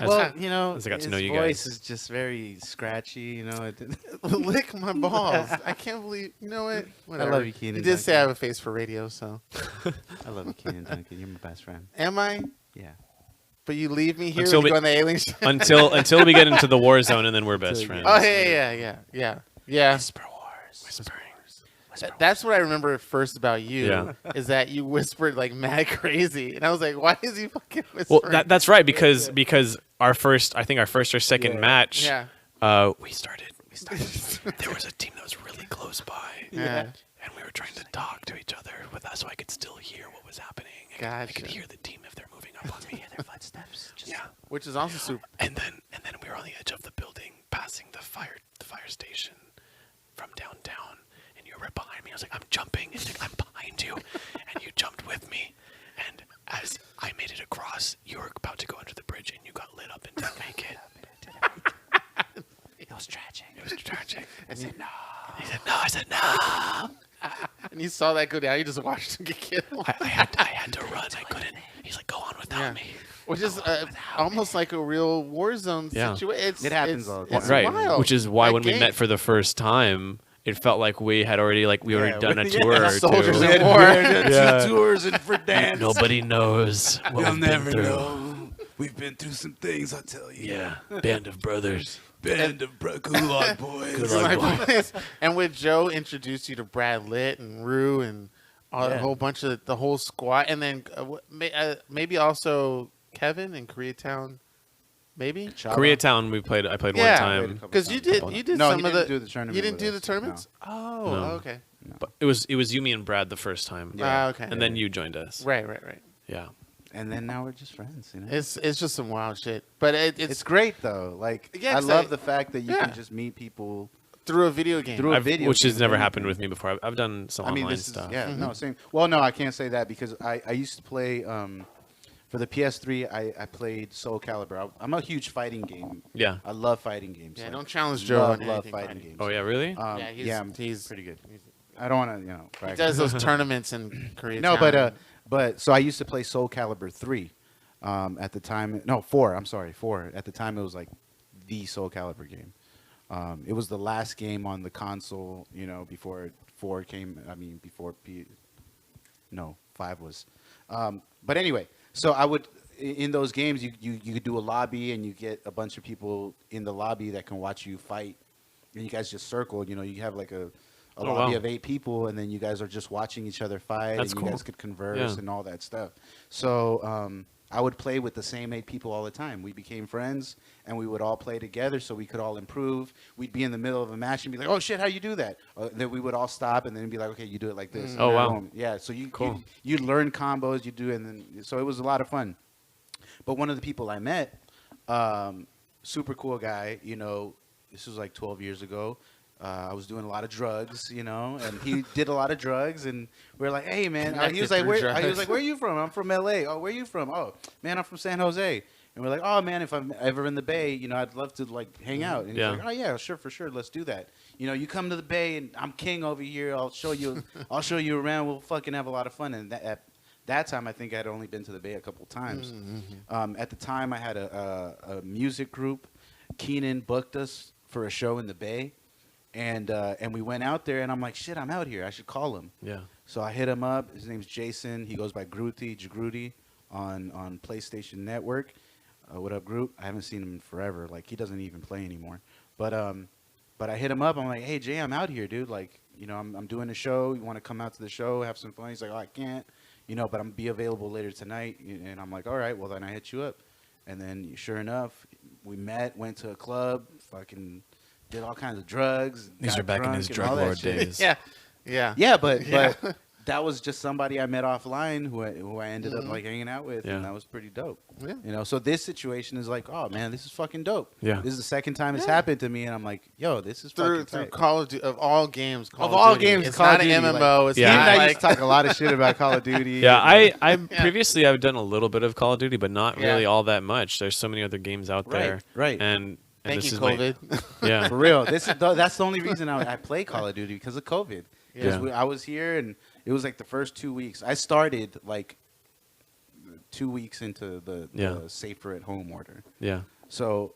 Well, you know, as I got to his know you voice guys. is just very scratchy. You know, Lick my balls. I can't believe. You know what? Whatever. love you, Keenan You did say Duncan. I have a face for radio, so. I love you, Cianan Duncan. You're my best friend. Am I? Yeah. But you leave me here Until when you we- go on the alien ship? until we get into the war zone, and then we're best friends. Oh yeah. Whisper Wars. Whispering. That's what I remember first about you. Yeah. Is that you whispered like mad crazy, and I was like, why is he fucking whispering? Well, that's right, because our first or second match, Yeah. we started. There was a team that was really close by, Yeah. and we were trying to talk to each other with that, so I could still hear what was happening. I Gotcha. could hear the team if they're moving up on me. Their footsteps. Yeah, Which is also super. and then we were on the edge of the building, passing the fire station from downtown, and you were right behind me. I was like, I'm jumping, and I'm behind you, and you jumped with me. And as I made it across, you were about to go under the bridge, and you got lit up and didn't make it. It was tragic. It was tragic. I said no. He said no. I said no. And you saw that go down. You just watched him get killed. I had to run. I couldn't. He's like, go on without Yeah. me. Which is almost like a real war zone Yeah. situation. It happens all the It's Right. wild. Which is why That when we game. met for the first time, it felt like we had already Yeah, done a yeah. tour or Soldiers two. in war. Yeah. 2 tours in Verdansk. Nobody knows what You'll we've been never through. know. We've been through some things, I'll tell you. Yeah, band of brothers. Band of Gulag boys. Gulag My boys. And with Joe introduced you to Brad Litt and Rue and a Yeah. whole bunch of the whole squad, and then maybe also Kevin in Koreatown. maybe. Chaba? Koreatown, I played Yeah, one time. Because you did No, some he of didn't the. do the tournament You didn't with do us, the tournaments. Oh, No. okay. But it was you, me, and Brad the first time. Yeah. Okay. And then you joined us. Right. Yeah. And then now we're just friends. You know? It's just some wild shit, but It's great though. Like Yeah, I 'cause love the fact that you yeah. can just meet people through a video game. through a video, which has game, never anything. happened with me before. I've done some I mean, online this stuff. is yeah, Mm-hmm. no, same. Well, no, I can't say that because I used to play for the PS3. I played Soul Calibur. I'm a huge fighting game. Yeah. I love fighting games. Yeah, like, don't challenge Joe love, on love anything fighting fighting. games. Oh yeah, really? Yeah, I'm he's pretty good. I don't want to, He brag. does those tournaments in Korea. No, but so I used to play Soul Calibur 3 at the time. No, 4. I'm sorry, 4. At the time, it was like the Soul Calibur game. It was the last game on the console, before 4 came. I mean, before 5 was. But anyway, so I would in those games you could do a lobby and you get a bunch of people in the lobby that can watch you fight, and you guys just circle. You have like a lobby wow. of 8 people, and then you guys are just watching each other fight, That's and you cool. guys could converse Yeah. and all that stuff. So I would play with the same 8 people all the time. We became friends, and we would all play together so we could all improve. We'd be in the middle of a match and be like, "Oh shit, how you do that?" Then we would all stop and then be like, "Okay, you do it like this." Oh, wow. Boom. Yeah. So you Cool. you learn combos, you do, and then so it was a lot of fun. But one of the people I met, super cool guy. This was like 12 years ago. I was doing a lot of drugs, and he did a lot of drugs, and we were like, "Hey, man," he was like, Connected through "Where?" He was drugs. like, "Where are you from?" "I'm from LA." "Oh, where are you from?" "Oh, man, I'm from San Jose." And we're like, "Oh, man, if I'm ever in the Bay, I'd love to like hang out." And he's Yeah. like, "Oh yeah, sure, for sure, let's do that." You come to the Bay, and I'm king over here. I'll show you, I'll show you around. We'll fucking have a lot of fun. And at that time, I think I'd only been to the Bay a couple times. At the time, I had a music group. Cianan booked us for a show in the Bay. And we went out there, and I'm like, shit, I'm out here. I should call him. Yeah. So I hit him up. His name's Jason. He goes by Jagruti on PlayStation Network. What up, Groot? I haven't seen him in forever. Like, he doesn't even play anymore. But I hit him up. I'm like, hey, Jay, I'm out here, dude. Like, I'm doing a show. You want to come out to the show, have some fun? He's like, oh, I can't. But I'm going to be available later tonight. And I'm like, all right, well, then I hit you up. And then, sure enough, we met, went to a club, fucking did all kinds of drugs. These got are back in drunk his and drug all that lord shit. days. Yeah. Yeah, but Yeah. that was just somebody I met offline who I ended up like hanging out with, Yeah. and that was pretty dope. Yeah. So this situation is like, oh man, this is fucking dope. Yeah. This is the second time it's Yeah. happened to me, and I'm like, yo, this is Through fucking tight. Call of Duty, of all games. Call Of all Duty. games, it's Call of not Duty, an MMO. It's Yeah. Steve not and I like used to talk a lot of shit about Call of Duty. Yeah, I Yeah. previously I've done a little bit of Call of Duty, but not Yeah. really all that much. There's so many other games out there. right. And Thank this you, is my- COVID. yeah. For real, that's the only reason I play Call of Duty because of COVID. Yeah. I was here, and it was like the first 2 weeks. I started like 2 weeks into the safer at home order. Yeah. So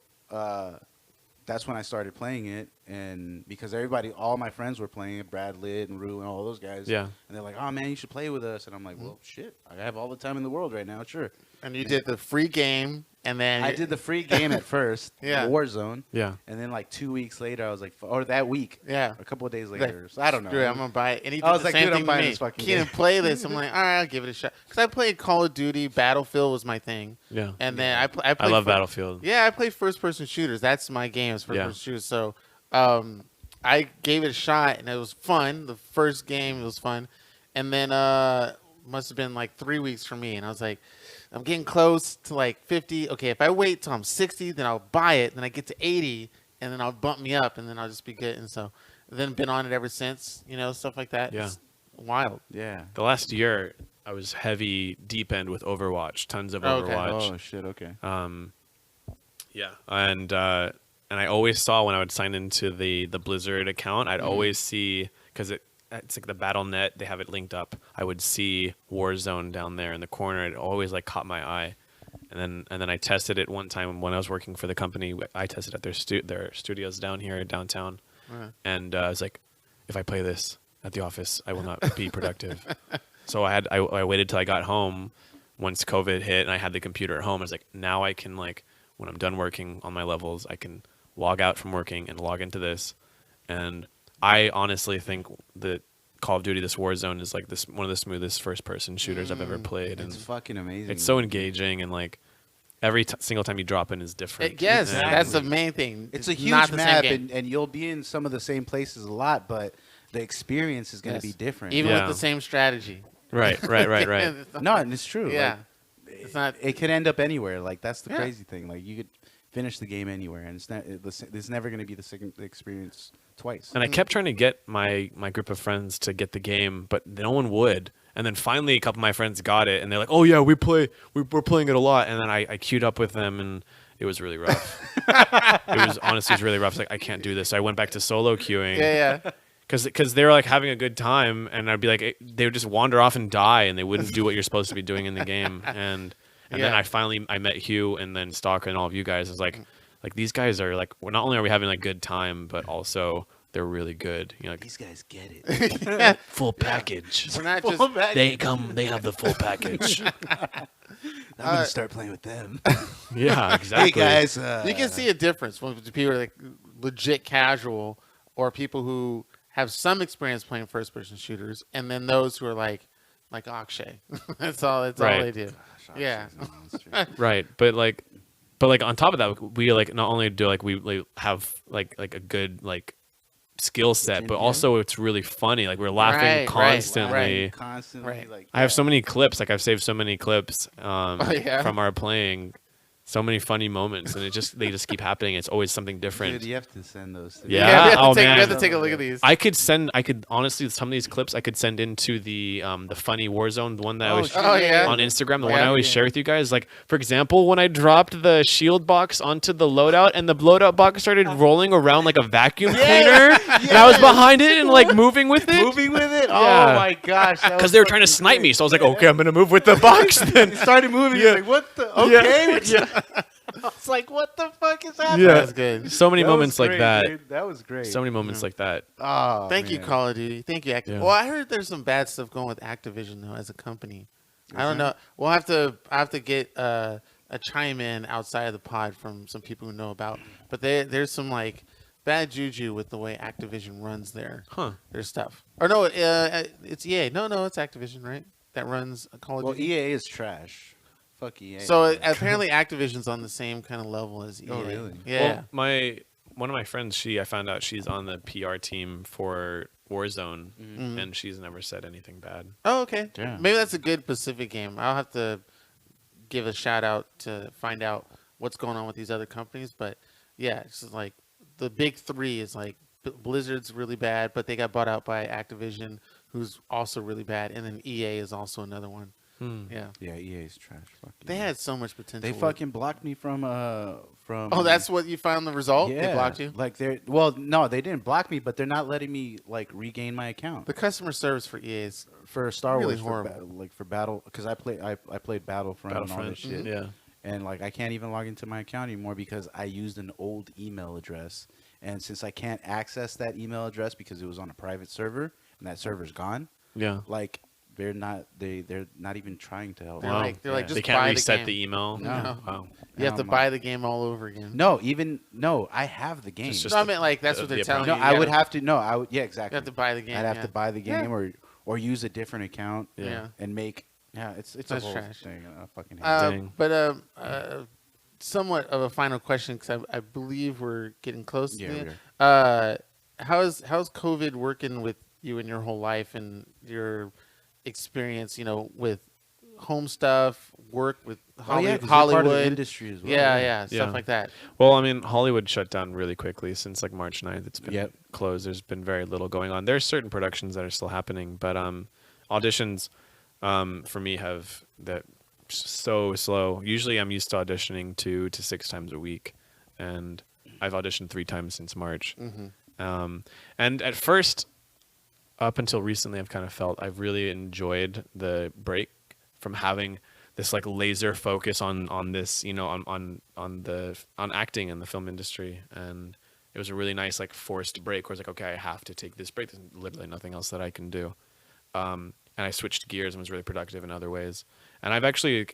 that's when I started playing it, and because all my friends were playing it, Brad Litt and Rue and all those guys. Yeah. And they're like, "Oh man, you should play with us." And I'm like, "Well, shit, I have all the time in the world right now, sure." And you did the free game, and then I did the free game at first, Yeah. Warzone, Yeah. and then like 2 weeks later, I was like, or that week, Yeah. a couple of days Like, later. So I don't know. Screw it, I'm gonna buy it. And he did I was the like, same dude, I'm thing to buying me. this fucking Keenan, game. play this. I'm like, all right, I'll give it a shot. Because I played Call of Duty. Battlefield was my thing. Yeah. And then I played. I love Battlefield. Yeah, I play first-person shooters. That's my game. Is first-person Yeah. shooters. So I gave it a shot, and it was fun. The first game was fun, and then must have been like 3 weeks for me. And I was like, I'm getting close to like 50. Okay, if I wait till I'm 60, then I'll buy it. Then I get to 80, and then I'll bump me up, and then I'll just be good. And so then been on it ever since. Stuff like that. Yeah. It's wild. Yeah. The last year I was heavy deep end with Overwatch, tons of Okay. Overwatch. Oh shit. Okay. Yeah, and I always saw when I would sign into the Blizzard account, I'd always see, because it's like the BattleNet, they have it linked up. I would see Warzone down there in the corner. It always like caught my eye, and then I tested it one time when I was working for the company. I tested at their studios down here downtown, and I was like, if I play this at the office, I will not be productive. So I waited till I got home once COVID hit, and I had the computer at home. I was like, now I can like, when I'm done working on my levels, I can log out from working and log into this. And I honestly think that Call of Duty, this Warzone, is like one of the smoothest first-person shooters I've ever played. It's And fucking amazing. it's so engaging, and like every single time you drop in is different. Yes, And- that's the main thing. It's a not huge the same map, game. and you'll be in some of the same places a lot, but the experience is going to Yes. be different. Even Yeah. with the same strategy. right. No, and it's true. Yeah. Like, It's not. it could end up anywhere. Like that's the Yeah. crazy thing. Like you could finish the game anywhere, and it's never going to be the same experience twice. And I kept trying to get my group of friends to get the game, but no one would. And then finally, a couple of my friends got it, and they're like, "Oh yeah, we're playing it a lot." And then I queued up with them, and it was really rough. It was honestly really rough. It's like I can't do this. So I went back to solo queuing. Yeah. Because they were like having a good time, and I'd be like, they would just wander off and die, and they wouldn't do what you're supposed to be doing in the game. And then Yeah. I met Hugh and then Stalker and all of you guys. I was like these guys are like, well, not only are we having a good time, but also they're really good. You know, like These guys get it. full package. We're not just. They have the full package. I'm going to start playing with them. Yeah, exactly. Hey guys, You can see a difference when people are like legit casual, or people who have some experience playing first-person shooters, and then those who are like Akshay. That's all. That's all Right. they do. Yeah. Right, but like on top of that, we like not only do like we like, have like a good like skill set, but also it's really funny. Like we're laughing Right, right, constantly. Constantly. Right. Like, I have so many clips. Like I've saved so many clips yeah? from our playing. So many funny moments, and they just keep happening. It's always something different. Dude, you have to send those. To me. Yeah. we have to Oh, take, man. We have to take a look at these. I could honestly some of these clips I could send into the funny Warzone, the one that I always Oh, yeah. on Instagram, the one Yeah, I always yeah. share with you guys. Like for example, when I dropped the shield box onto the loadout, and the loadout box started rolling around like a vacuum cleaner, and I was behind it and like moving with it. Moving with it? Yeah. Oh my gosh. Because they were trying to snipe me, so I was like, okay, I'm gonna move with the box. Then It started moving. Yeah. Like, what the? Okay. yeah. I was like, what the fuck is happening? Yeah. That's good. So many That was moments like great, that. dude. That was great. So many moments like that. Oh, Thank you, man. Call of Duty. Thank you, Activision. Yeah. Well, I heard there's some bad stuff going with Activision though as a company. I don't know. I have to get a chime in outside of the pod from some people who know about. But there's some like bad juju with the way Activision runs their stuff. Or no, it's EA. No, it's Activision, right? That runs Call of Well, Duty. EA is trash. Fuck EA. So man. apparently Activision's on the same kind of level as EA. Oh, really? Yeah. Well, one of my friends, I found out she's on the PR team for Warzone, and she's never said anything bad. Oh, okay. Yeah. Maybe that's a good Pacific game. I'll have to give a shout out to find out what's going on with these other companies. But yeah, it's just like the big three is like Blizzard's really bad, but they got bought out by Activision, who's also really bad, and then EA is also another one. Yeah, Yeah, EA is trash. Fuck they EA. had so much potential. They with- fucking blocked me from. Oh, that's what you found the result. Yeah. They blocked you. Like no, they didn't block me, but they're not letting me like regain my account The customer service for EA is for Star really Wars. horrible. For Battle, because I played Battlefront and all this shit. Yeah. And like I can't even log into my account anymore because I used an old email address, and since I can't access that email address because it was on a private server and that server's gone, Yeah. like they're not even trying to help. They're Wow. like Yeah. just They buy can't the reset game. the email. No. Wow. You have to Oh, buy my- the game all over again. No, I have the game. It's No, I meant like that's what they're the telling No, you. I You would gotta- have to. No, I would. Yeah, You exactly. have to buy the game. I'd have yeah. to buy the game Yeah. or use a different account. Yeah. And make. Yeah, it's a That's whole trash. thing. I fucking hate it. Dang. But somewhat of a final question because I believe we're getting close. Yeah, to we it. are. How's COVID working with you in your whole life and your experience? You know, with home stuff, work with Oh, yeah, 'cause you're part of the Hollywood industry as well. yeah, stuff Yeah. like that. Well, I mean, Hollywood shut down really quickly since like March 9th. It's been Yep. closed. There's been very little going on. There's certain productions that are still happening, but auditions for me have that so slow. Usually, I'm used to auditioning 2 to 6 times a week, and I've auditioned 3 times since March. And at first, up until recently, I've kind of felt I've really enjoyed the break from having this like laser focus on this, you know, on acting in the film industry. And it was a really nice like forced break where it's like, okay, I have to take this break. There's literally nothing else that I can do. And I switched gears and was really productive in other ways. And I've actually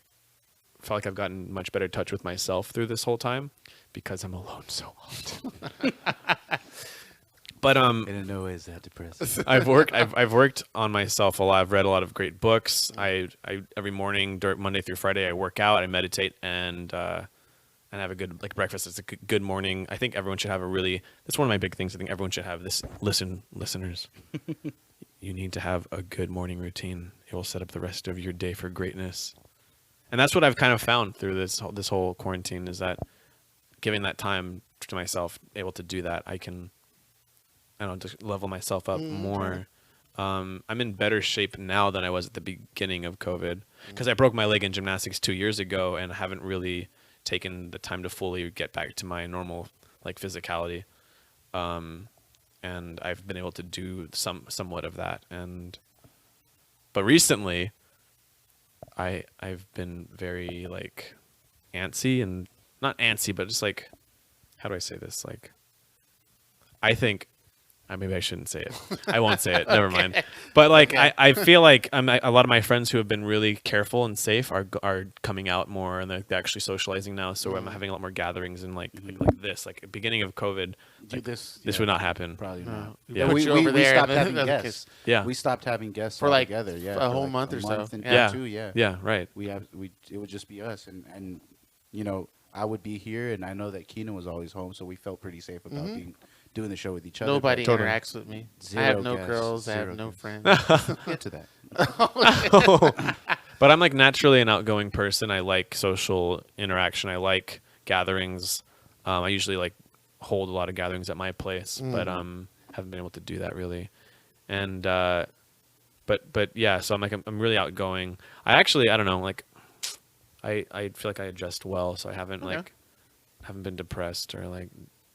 felt like I've gotten much better touch with myself through this whole time because I'm alone so often. But And in no way is that depressing. I've worked on myself a lot. I've read a lot of great books. I every morning, Monday through Friday, I work out, I meditate, and have a good breakfast. It's a good morning. I think everyone should have that's one of my big things. I think everyone should have this. Listeners, you need to have a good morning routine. It will set up the rest of your day for greatness. And that's what I've kind of found through this whole quarantine is that giving that time to myself, able to do that, I can, just level myself up more. I'm in better shape now than I was at the beginning of COVID because I broke my leg in gymnastics 2 years ago and haven't really taken the time to fully get back to my normal physicality. And I've been able to do somewhat of that. But recently I've been very antsy, and not antsy, but just how do I say this? I think maybe I shouldn't say it. I won't say it. Never mind. But I feel like a lot of my friends who have been really careful and safe are coming out more, and they're actually socializing now. So I'm having a lot more gatherings and like this. Beginning of COVID, this would not happen. Probably not. Yeah. Put you over there stopped and having then- guests. Yeah. We stopped having guests For together. Yeah, a whole month or so. And Yeah. two, yeah. Yeah. Right. It would just be us, and I would be here, and I know that Cianan was always home, so we felt pretty safe about doing the show with each other. Nobody but Totally. interacts with me. I Zero have no guests, girls. I zero have no guests. friends. Get to that. But I'm naturally an outgoing person. I like social interaction. I like gatherings. I usually hold a lot of gatherings at my place, but haven't been able to do that really. And but yeah, so I'm really outgoing. I don't know, I feel like I adjust well, so I haven't haven't been depressed or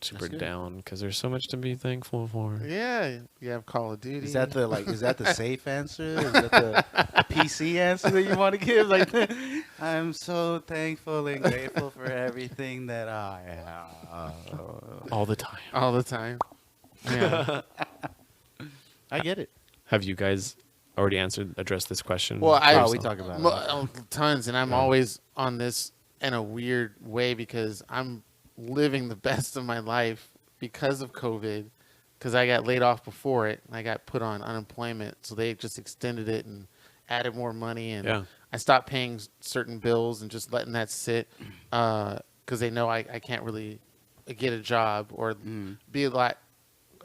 super down because there's so much to be thankful for. Yeah, you have Call of Duty. Is that the safe answer? Is that the PC answer that you want to give? I'm so thankful and grateful for everything that I have. All the time. all the time? Yeah. I get it. Have you guys already addressed this question? Well, we talk about it. Tons, and I'm always on this in a weird way because I'm living the best of my life because of COVID, because I got laid off before it and I got put on unemployment, so they just extended it and added more money, and I stopped paying certain bills and just letting that sit because they know I can't really get a job or be a lot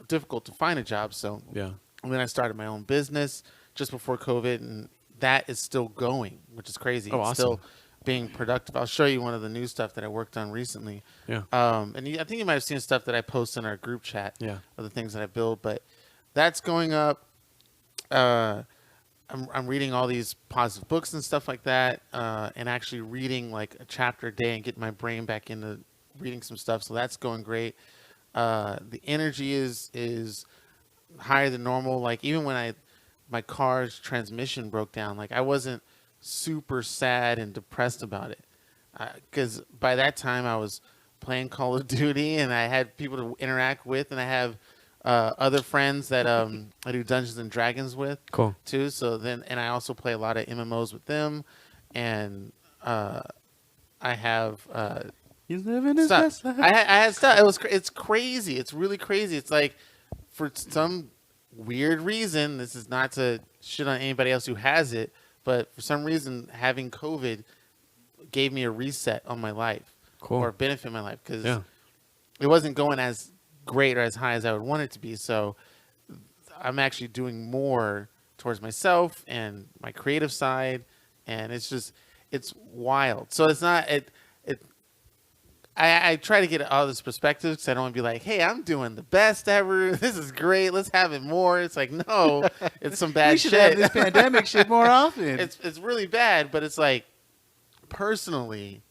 difficult to find a job. So and then I started my own business just before COVID, and that is still going, which is crazy. Oh, it's awesome. still being productive. I'll show you one of the new stuff that I worked on recently. Yeah. I think you might have seen stuff that I post in our group chat of the things that I build, but that's going up. I'm reading all these positive books and stuff like that, and actually reading a chapter a day and getting my brain back into reading some stuff. So that's going great. The energy is higher than normal. Even when my car's transmission broke down, I wasn't super sad and depressed about it, because by that time I was playing Call of Duty and I had people to interact with, and I have other friends that I do Dungeons and Dragons with. Cool. Too. So then, and I also play a lot of MMOs with them, and I have He's living his stuff. best life. I had stuff. It's crazy. It's really crazy. It's for some weird reason, this is not to shit on anybody else who has it, but for some reason having COVID gave me a reset on my life. Cool. Or benefit my life, because it wasn't going as great or as high as I would want it to be. So I'm actually doing more towards myself and my creative side, and it's wild. So it's not I try to get all this perspective because I don't want to be like, hey, I'm doing the best ever. This is great. Let's have it more. It's no, it's some bad We should shit. have this pandemic shit more often. It's really bad, but it's personally,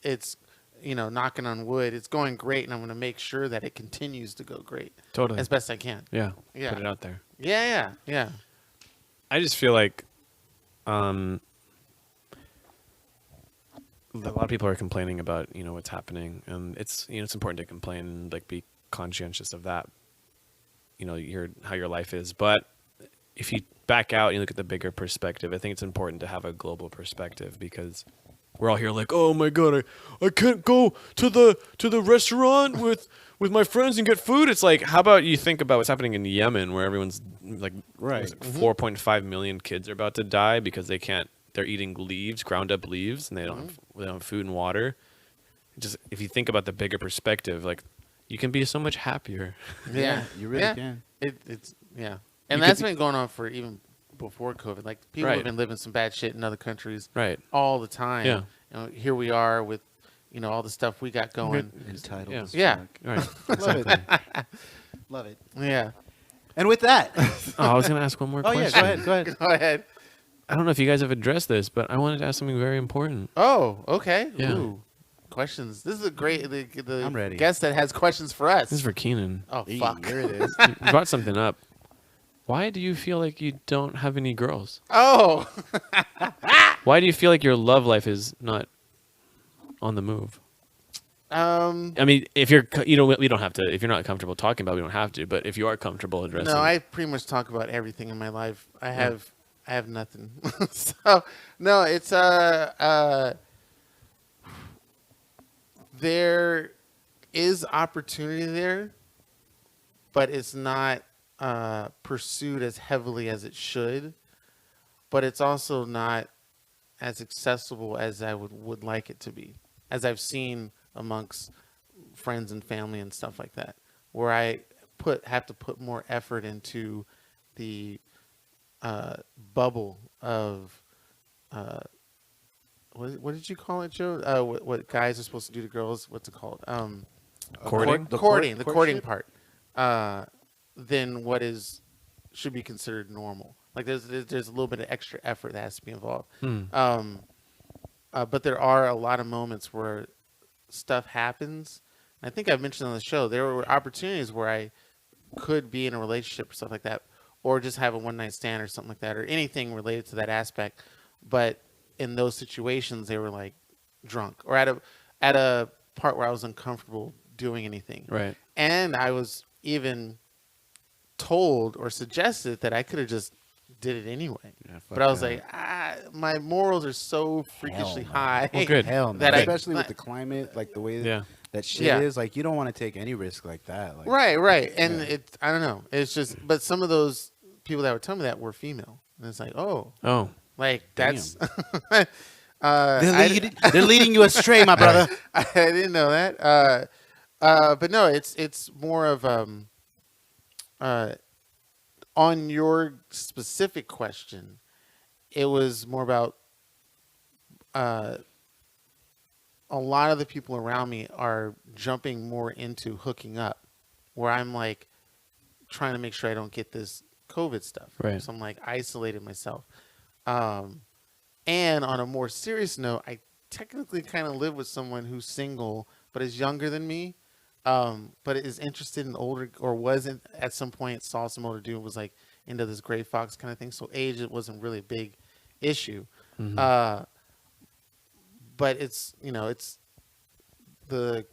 it's, knocking on wood, it's going great, and I'm going to make sure that it continues to go great. Totally. As best I can. Yeah. Yeah. Put it out there. Yeah. I just feel like a lot of people are complaining about what's happening, and it's it's important to complain and be conscientious of that, how your life is. But if you back out and you look at the bigger perspective, I think it's important to have a global perspective, because we're all here oh my god, I can't go to the restaurant with with my friends and get food. It's like, how about you think about what's happening in Yemen, where everyone's like, Right. what is it, 4.5 million kids are about to die because they can't. They're eating leaves, ground up leaves, and they don't have food and water. Just if you think about the bigger perspective, like you can be so much happier. Yeah, you really can. It's and You that's could- been going on for even before COVID. Like people Right. have been living some bad shit in other countries, Right. all the time. Yeah. Here we are with, all the stuff we got going. Entitled. Yeah. as Yeah. fuck. Right. Love it. Love it. Yeah. And with that, Oh, I was gonna ask one more oh yeah, question. go ahead. Go ahead. I don't know if you guys have addressed this, but I wanted to ask something very important. Oh, okay. Yeah. Ooh, questions. This is a great the I'm ready. guest that has questions for us. This is for Cianan. Oh Eee, fuck. Here it is. You brought something up. Why do you feel like you don't have any girls? Oh. Why do you feel like your love life is not on the move? I mean, if you're, we don't have to. If you're not comfortable talking about it, we don't have to. But if you are comfortable addressing, No, I pretty much talk about everything in my life. I have nothing. So no, it's there is opportunity there, but it's not pursued as heavily as it should. But it's also not as accessible as I would like it to be, as I've seen amongst friends and family and stuff like that, where I have to put more effort into the bubble of what did you call it, Joe? What guys are supposed to do to girls? What's it called? Courting? The courting courtship? part. Than what should be considered normal. Like there's a little bit of extra effort that has to be involved. But there are a lot of moments where stuff happens. I think I've mentioned on the show there were opportunities where I could be in a relationship or stuff like that, or just have a one night stand or something like that, or anything related to that aspect. But in those situations, they were like drunk or at a part where I was uncomfortable doing anything. right. And I was even told or suggested that I could have just did it anyway. Yeah, fuck But I was that. like, my morals are so freakishly no. high. Well, good. Hell no. That Especially with the climate, like the way Yeah. that shit Yeah. is. Like you don't want to take any risk like that. Like, Right. And Yeah. I don't know. It's just, but some of those people that were telling me that were female. And it's like, oh, Oh, like that's, They're leading you astray, my brother. I didn't know that. But no, it's more of on your specific question, it was more about a lot of the people around me are jumping more into hooking up, where I'm like trying to make sure I don't get this COVID stuff. Right. So I'm like isolated myself. And on a more serious note, I technically kind of live with someone who's single but is younger than me, but is interested in older, or wasn't at some point, saw some older dude, was like into this gray fox kind of thing. So age, it wasn't really a big issue. But it's it's the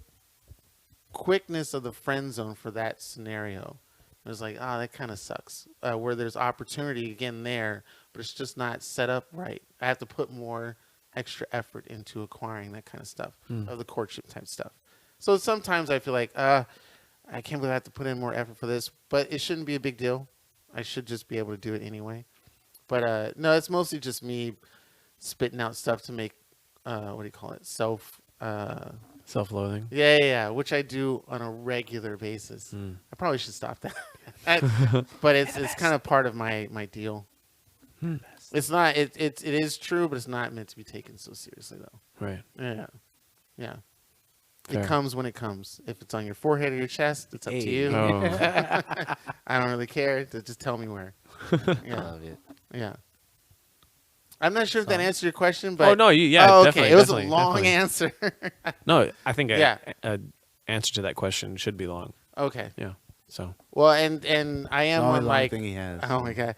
quickness of the friend zone for that scenario. It was like, that kind of sucks. Where there's opportunity again there, but it's just not set up right. I have to put more extra effort into acquiring that kind of stuff, of the courtship type stuff. So sometimes I feel like, I can't believe I have to put in more effort for this, but it shouldn't be a big deal. I should just be able to do it anyway. But no, it's mostly just me spitting out stuff to make, what do you call it? self-loathing. Yeah, which I do on a regular basis. I probably should stop that. But it's kind of part of my deal. It's not, it is true, but it's not meant to be taken so seriously though. Right. Yeah. Fair. It comes when it comes. If it's on your forehead or your chest, it's up to you. Oh. I don't really care. Just tell me where. I Yeah. love it. Yeah. I'm not sure if that answered your question, but Oh no, yeah, okay. definitely. It was definitely, a long definitely. answer. No, I think Yeah. a answer to that question should be long. Okay. Yeah. So Well, and I am The only on long like, thing he has. oh my god,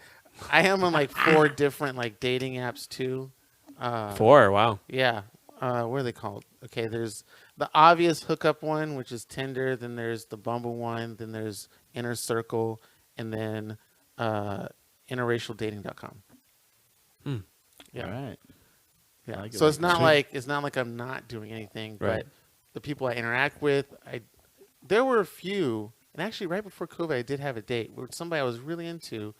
I am on like 4 different like dating apps too. 4. Wow. Yeah. What are they called? Okay, there's the obvious hookup one, which is Tinder. Then there's the Bumble one. Then there's Inner Circle, and then interracialdating.com. Yeah. All right. Yeah. I like it So like it's not that. like I'm not doing anything, Right. but the people I interact with, there were a few, and actually right before COVID, I did have a date with somebody I was really into,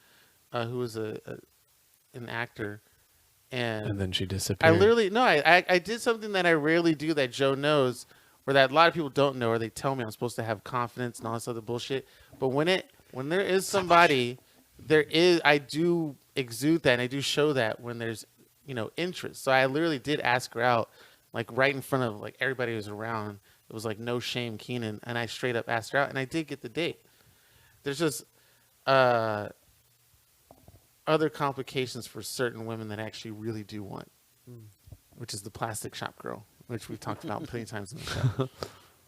who was an actor, And then she I disappeared. literally no, I did something that I rarely do that Joe knows, or that a lot of people don't know, or they tell me I'm supposed to have confidence and all this other bullshit. But when there is somebody, I do exude that and I do show that when there's interest. So I literally did ask her out, like right in front of like everybody who was around. It was like no shame, Cianan, and I straight up asked her out, and I did get the date. There's just other complications for certain women that I actually really do want, which is the plastic shop girl, which we've talked about plenty of times in the show.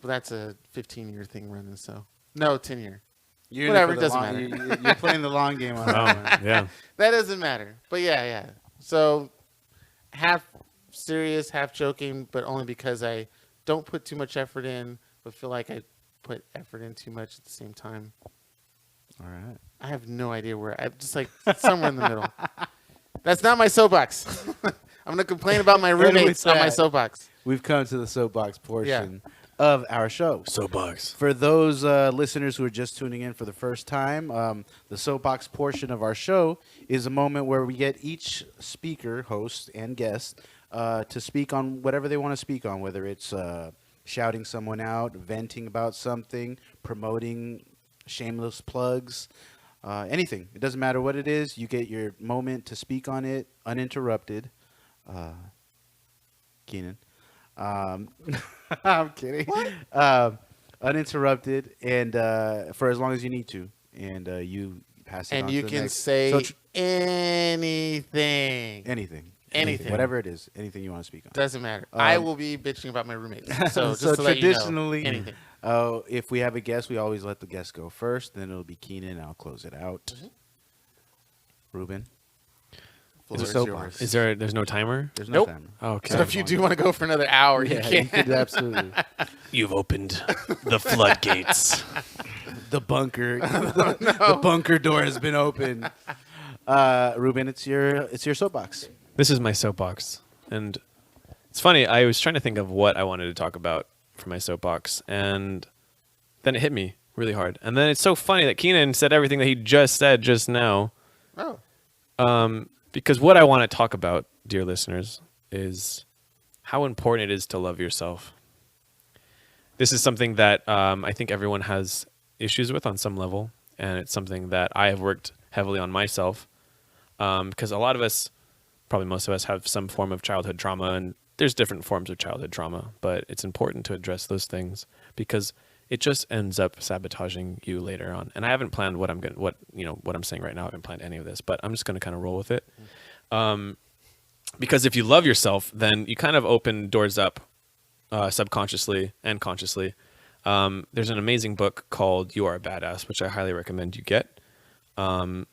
But that's a 15-year thing running, so no 10-year. You're Whatever, in it it for the doesn't matter. You're playing the long game on that one. Yeah. That doesn't matter. But yeah. So half serious, half joking, but only because I don't put too much effort in, but feel like I put effort in too much at the same time. All right. I have no idea where. I'm just like somewhere in the middle. That's not my soapbox. I'm going to complain about my roommates on my soapbox. We've come to the soapbox portion of our show. Soapbox. For those listeners who are just tuning in for the first time, the soapbox portion of our show is a moment where we get each speaker, host, and guest to speak on whatever they want to speak on, whether it's shouting someone out, venting about something, promoting shameless plugs, anything. It doesn't matter what it is. You get your moment to speak on it uninterrupted. Cianan. I'm kidding. Uninterrupted and for as long as you need to. And you pass it on And you to the can next. say So anything. anything. Whatever it is. Anything you want to speak on. Doesn't matter. I will be bitching about my roommates. So just So to let you know, traditionally, anything. if we have a guest, we always let the guest go first. Then it'll be Cianan, and I'll close it out. Ruben. Floor Is is it so yours. Is there's no timer? There's no Nope. timer. Okay. So if you do want to go for another hour, you Yeah, you can. could absolutely. You've opened the floodgates. The bunker, the bunker door has been opened. Ruben, it's your soapbox. This is my soapbox. And it's funny, I was trying to think of what I wanted to talk about for my soapbox, and then it hit me really hard. And then it's so funny that Cianan said everything that he just said just now. Oh. Because what I want to talk about, dear listeners, is how important it is to love yourself. This is something that I think everyone has issues with on some level, and it's something that I have worked heavily on myself. Because a lot of us, probably most of us, have some form of childhood trauma, and there's different forms of childhood trauma, but it's important to address those things because it just ends up sabotaging you later on. And I haven't planned what I'm saying right now. I haven't planned any of this, but I'm just going to kind of roll with it. Because if you love yourself, then you kind of open doors up subconsciously and consciously. There's an amazing book called You Are a Badass, which I highly recommend you get. And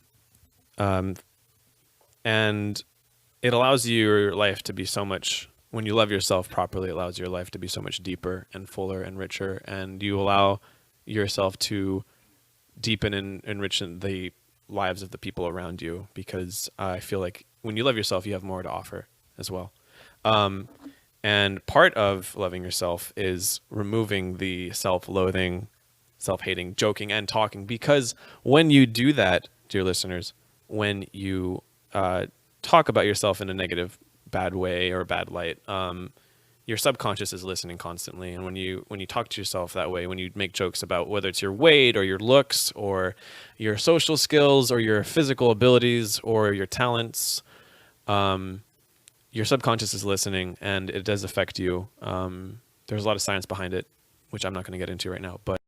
it allows your life to be so much, when you love yourself properly, it allows your life to be so much deeper and fuller and richer. And you allow yourself to deepen and enrich the lives of the people around you, because I feel like when you love yourself, you have more to offer as well. And part of loving yourself is removing the self-loathing, self-hating, joking, and talking. Because when you do that, dear listeners, when you talk about yourself in a negative, bad way or bad light, your subconscious is listening constantly. And when you talk to yourself that way, when you make jokes about whether it's your weight or your looks or your social skills or your physical abilities or your talents, your subconscious is listening, and it does affect you. There's a lot of science behind it, which I'm not going to get into right now, but